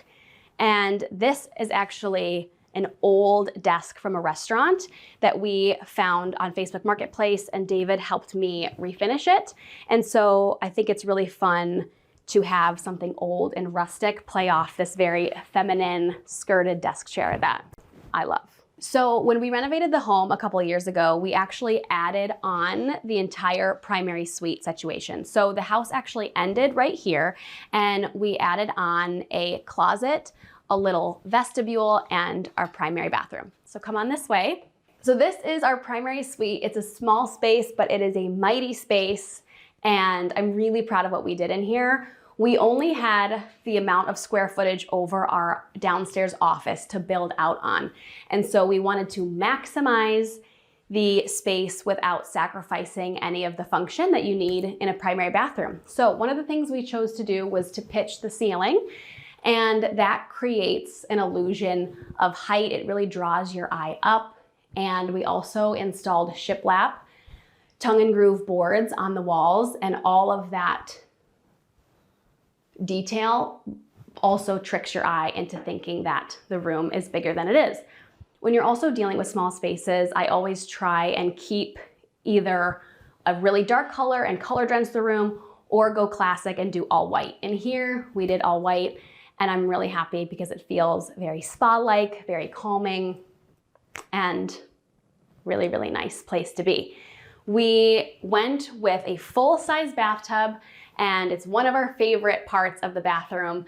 And this is actually an old desk from a restaurant that we found on Facebook Marketplace, and David helped me refinish it. And so I think it's really fun to have something old and rustic play off this very feminine skirted desk chair that I love. So when we renovated the home a couple of years ago, we actually added on the entire primary suite situation. So the house actually ended right here, and we added on a closet, a little vestibule, and our primary bathroom. So come on this way. So this is our primary suite. It's a small space, but it is a mighty space, and I'm really proud of what we did in here. We only had the amount of square footage over our downstairs office to build out on. And so we wanted to maximize the space without sacrificing any of the function that you need in a primary bathroom. So one of the things we chose to do was to pitch the ceiling, and that creates an illusion of height. It really draws your eye up. And we also installed shiplap tongue and groove boards on the walls, and all of that detail also tricks your eye into thinking that the room is bigger than it is. When you're also dealing with small spaces, I always try and keep either a really dark color and color drench the room, or go classic and do all white. And here we did all white, and I'm really happy because it feels very spa-like, very calming, and really, really nice place to be. We went with a full-size bathtub, and it's one of our favorite parts of the bathroom.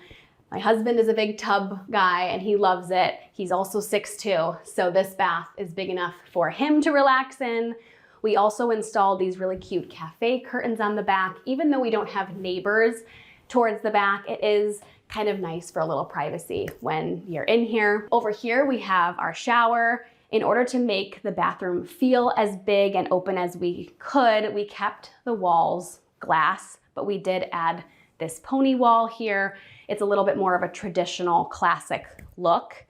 My husband is a big tub guy and he loves it. He's also 6'2", so this bath is big enough for him to relax in. We also installed these really cute cafe curtains on the back. Even though we don't have neighbors towards the back, it is kind of nice for a little privacy when you're in here. Over here we have our shower. In order to make the bathroom feel as big and open as we could, we kept the walls glass, but we did add this pony wall here. It's a little bit more of a traditional classic look.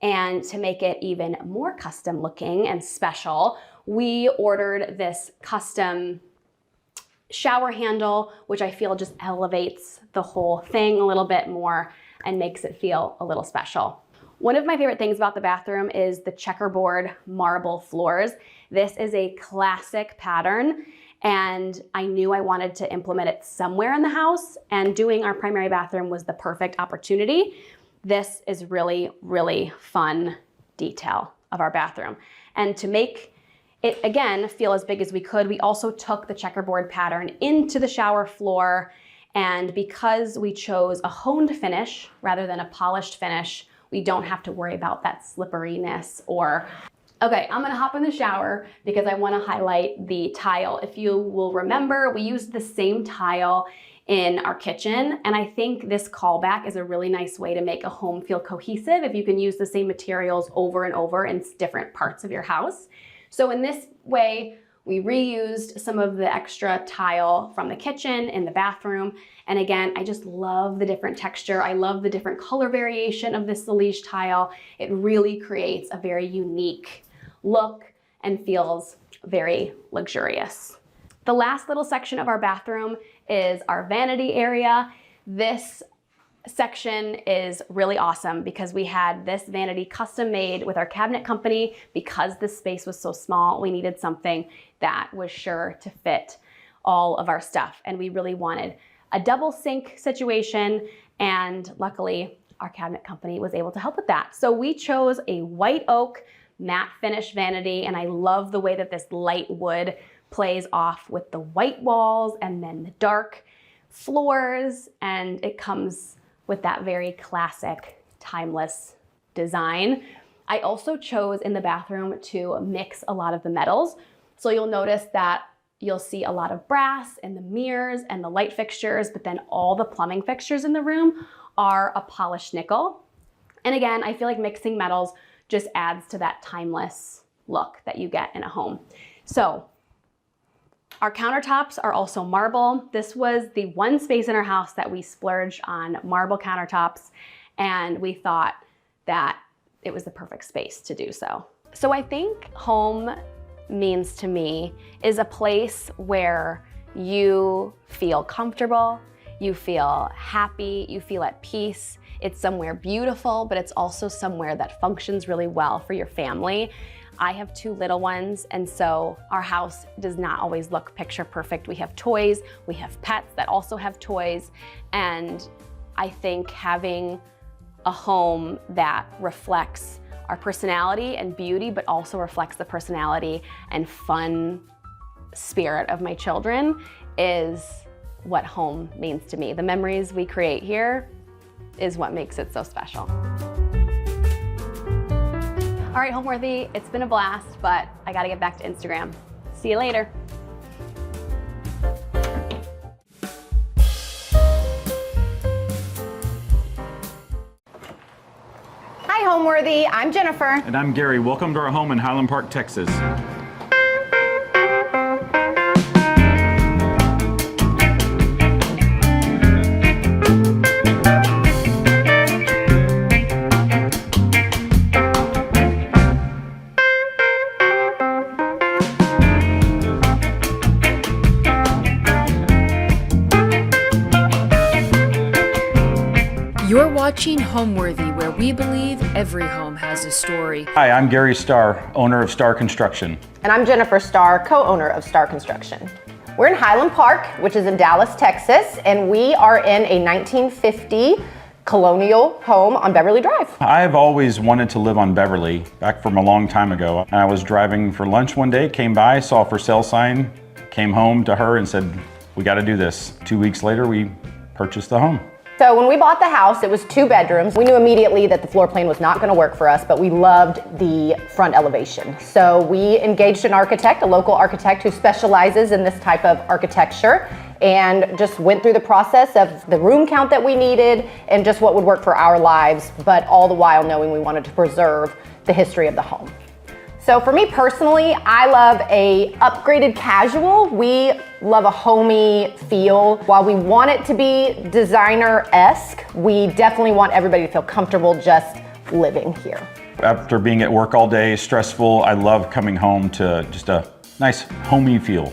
And to make it even more custom looking and special, we ordered this custom shower handle, which I feel just elevates the whole thing a little bit more and makes it feel a little special. One of my favorite things about the bathroom is the checkerboard marble floors. This is a classic pattern, and I knew I wanted to implement it somewhere in the house, and doing our primary bathroom was the perfect opportunity. This is really, really fun detail of our bathroom. And to make it, again, feel as big as we could, we also took the checkerboard pattern into the shower floor. And because we chose a honed finish rather than a polished finish, we don't have to worry about that slipperiness or... Okay, I'm gonna hop in the shower because I wanna highlight the tile. If you will remember, we used the same tile in our kitchen, and I think this callback is a really nice way to make a home feel cohesive if you can use the same materials over and over in different parts of your house. So in this way, we reused some of the extra tile from the kitchen in the bathroom. And again, I just love the different texture. I love the different color variation of this Elegance tile. It really creates a very unique look and feels very luxurious. The last little section of our bathroom is our vanity area. This section is really awesome because we had this vanity custom made with our cabinet company. Because this space was so small, we needed something that was sure to fit all of our stuff. And we really wanted a double sink situation, and luckily our cabinet company was able to help with that. So we chose a white oak matte finish vanity, and I love the way that this light wood plays off with the white walls and then the dark floors, and it comes with that very classic, timeless design. I also chose in the bathroom to mix a lot of the metals. So you'll notice that you'll see a lot of brass in the mirrors and the light fixtures, but then all the plumbing fixtures in the room are a polished nickel. And again, I feel like mixing metals just adds to that timeless look that you get in a home. So our countertops are also marble. This was the one space in our house that we splurged on marble countertops, and we thought that it was the perfect space to do so. So I think home means to me is a place where you feel comfortable, you feel happy, you feel at peace. It's somewhere beautiful, but it's also somewhere that functions really well for your family. I have two little ones, and so our house does not always look picture perfect. We have toys, we have pets that also have toys, and I think having a home that reflects our personality and beauty, but also reflects the personality and fun spirit of my children is what home means to me. The memories we create here is what makes it so special. All right, Homeworthy, it's been a blast, but I gotta get back to Instagram. See you later. Hi, Homeworthy. I'm Jennifer. And I'm Gary. Welcome to our home in Highland Park, Texas. You're watching Homeworthy, where we believe every home has a story. Hi, I'm Gary Starr, owner of Starr Construction. And I'm Jennifer Starr, co-owner of Starr Construction. We're in Highland Park, which is in Dallas, Texas, and we are in a 1950 Colonial home on Beverly Drive. I've always wanted to live on Beverly, back from a long time ago. I was driving for lunch one day, came by, saw a for sale sign, came home to her and said, we got to do this. 2 weeks later, we purchased the home. So when we bought the house, it was 2 bedrooms. We knew immediately that the floor plan was not going to work for us, but we loved the front elevation. So we engaged an architect, a local architect who specializes in this type of architecture, and just went through the process of the room count that we needed and just what would work for our lives, but all the while knowing we wanted to preserve the history of the home. So for me personally, I love a upgraded casual. We love a homey feel. While we want it to be designer-esque, we definitely want everybody to feel comfortable just living here. After being at work all day, stressful, I love coming home to just a nice homey feel.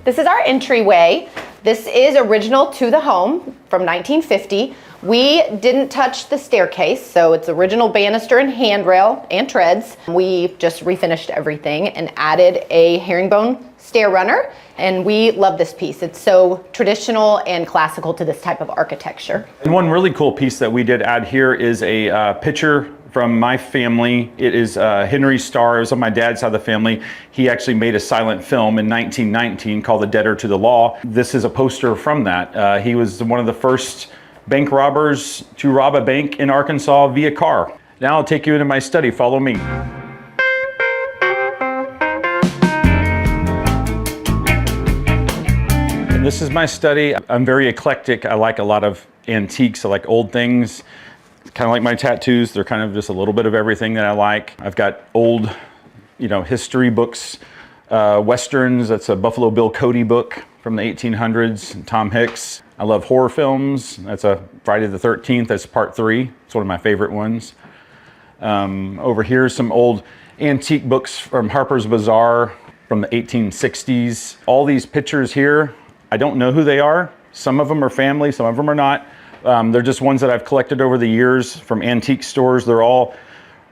This is our entryway. This is original to the home from 1950. We didn't touch the staircase, so it's original banister and handrail and treads. We just refinished everything and added a herringbone stair runner, and we love this piece. It's so traditional and classical to this type of architecture. And one really cool piece that we did add here is a picture from my family. It is Henry Starr. It was on my dad's side of the family. He actually made a silent film in 1919 called The Debtor to the Law. This is a poster from that. He was one of the first bank robbers to rob a bank in Arkansas via car. Now I'll take you into my study. Follow me. And this is my study. I'm very eclectic. I like a lot of antiques. I like old things. Kind of like my tattoos. They're kind of just a little bit of everything that I like. I've got old, history books, Westerns. That's a Buffalo Bill Cody book from the 1800s, Tom Hicks. I love horror films. That's a Friday the 13th. That's part 3. It's one of my favorite ones. Over here, some old antique books from Harper's Bazaar from the 1860s. All these pictures here, I don't know who they are. Some of them are family, some of them are not. They're just ones that I've collected over the years from antique stores. They're all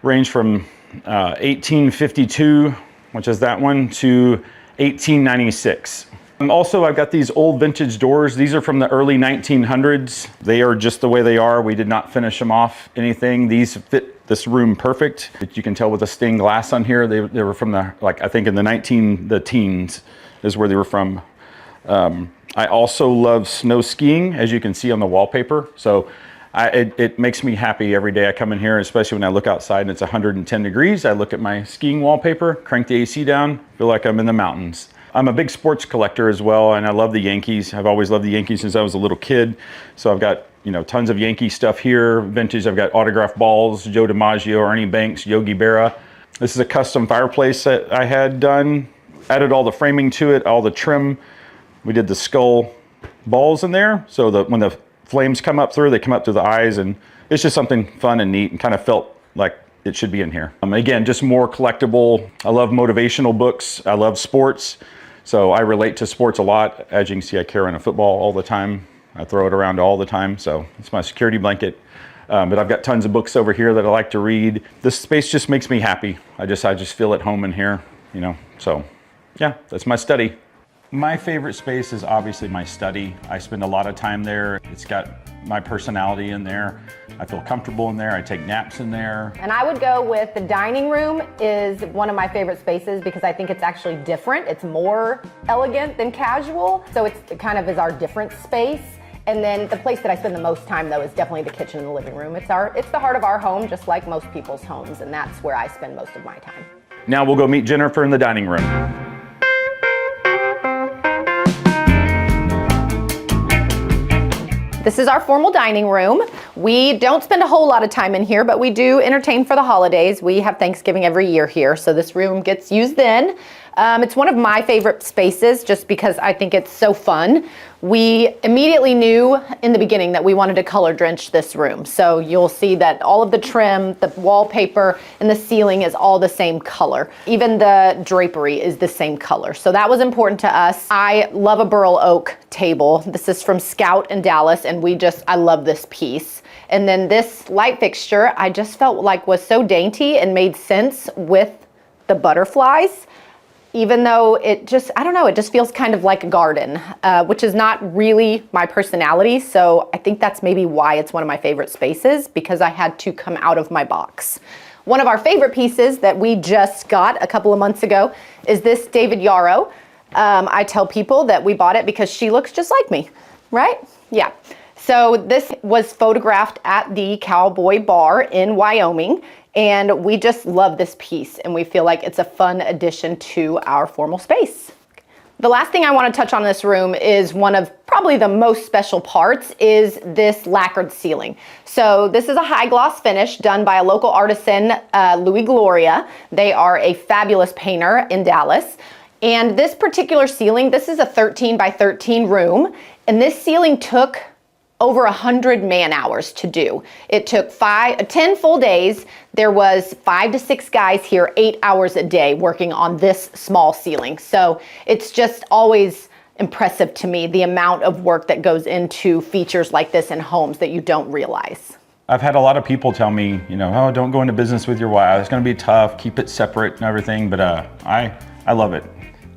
range from 1852, which is that one, to 1896. Also, I've got these old vintage doors. These are from the early 1900s. They are just the way they are. We did not finish them off anything. These fit this room perfect. You can tell with the stained glass on here. They were from the, I think in the teens is where they were from. I also love snow skiing, as you can see on the wallpaper. So it makes me happy every day I come in here, especially when I look outside and it's 110 degrees. I look at my skiing wallpaper, crank the AC down, feel like I'm in the mountains. I'm a big sports collector as well, and I love the Yankees. I've always loved the Yankees since I was a little kid. So I've got, tons of Yankee stuff here, vintage. I've got autographed balls, Joe DiMaggio, Ernie Banks, Yogi Berra. This is a custom fireplace that I had done. Added all the framing to it, all the trim. We did the skull balls in there, so that when the flames come up through, they come up through the eyes, and it's just something fun and neat and kind of felt like it should be in here. Again, just more collectible. I love motivational books. I love sports. So I relate to sports a lot. As you can see, I carry on a football all the time. I throw it around all the time. So it's my security blanket. But I've got tons of books over here that I like to read. This space just makes me happy. I just feel at home in here, So yeah, that's my study. My favorite space is obviously my study. I spend a lot of time there. It's got my personality in there. I feel comfortable in there. I take naps in there. And I would go with the dining room is one of my favorite spaces because I think it's actually different. It's more elegant than casual. So it kind of is our different space. And then the place that I spend the most time though is definitely the kitchen and the living room. It's the heart of our home, just like most people's homes. And that's where I spend most of my time. Now we'll go meet Jennifer in the dining room. This is our formal dining room. We don't spend a whole lot of time in here, but we do entertain for the holidays. We have Thanksgiving every year here, so this room gets used then. It's one of my favorite spaces just because I think it's so fun. We immediately knew in the beginning that we wanted to color drench this room. So you'll see that all of the trim, the wallpaper, and the ceiling is all the same color. Even the drapery is the same color. So that was important to us. I love a burl oak table. This is from Scout in Dallas, and I love this piece. And then this light fixture, I just felt like was so dainty and made sense with the butterflies. Even though it just feels kind of like a garden, which is not really my personality. So I think that's maybe why it's one of my favorite spaces, because I had to come out of my box. One of our favorite pieces that we just got a couple of months ago is this David Yarrow. I tell people that we bought it because she looks just like me, right? Yeah. So this was photographed at the Cowboy Bar in Wyoming. And we just love this piece, and we feel like it's a fun addition to our formal space. The last thing I want to touch on in this room is one of probably the most special parts is this lacquered ceiling. So this is a high gloss finish done by a local artisan, Louis Gloria. They are a fabulous painter in Dallas. And this particular ceiling, this is a 13 by 13 room, and this ceiling took over 100 man hours to do. It took 10 full days. There was 5 to 6 guys here 8 hours a day working on this small ceiling. So it's just always impressive to me, the amount of work that goes into features like this in homes that you don't realize. I've had a lot of people tell me, you know, oh, don't go into business with your wife. It's going to be tough. Keep it separate and everything. But I love it.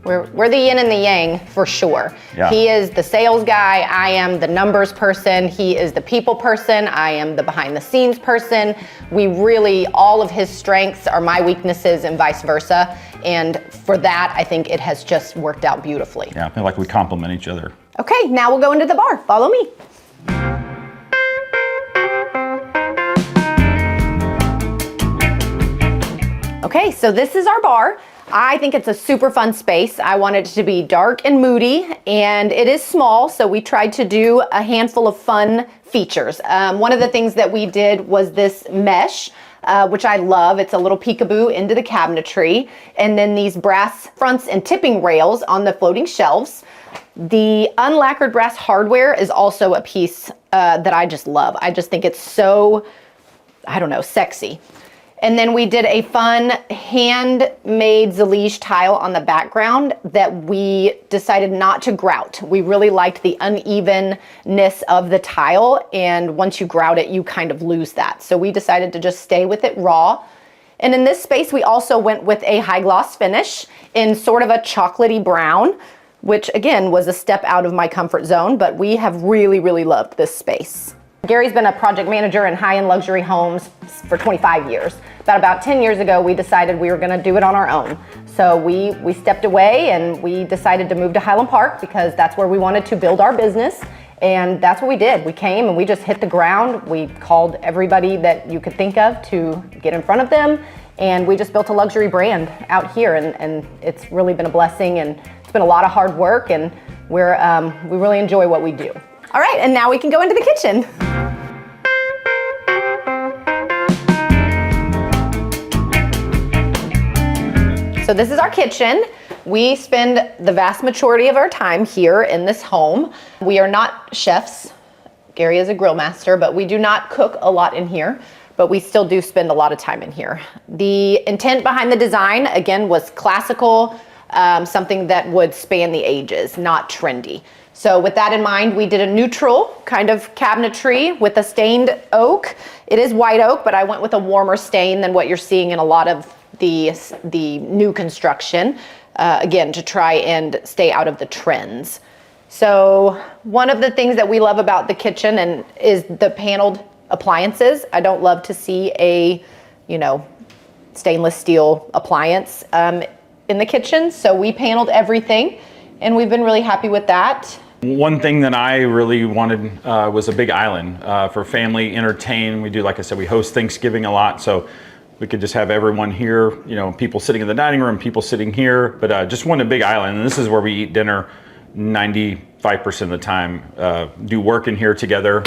We're the yin and the yang for sure. Yeah. He is the sales guy. I am the numbers person. He is the people person. I am the behind the scenes person. We really, all of his strengths are my weaknesses and vice versa. And for that, I think it has just worked out beautifully. Yeah, I feel like we complement each other. Okay, now we'll go into the bar. Follow me. Okay, so this is our bar. I think it's a super fun space. I wanted it to be dark and moody, and it is small, so we tried to do a handful of fun features. One of the things that we did was this mesh, which I love. It's a little peekaboo into the cabinetry, and then these brass fronts and tipping rails on the floating shelves. The unlacquered brass hardware is also a piece that I just love. I just think it's so, I don't know, sexy. And then we did a fun handmade Zalige tile on the background that we decided not to grout. We really liked the unevenness of the tile, and once you grout it, you kind of lose that. So we decided to just stay with it raw. And in this space, we also went with a high gloss finish in sort of a chocolatey brown, which again was a step out of my comfort zone, but we have really, really loved this space. Gary's been a project manager in high-end luxury homes for 25 years. About 10 years ago, we decided we were gonna do it on our own. So we stepped away and we decided to move to Highland Park because that's where we wanted to build our business. And that's what we did. We came and we just hit the ground. We called everybody that you could think of to get in front of them. And we just built a luxury brand out here. And it's really been a blessing, and it's been a lot of hard work, and we really enjoy what we do. All right, and now we can go into the kitchen. So this is our kitchen. We spend the vast majority of our time here in this home. We are not chefs. Gary is a grill master, but we do not cook a lot in here, but we still do spend a lot of time in here. The intent behind the design, again, was classical, something that would span the ages, not trendy. So with that in mind, we did a neutral kind of cabinetry with a stained oak. It is white oak, but I went with a warmer stain than what you're seeing in a lot of the new construction, again, to try and stay out of the trends. So one of the things that we love about the kitchen is the paneled appliances. I don't love to see a, stainless steel appliance in the kitchen. So we paneled everything, and we've been really happy with that. One thing that I really wanted was a big island for family entertain. We do, like I said, we host Thanksgiving a lot, so we could just have everyone here, people sitting in the dining room, people sitting here, but just want a big island. And this is where we eat dinner 95% of the time. Do work in here together,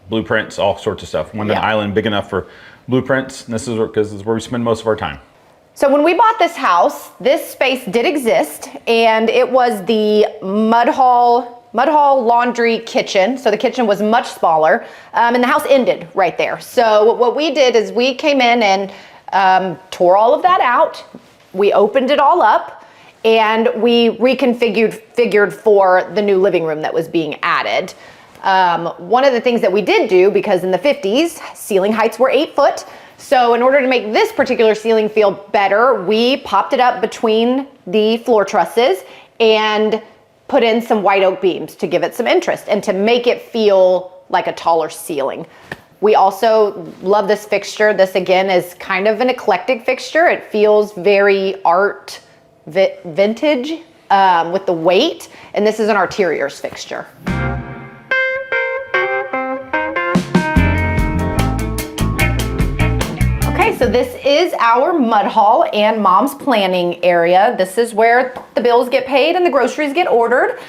blueprints, all sorts of stuff. Wanted an island big enough for blueprints, and this is where we spend most of our time. So when we bought this house, this space did exist, and it was the mud hall laundry kitchen. So the kitchen was much smaller, and the house ended right there. So what we did is we came in and tore all of that out. We opened it all up, and we reconfigured for the new living room that was being added. One of the things that we did do, because in the 50s, ceiling heights were 8 foot. So in order to make this particular ceiling feel better, we popped it up between the floor trusses and put in some white oak beams to give it some interest and to make it feel like a taller ceiling. We also love this fixture. This again is kind of an eclectic fixture. It feels very art vintage with the weight, and this is an Arteriors fixture. So this is our mud hall and mom's planning area. This is where the bills get paid and the groceries get ordered.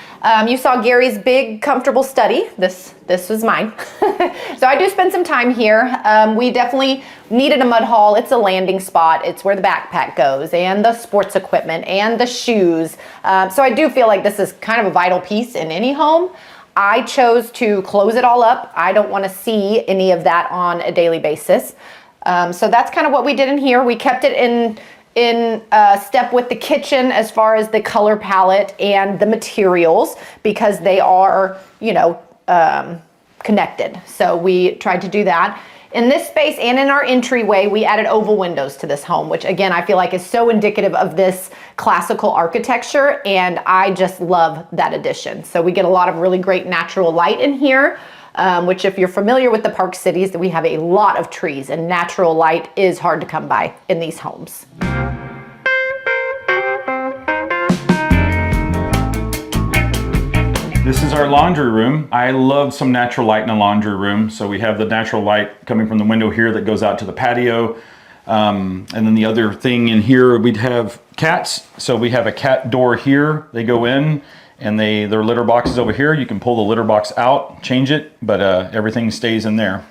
You saw Gary's big, comfortable study. This was mine. So I do spend some time here. We definitely needed a mud hall. It's a landing spot. It's where the backpack goes and the sports equipment and the shoes. So I do feel like this is kind of a vital piece in any home. I chose to close it all up. I don't want to see any of that on a daily basis. So that's kind of what we did in here. We kept it in step with the kitchen as far as the color palette and the materials, because they are, connected. So we tried to do that. In this space and in our entryway, we added oval windows to this home, which again, I feel like is so indicative of this classical architecture, and I just love that addition. So we get a lot of really great natural light in here, which if you're familiar with the Park Cities, we have a lot of trees, and natural light is hard to come by in these homes. This is our laundry room. I love some natural light in a laundry room. So we have the natural light coming from the window here that goes out to the patio. And then the other thing in here, we'd have cats. So we have a cat door here. They go in and their litter box is over here. You can pull the litter box out, change it, but everything stays in there.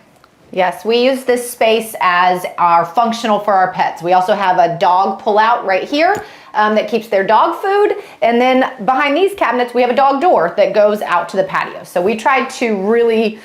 Yes, we use this space as our functional for our pets. We also have a dog pull-out right here that keeps their dog food. And then behind these cabinets, we have a dog door that goes out to the patio. So we tried to really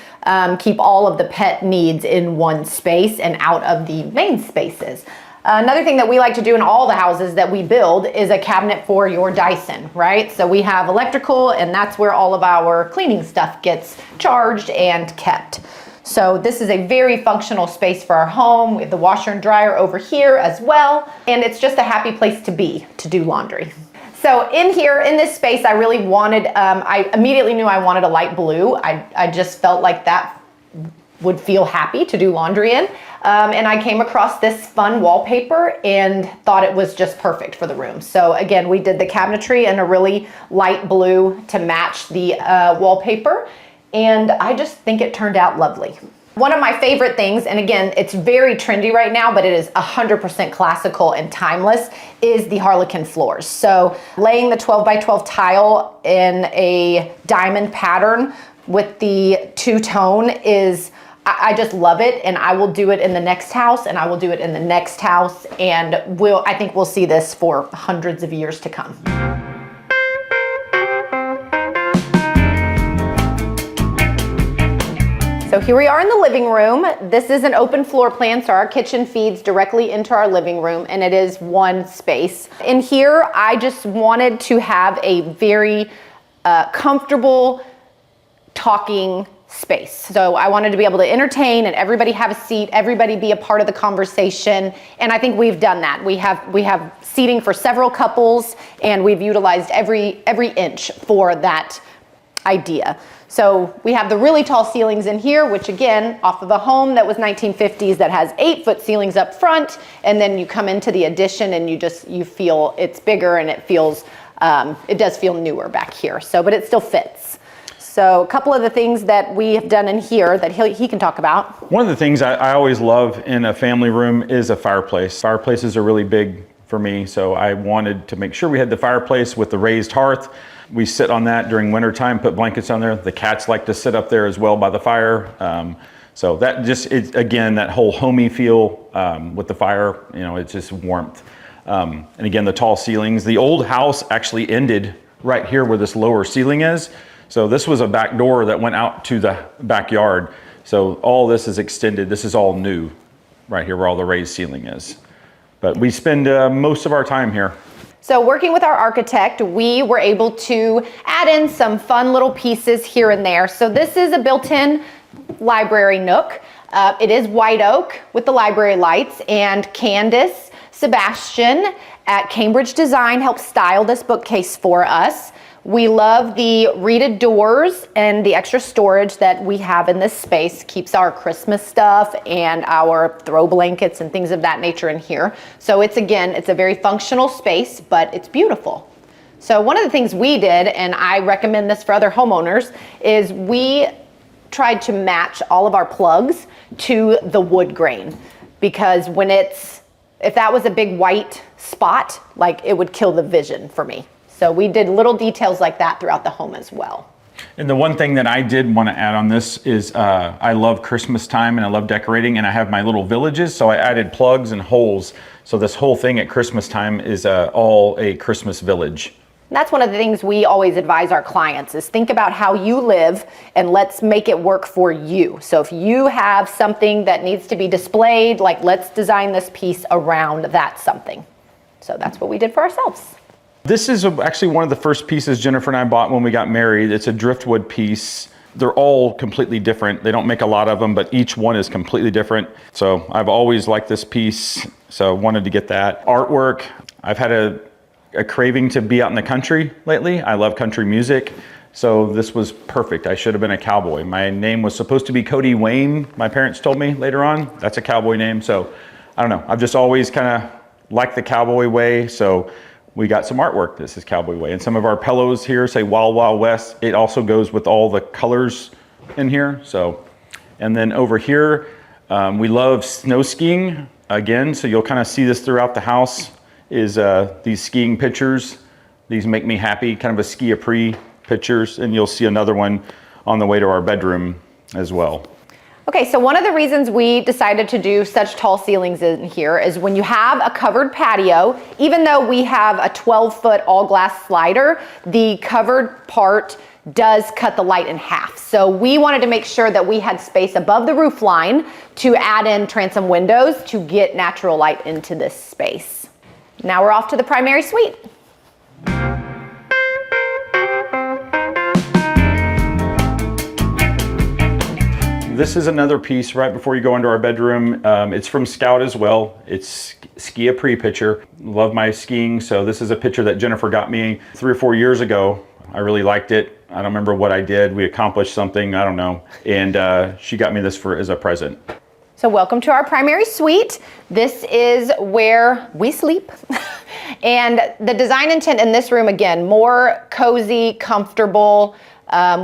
keep all of the pet needs in one space and out of the main spaces. Another thing that we like to do in all the houses that we build is a cabinet for your Dyson, right? So we have electrical, and that's where all of our cleaning stuff gets charged and kept. So this is a very functional space for our home. We have the washer and dryer over here as well. And it's just a happy place to be, to do laundry. So in here, in this space, I really wanted, I immediately knew I wanted a light blue. I just felt like that would feel happy to do laundry in. And I came across this fun wallpaper and thought it was just perfect for the room. So again, we did the cabinetry in a really light blue to match the wallpaper. And I just think it turned out lovely. One of my favorite things, and again, it's very trendy right now, but it is 100% classical and timeless, is the Harlequin floors. So laying the 12 by 12 tile in a diamond pattern with the two-tone is, I just love it, and I will do it in the next house, and I will do it in the next house, and I think we'll see this for hundreds of years to come. So here we are in the living room. This is an open floor plan, so our kitchen feeds directly into our living room, and it is one space. In here, I just wanted to have a very comfortable talking space. So I wanted to be able to entertain and everybody have a seat, everybody be a part of the conversation, and I think we've done that. We have seating for several couples, and we've utilized every inch for that idea. So we have the really tall ceilings in here, which again, off of a home that was 1950s that has 8-foot ceilings up front, and then you come into the addition and you feel it's bigger, and it does feel newer back here. So, but it still fits. So a couple of the things that we have done in here that he can talk about. One of the things I always love in a family room is a fireplace. Fireplaces are really big for me, so I wanted to make sure we had the fireplace with the raised hearth. We sit on that during wintertime, put blankets on there. The cats like to sit up there as well by the fire. So that just, again, that whole homey feel with the fire, it's just warmth. And again, the tall ceilings. The old house actually ended right here where this lower ceiling is. So this was a back door that went out to the backyard. So all this is extended. This is all new right here where all the raised ceiling is. But we spend most of our time here. So working with our architect, we were able to add in some fun little pieces here and there. So this is a built-in library nook. It is white oak with the library lights, and Candace Sebastian at Cambridge Design helped style this bookcase for us. We love the reeded doors and the extra storage that we have in this space. Keeps our Christmas stuff and our throw blankets and things of that nature in here. So it's a very functional space, but it's beautiful. So one of the things we did, and I recommend this for other homeowners, is we tried to match all of our plugs to the wood grain, because if that was a big white spot, like, it would kill the vision for me. So we did little details like that throughout the home as well. And the one thing that I did want to add on this is I love Christmas time and I love decorating, and I have my little villages, so I added plugs and holes. So this whole thing at Christmas time is all a Christmas village. That's one of the things we always advise our clients is think about how you live and let's make it work for you. So if you have something that needs to be displayed, like, let's design this piece around that something. So that's what we did for ourselves. This is actually one of the first pieces Jennifer and I bought when we got married. It's a driftwood piece. They're all completely different. They don't make a lot of them, but each one is completely different. So I've always liked this piece, so wanted to get that. Artwork, I've had a craving to be out in the country lately. I love country music, so this was perfect. I should have been a cowboy. My name was supposed to be Cody Wayne, my parents told me later on. That's a cowboy name, so I don't know. I've just always kind of liked the cowboy way, so we got some artwork. This is Cowboy Way. And some of our pillows here say Wild Wild West. It also goes with all the colors in here. So, and then over here, we love snow skiing again. So you'll kind of see this throughout the house is these skiing pictures. These make me happy, kind of a ski-a-pree pictures. And you'll see another one on the way to our bedroom as well. Okay, so one of the reasons we decided to do such tall ceilings in here is when you have a covered patio, even though we have a 12-foot all-glass slider, the covered part does cut the light in half. So we wanted to make sure that we had space above the roof line to add in transom windows to get natural light into this space. Now we're off to the primary suite. This is another piece right before you go into our bedroom. It's from Scout as well. It's ski-a-pree picture. Love my skiing, so this is a picture that Jennifer got me 3 or 4 years ago. I really liked it. I don't remember what I did. We accomplished something, I don't know. And she got me this as a present. So welcome to our primary suite. This is where we sleep. And the design intent in this room, again, more cozy, comfortable.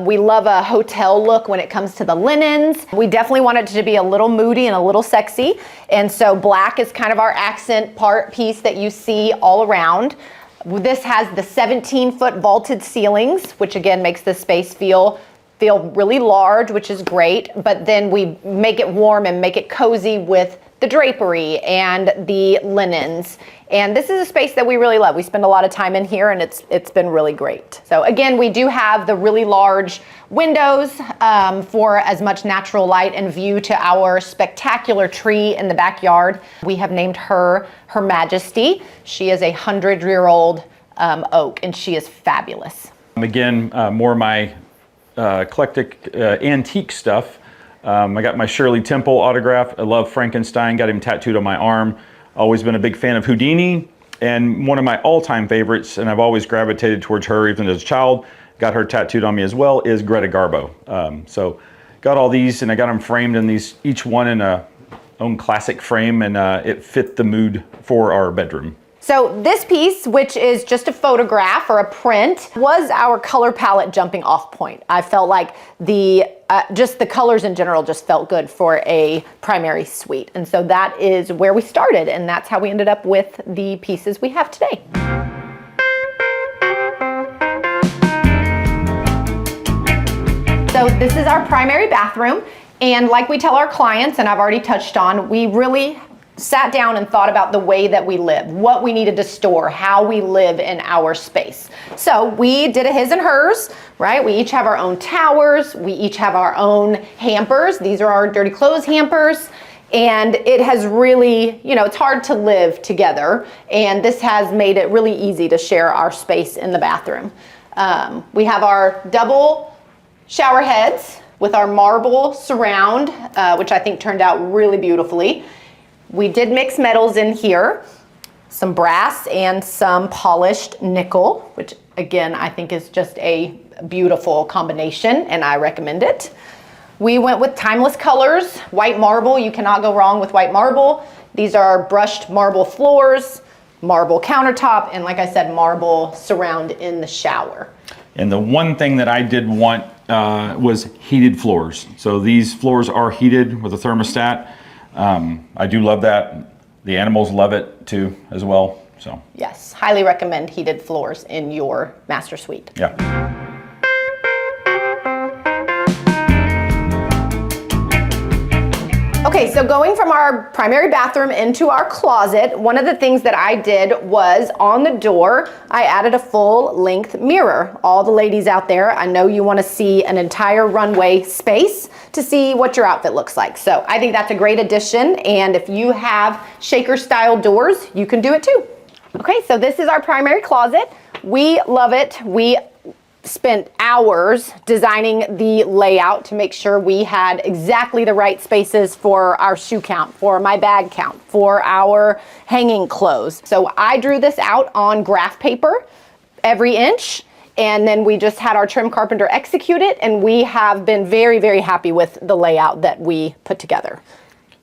We love a hotel look when it comes to the linens. We definitely want it to be a little moody and a little sexy. And so black is kind of our accent piece that you see all around. This has the 17-foot vaulted ceilings, which again makes the space feel really large, which is great. But then we make it warm and make it cozy with the drapery and the linens. And this is a space that we really love. We spend a lot of time in here and it's been really great. So again, we do have the really large windows for as much natural light and view to our spectacular tree in the backyard. We have named her Her Majesty. She is a 100-year-old oak and she is fabulous. Again, more of my eclectic antique stuff. I got my Shirley Temple autograph. I love Frankenstein, got him tattooed on my arm. Always been a big fan of Houdini, and one of my all-time favorites, and I've always gravitated towards her even as a child, got her tattooed on me as well, is Greta Garbo. So got all these, and I got them framed in these, each one in a own classic frame, and it fit the mood for our bedroom. So this piece, which is just a photograph or a print, was our color palette jumping off point. I felt like just the colors in general just felt good for a primary suite. And so that is where we started, and that's how we ended up with the pieces we have today. So this is our primary bathroom. And like we tell our clients, and I've already touched on, we really sat down and thought about the way that we live, what we needed to store, how we live in our space. So we did a his and hers, right? We each have our own towers. We each have our own hampers. These are our dirty clothes hampers. And it has really, it's hard to live together. And this has made it really easy to share our space in the bathroom. We have our double shower heads with our marble surround, which I think turned out really beautifully. We did mix metals in here, some brass and some polished nickel, which again, I think is just a beautiful combination and I recommend it. We went with timeless colors, white marble. You cannot go wrong with white marble. These are brushed marble floors, marble countertop, and like I said, marble surround in the shower. And the one thing that I did want was heated floors. So these floors are heated with a thermostat. I do love that. The animals love it too as well. So yes, highly recommend heated floors in your master suite. Yeah. Okay, so going from our primary bathroom into our closet, one of the things that I did was on the door, I added a full-length mirror. All the ladies out there, I know you want to see an entire runway space to see what your outfit looks like. So I think that's a great addition, and if you have shaker-style doors, you can do it too. Okay, so this is our primary closet. We love it. We spent hours designing the layout to make sure we had exactly the right spaces for our shoe count, for my bag count, for our hanging clothes. So I drew this out on graph paper, every inch, and then we just had our trim carpenter execute it, and we have been very, very happy with the layout that we put together.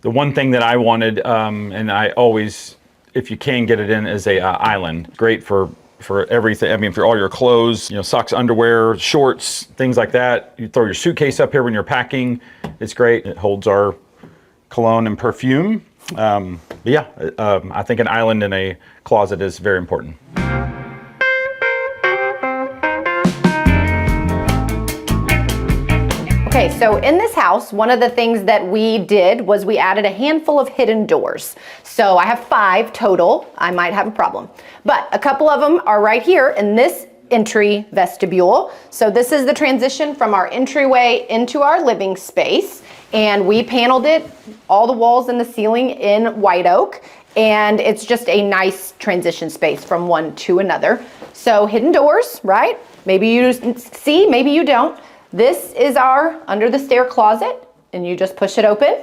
The one thing that I wanted, and I always, if you can get it in, is a island. Great for everything. I mean, for all your clothes, socks, underwear, shorts, things like that. You throw your suitcase up here when you're packing. It's great. It holds our cologne and perfume. I think an island in a closet is very important. Okay, so in this house, one of the things that we did was we added a handful of hidden doors. So I have 5 total. I might have a problem, but a couple of them are right here in this entry vestibule. So this is the transition from our entryway into our living space, and we paneled it, all the walls and the ceiling in white oak, and it's just a nice transition space from one to another. So hidden doors, right? Maybe you see, maybe you don't. This is our under the stair closet, and you just push it open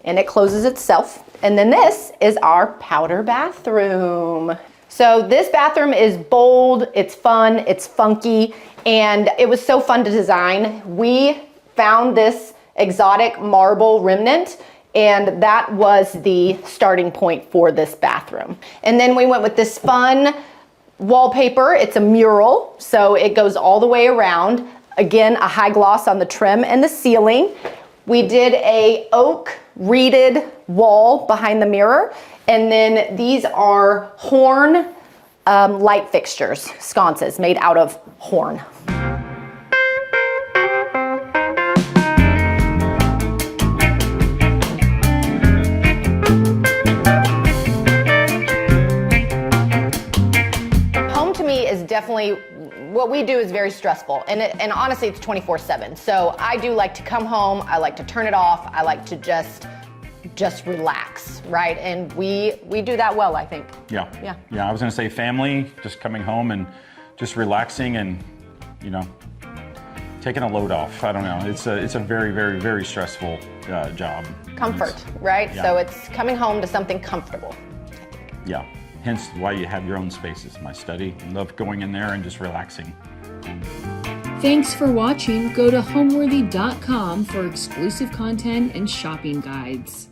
and it closes itself. And then this is our powder bathroom. So this bathroom is bold, it's fun, it's funky, and it was so fun to design. We found this exotic marble remnant, and that was the starting point for this bathroom. And then we went with this fun wallpaper. It's a mural, so it goes all the way around. Again, a high gloss on the trim and the ceiling. We did a oak reeded wall behind the mirror. And then these are horn light fixtures, sconces made out of horn. Home to me is definitely, what we do is very stressful, and honestly it's 24/7. So I do like to come home, I like to turn it off, I like to just relax, right? And we do that well, I think. Yeah, I was gonna say family, just coming home and just relaxing and, taking a load off. I don't know, it's a very, very, very stressful job. Comfort, right? Yeah. So it's coming home to something comfortable. Yeah. Hence why you have your own spaces. My study, I love going in there and just relaxing. Thanks for watching. Go to homeworthy.com for exclusive content and shopping guides.